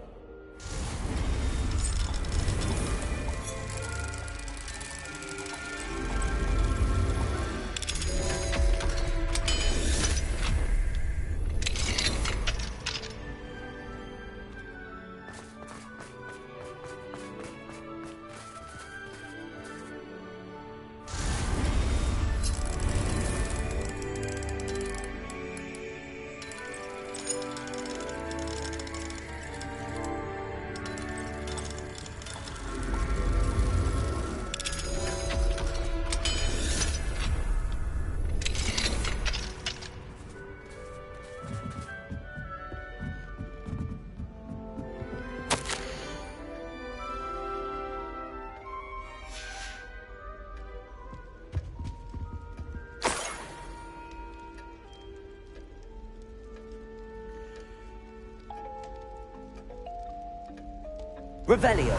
Revelio.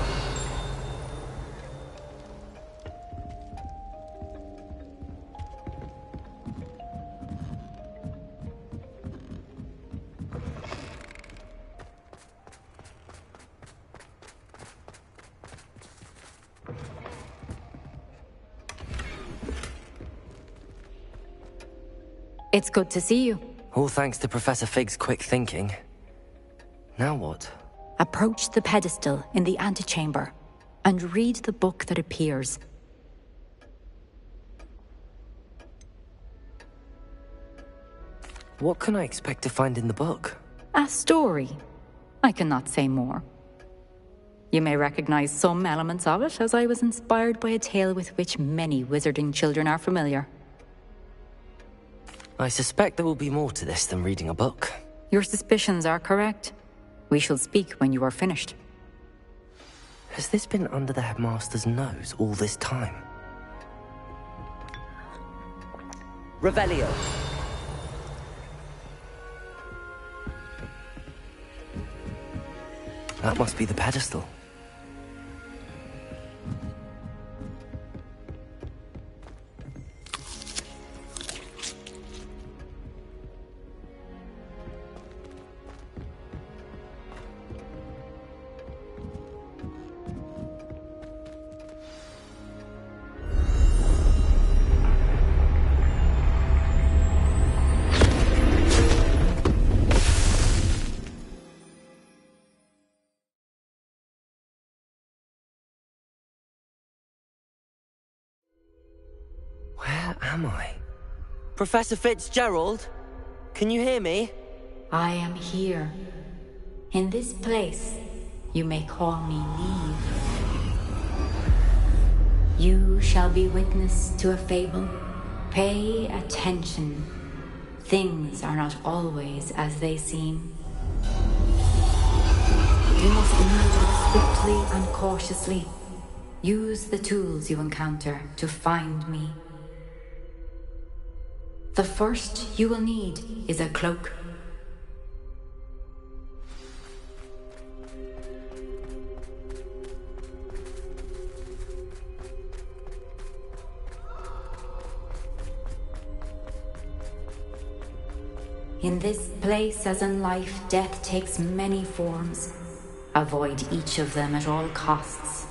It's good to see you. All thanks to Professor Fig's quick thinking. Now what? Approach the pedestal in the antechamber and read the book that appears. What can I expect to find in the book? A story. I cannot say more. You may recognize some elements of it, as I was inspired by a tale with which many wizarding children are familiar. I suspect there will be more to this than reading a book. Your suspicions are correct. We shall speak when you are finished. Has this been under the headmaster's nose all this time? Revelio. That must be the pedestal. Where am I? Professor Fitzgerald? Can you hear me? I am here. In this place, you may call me Neve. You shall be witness to a fable. Pay attention. Things are not always as they seem. You must move swiftly and cautiously. Use the tools you encounter to find me. The first you will need is a cloak. In this place, as in life, death takes many forms. Avoid each of them at all costs.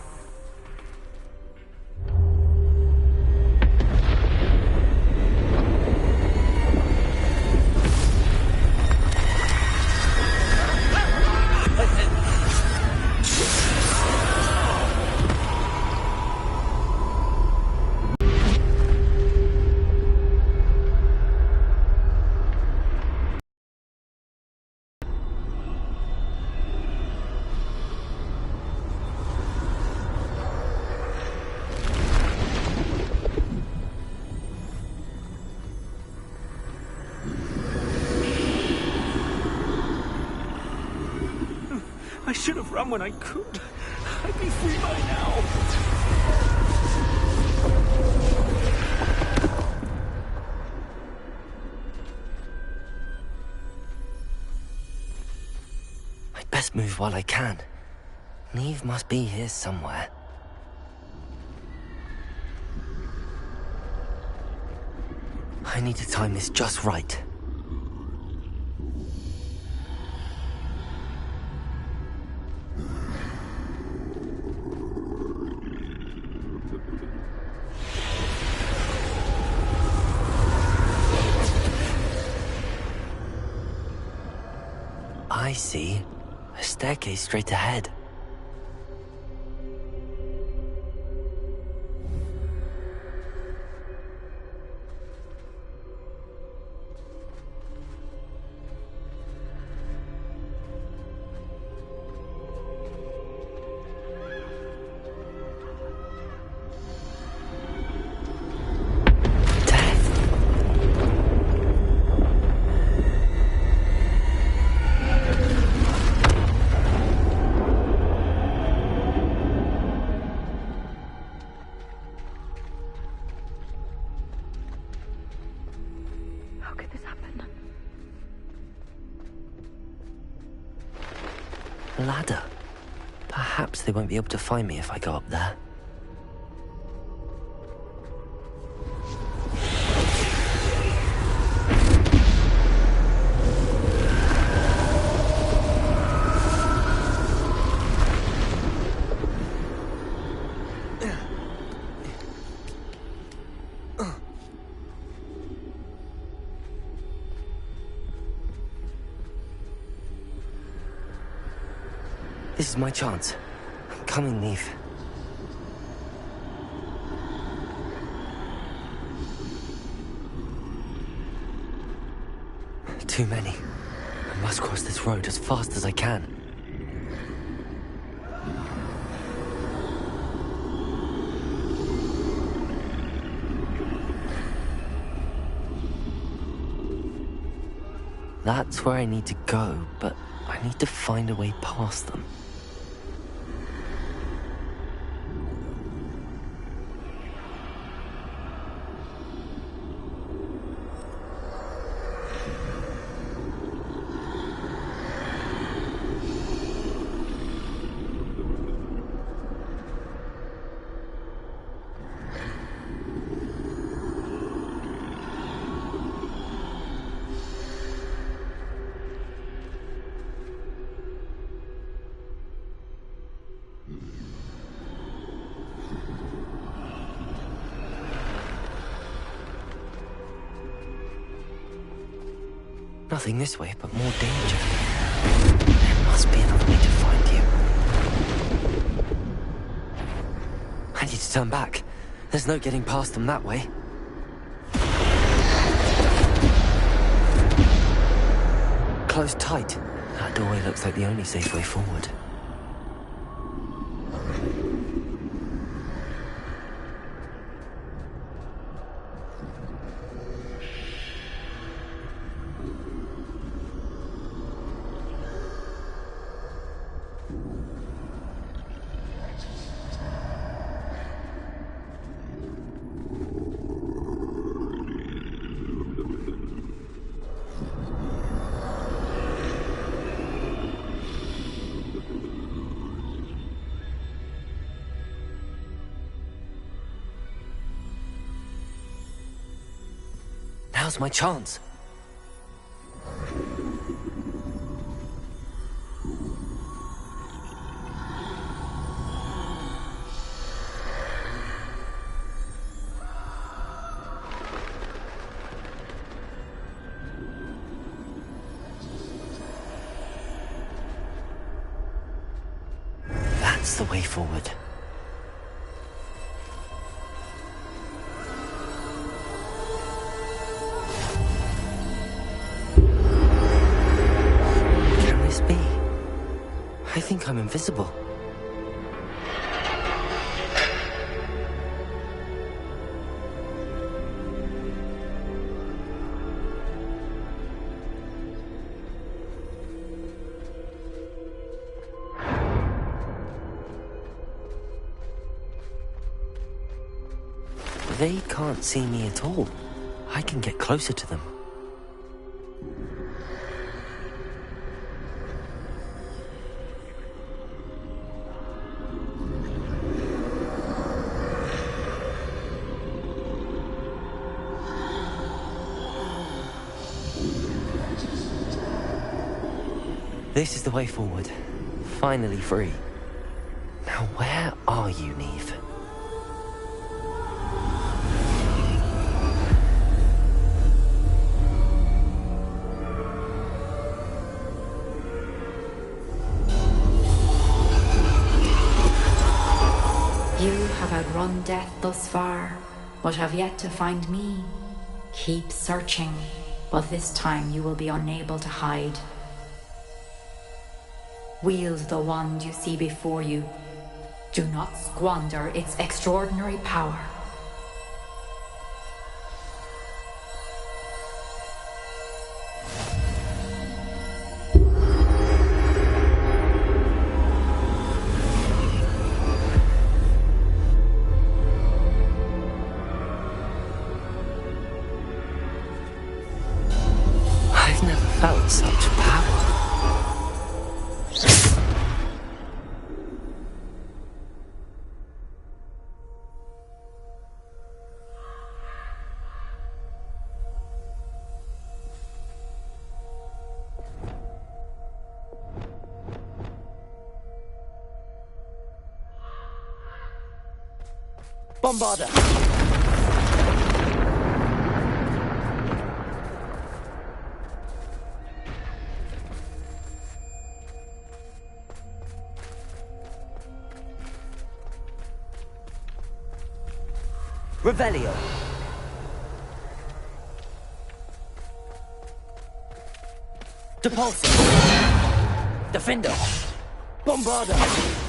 I should have run when I could. I'd be free by now. I'd best move while I can. Neve must be here somewhere. I need to time this just right. I see. A staircase straight ahead. Perhaps they won't be able to find me if I go up there. This is my chance. Come and leave. Too many. I must cross this road as fast as I can. That's where I need to go, but I need to find a way past them. Nothing this way, but more danger. There must be another way to find you. I need to turn back. There's no getting past them that way. Close tight. That doorway looks like the only safe way forward. Now's my chance. That's the way forward. I think I'm invisible. They can't see me at all. I can get closer to them. This is the way forward. Finally free. Now where are you, Neve? You have outrun death thus far, but have yet to find me. Keep searching, but this time you will be unable to hide. Wield the wand you see before you. Do not squander its extraordinary power. I've never felt such power. Bombarder! Revelio! Depulso! Defender! Bombarder!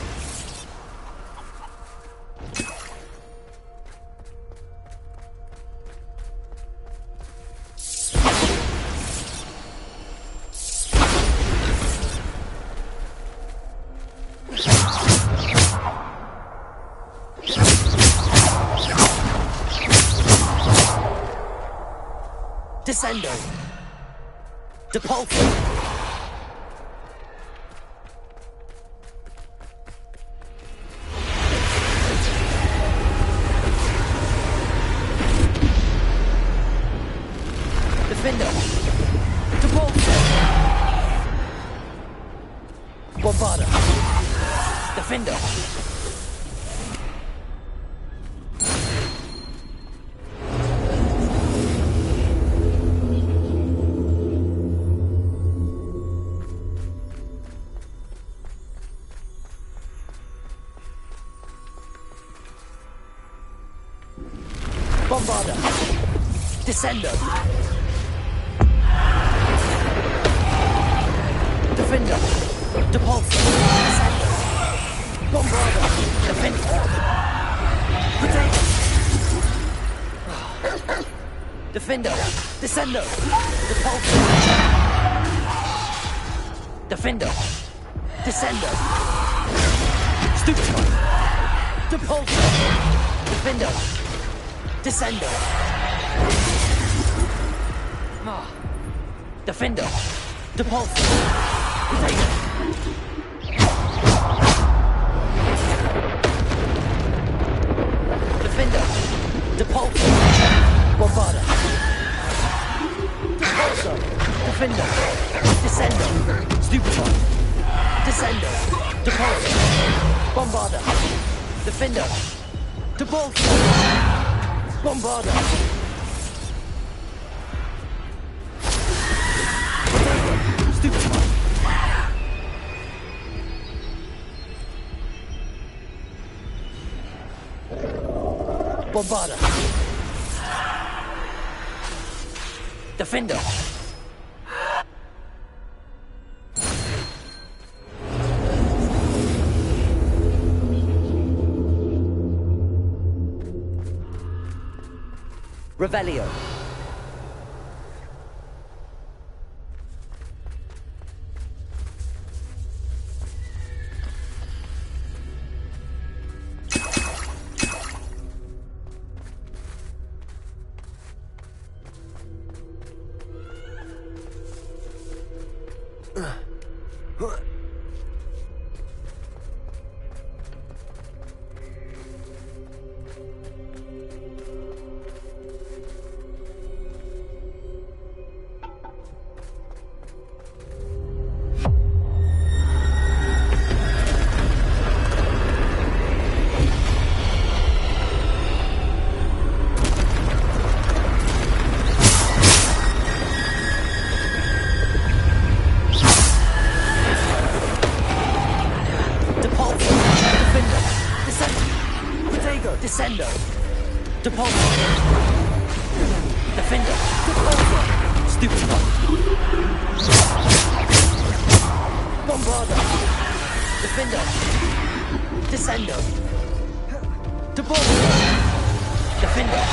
Descendo! Depulso! Defender! Depulso! Bombarder! Defender! Bombarder! Descendo! Defender! Depulso! Descendo! Bombarder! Defender! Potato! Defender! Descendo! Depulso! Defender! Descendo! Stupid! Depulso! Defender! Descendo! Defender! Depulso! Potato! Defender! Depulso! Bombarder! Depulso! Defender! Descendo! Stupefy! Descendo! Depulso! Bombarder! Defender! Depulso! Bombarder! Stupefy! Bombarder! Defender! Revelio! Descendo! Depulso! Defender! Depulso! Stupefy! Bombarder! Defender! Descendo! Depulso! Defender!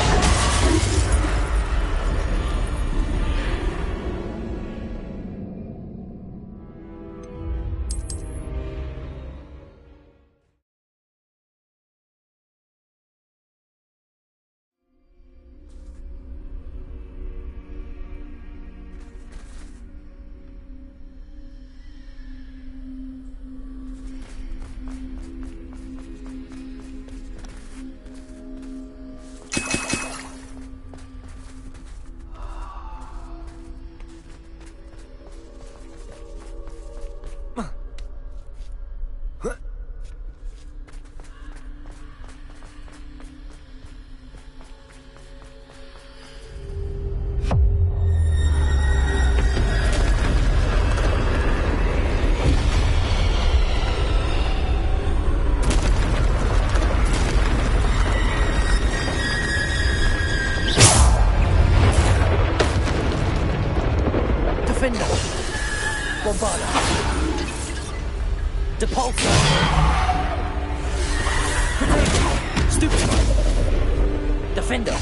Depulsor. Potato. Stupefy. Defender.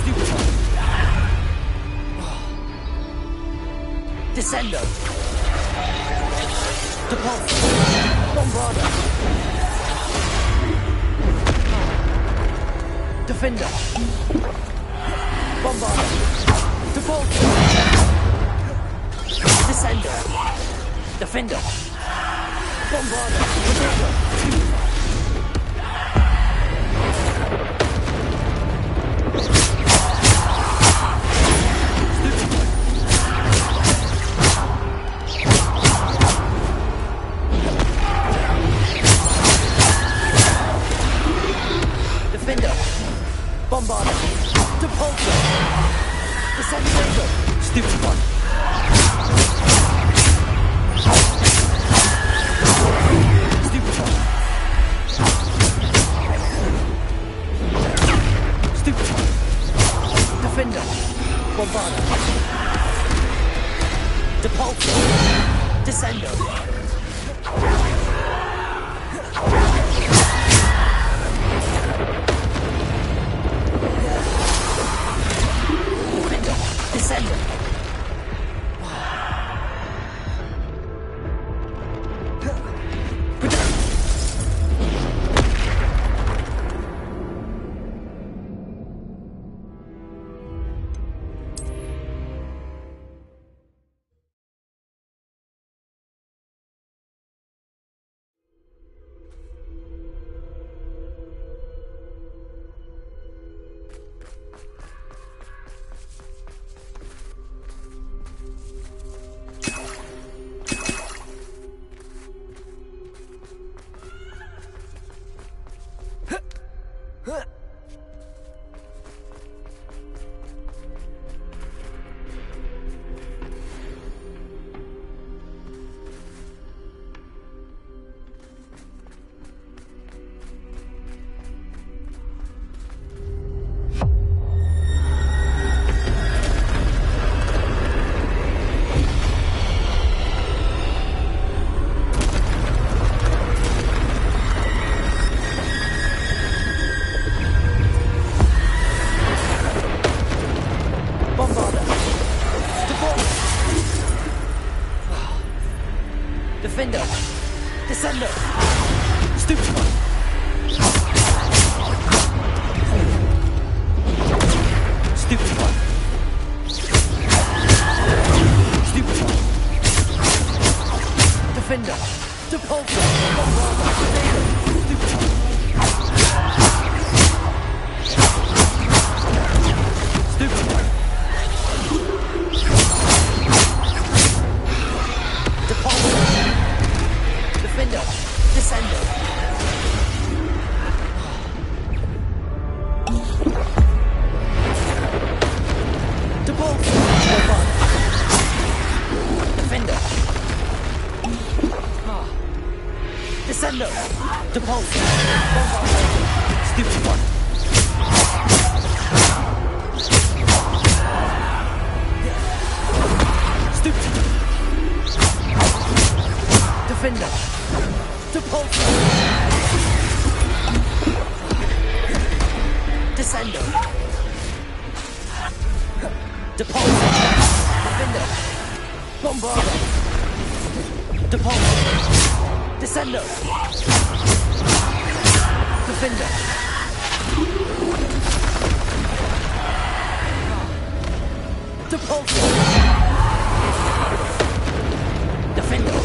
Stupefy. Descendo. Depulsor. Bombarder. Defender. Bombarder. Depulsor. Descender. Defender. Bombarder. Potato. Defender. Bombarder. Depulsor. Descender. Stupid one. Defender. Bombarder. Depulsor. Descendo. Defender. Descendo. Defender. Descendo. Stupid one. Stupid one. Stupid one. Defender. Depulsor. Bombarder. Stupid one. Stupid one. Depulsor. Defender. Descendo. Depulsor. Bombarder. Defender. Descendo. Depulsor. Bombarder. Stupid one. Stupid. Defender. Depulsor. Descendo. Depulsor. Defender. Bombarder. Depulsor. Descendo. Defender. Depulsor. Defender.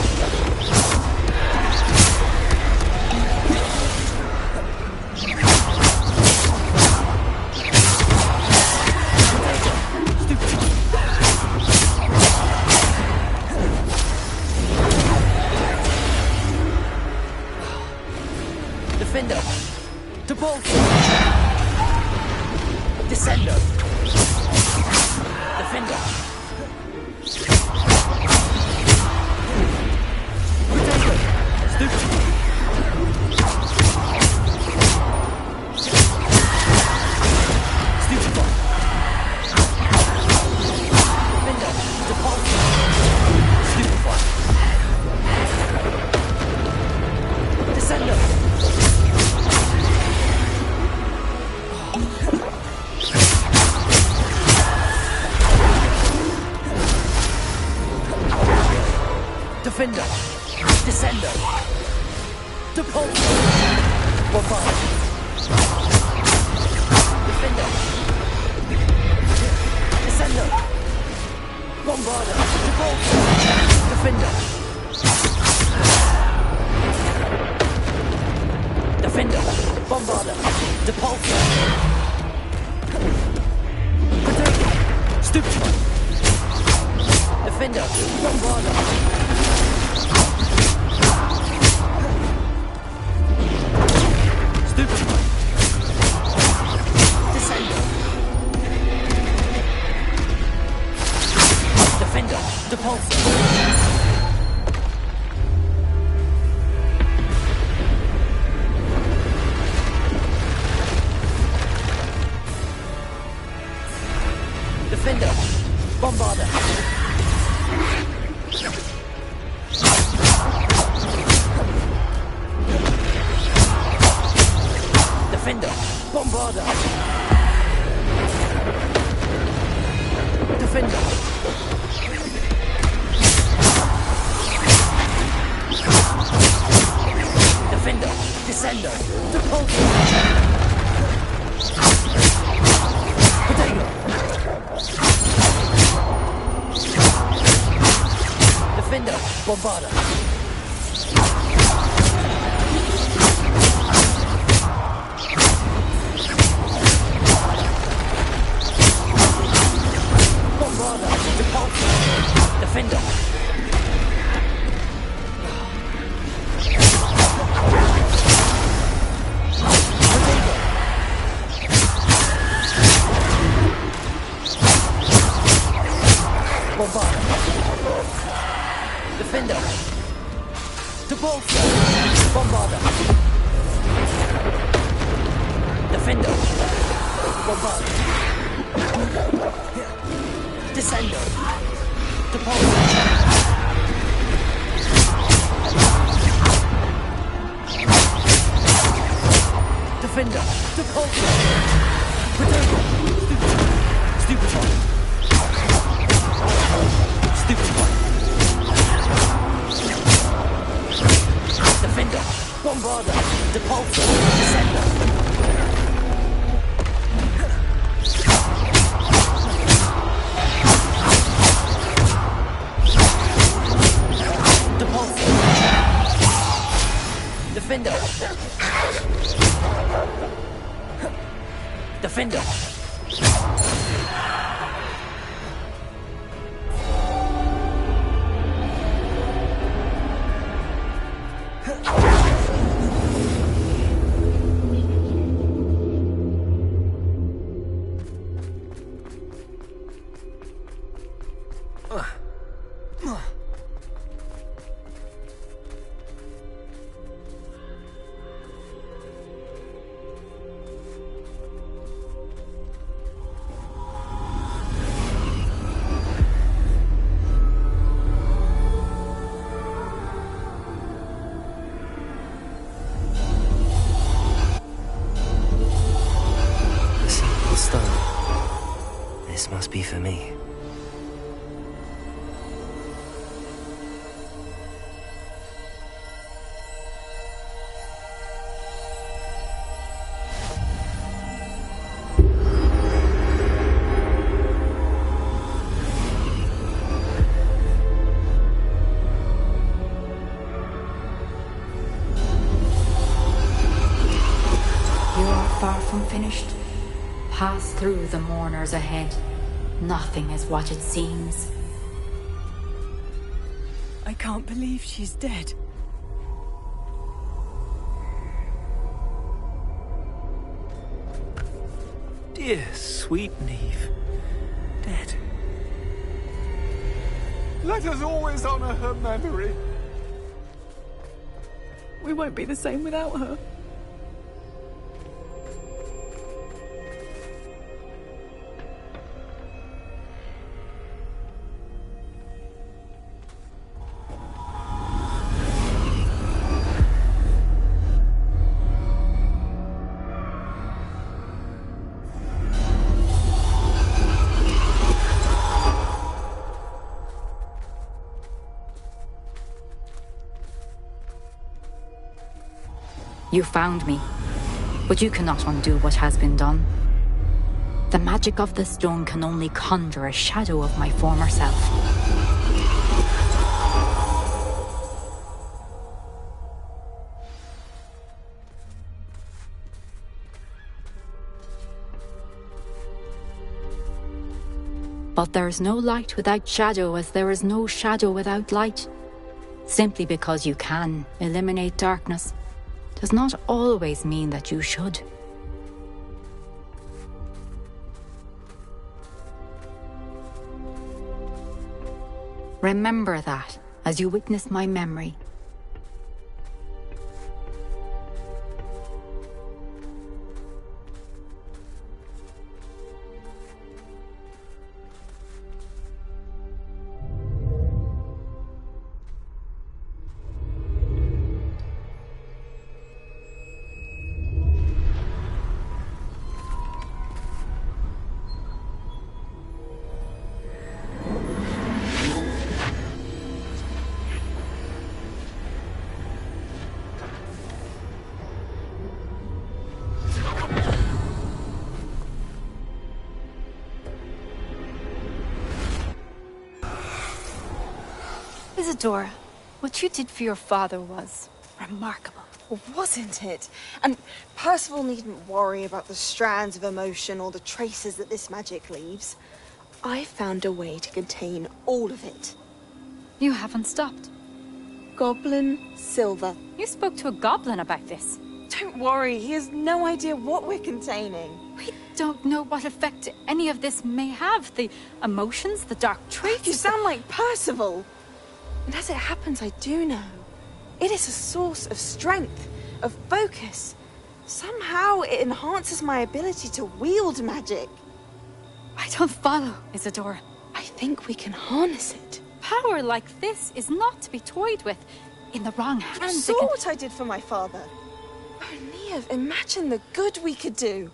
Defender. Depulsor. Descendo. Defender. Potato. Stupid. Stupid one. Defender. Depulsor. Defender. Descender. Depulso. Bombard. Defender. Descender. Bombarder. Depulso. Defender. Defender. Bombarder. Depulso. Potato. Stupefy. Defender. Bombarder. Stupefy. Descender. Defender. Depulso. Defender. Bombarder. Defender. Bombarder. Defender. Defender. Descender. Depulso. Potato. Defender. Bombarder. Bombarder. Depulso. Defender. Bombarder. Defender. Depulso. Bombarder. Defender. Bombarder. Descender. Depulso. Defender. Depulso. Potato. Stupefy. Stupefy. Defender. Bombarder. Depulso. Descender. Depulso. Defender. Defender. This must be for me. Far from finished. Pass through the mourners ahead. Nothing is what it seems. I can't believe she's dead. Dear sweet Neve. Dead. Let us always honor her memory. We won't be the same without her. You found me, but you cannot undo what has been done. The magic of the stone can only conjure a shadow of my former self. But there is no light without shadow, as there is no shadow without light. Simply because you can eliminate darkness does not always mean that you should. Remember that as you witness my memory. Isadora, what you did for your father was remarkable. Wasn't it? And Percival needn't worry about the strands of emotion or the traces that this magic leaves. I found a way to contain all of it. You haven't stopped. Goblin silver. You spoke to a goblin about this. Don't worry, he has no idea what we're containing. We don't know what effect any of this may have. The emotions, the dark traits. You sound like Percival. And as it happens, I do know. It is a source of strength, of focus. Somehow it enhances my ability to wield magic. I don't follow, Isadora. I think we can harness it. Power like this is not to be toyed with. In the wrong hands, You saw what I did for my father. Oh, Neve, imagine the good we could do.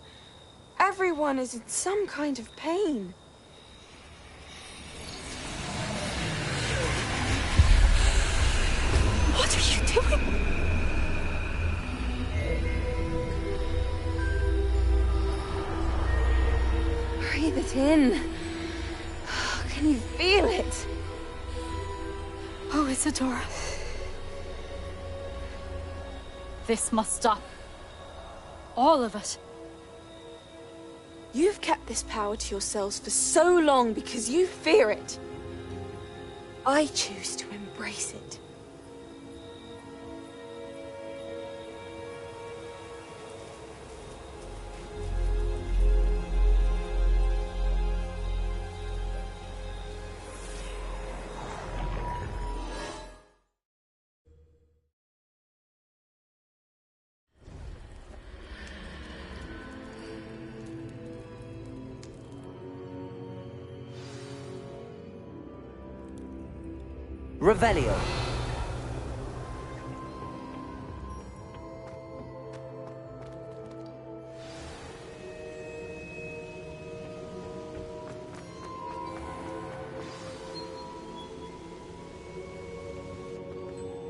Everyone is in some kind of pain. What are you doing? Breathe it in. Can you feel it? Oh, Isadora. This must stop. All of it. You've kept this power to yourselves for so long because you fear it. I choose to embrace it. Revelio.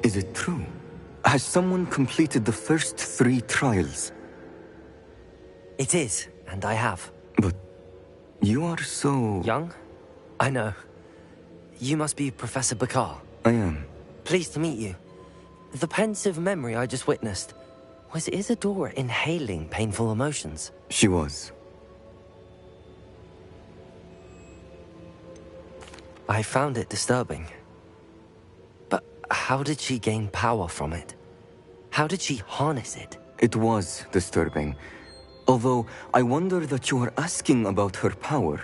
Is it true? Has someone completed the first 3 trials? It is, and I have. But you are so... young? I know. You must be Professor Bakar. I am. Pleased to meet you. The pensive memory I just witnessed, was Isadora inhaling painful emotions? She was. I found it disturbing. But how did she gain power from it? How did she harness it? It was disturbing. Although I wonder that you are asking about her power.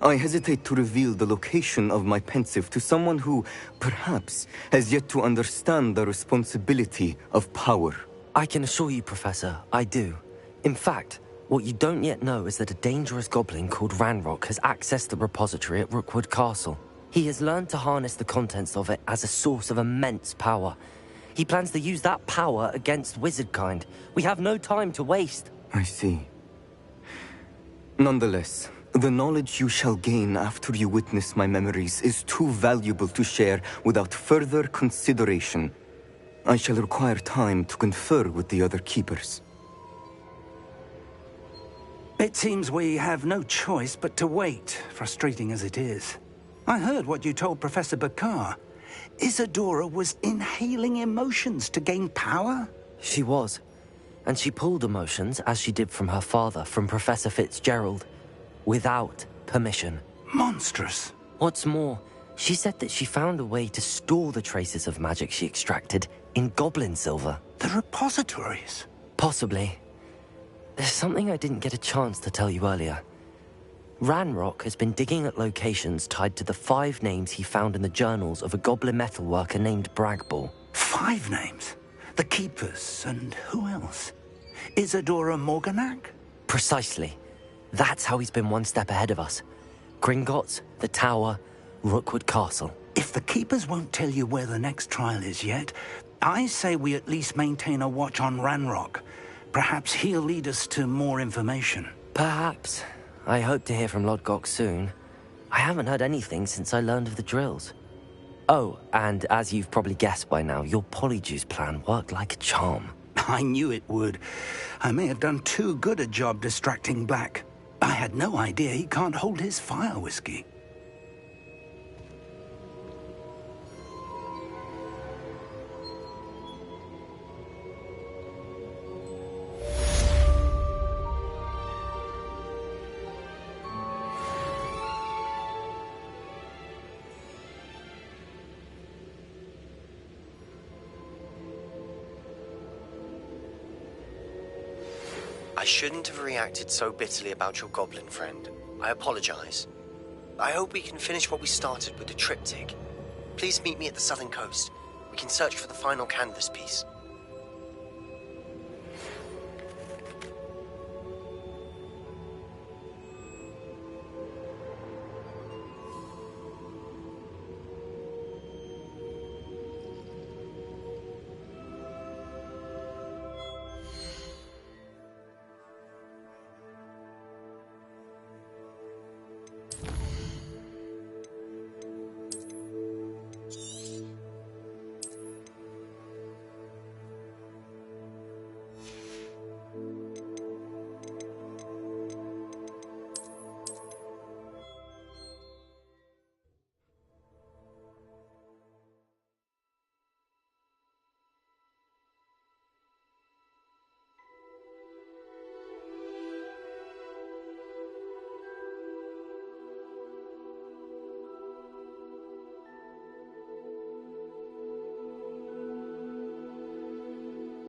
I hesitate to reveal the location of my pensive to someone who, perhaps, has yet to understand the responsibility of power. I can assure you, Professor, I do. In fact, what you don't yet know is that a dangerous goblin called Ranrock has accessed the repository at Rookwood Castle. He has learned to harness the contents of it as a source of immense power. He plans to use that power against wizardkind. We have no time to waste. I see. Nonetheless, the knowledge you shall gain after you witness my memories is too valuable to share without further consideration. I shall require time to confer with the other keepers. It seems we have no choice but to wait, frustrating as it is. I heard what you told Professor Bakar. Isadora was inhaling emotions to gain power? She was. And she pulled emotions, as she did from her father, from Professor Fitzgerald, without permission. Monstrous. What's more, she said that she found a way to store the traces of magic she extracted in goblin silver. The repositories? Possibly. There's something I didn't get a chance to tell you earlier. Ranrock has been digging at locations tied to the 5 names he found in the journals of a goblin metalworker named Bragball. 5 names? The Keepers, and who else? Isadora Morganac? Precisely. That's how he's been one step ahead of us. Gringotts, the Tower, Rookwood Castle. If the Keepers won't tell you where the next trial is yet, I say we at least maintain a watch on Ranrock. Perhaps he'll lead us to more information. Perhaps. I hope to hear from Lodgok soon. I haven't heard anything since I learned of the drills. Oh, and as you've probably guessed by now, your Polyjuice plan worked like a charm. I knew it would. I may have done too good a job distracting Black. I had no idea he can't hold his fire whiskey. I shouldn't have reacted so bitterly about your goblin friend. I apologize. I hope we can finish what we started with the triptych. Please meet me at the southern coast. We can search for the final canvas piece.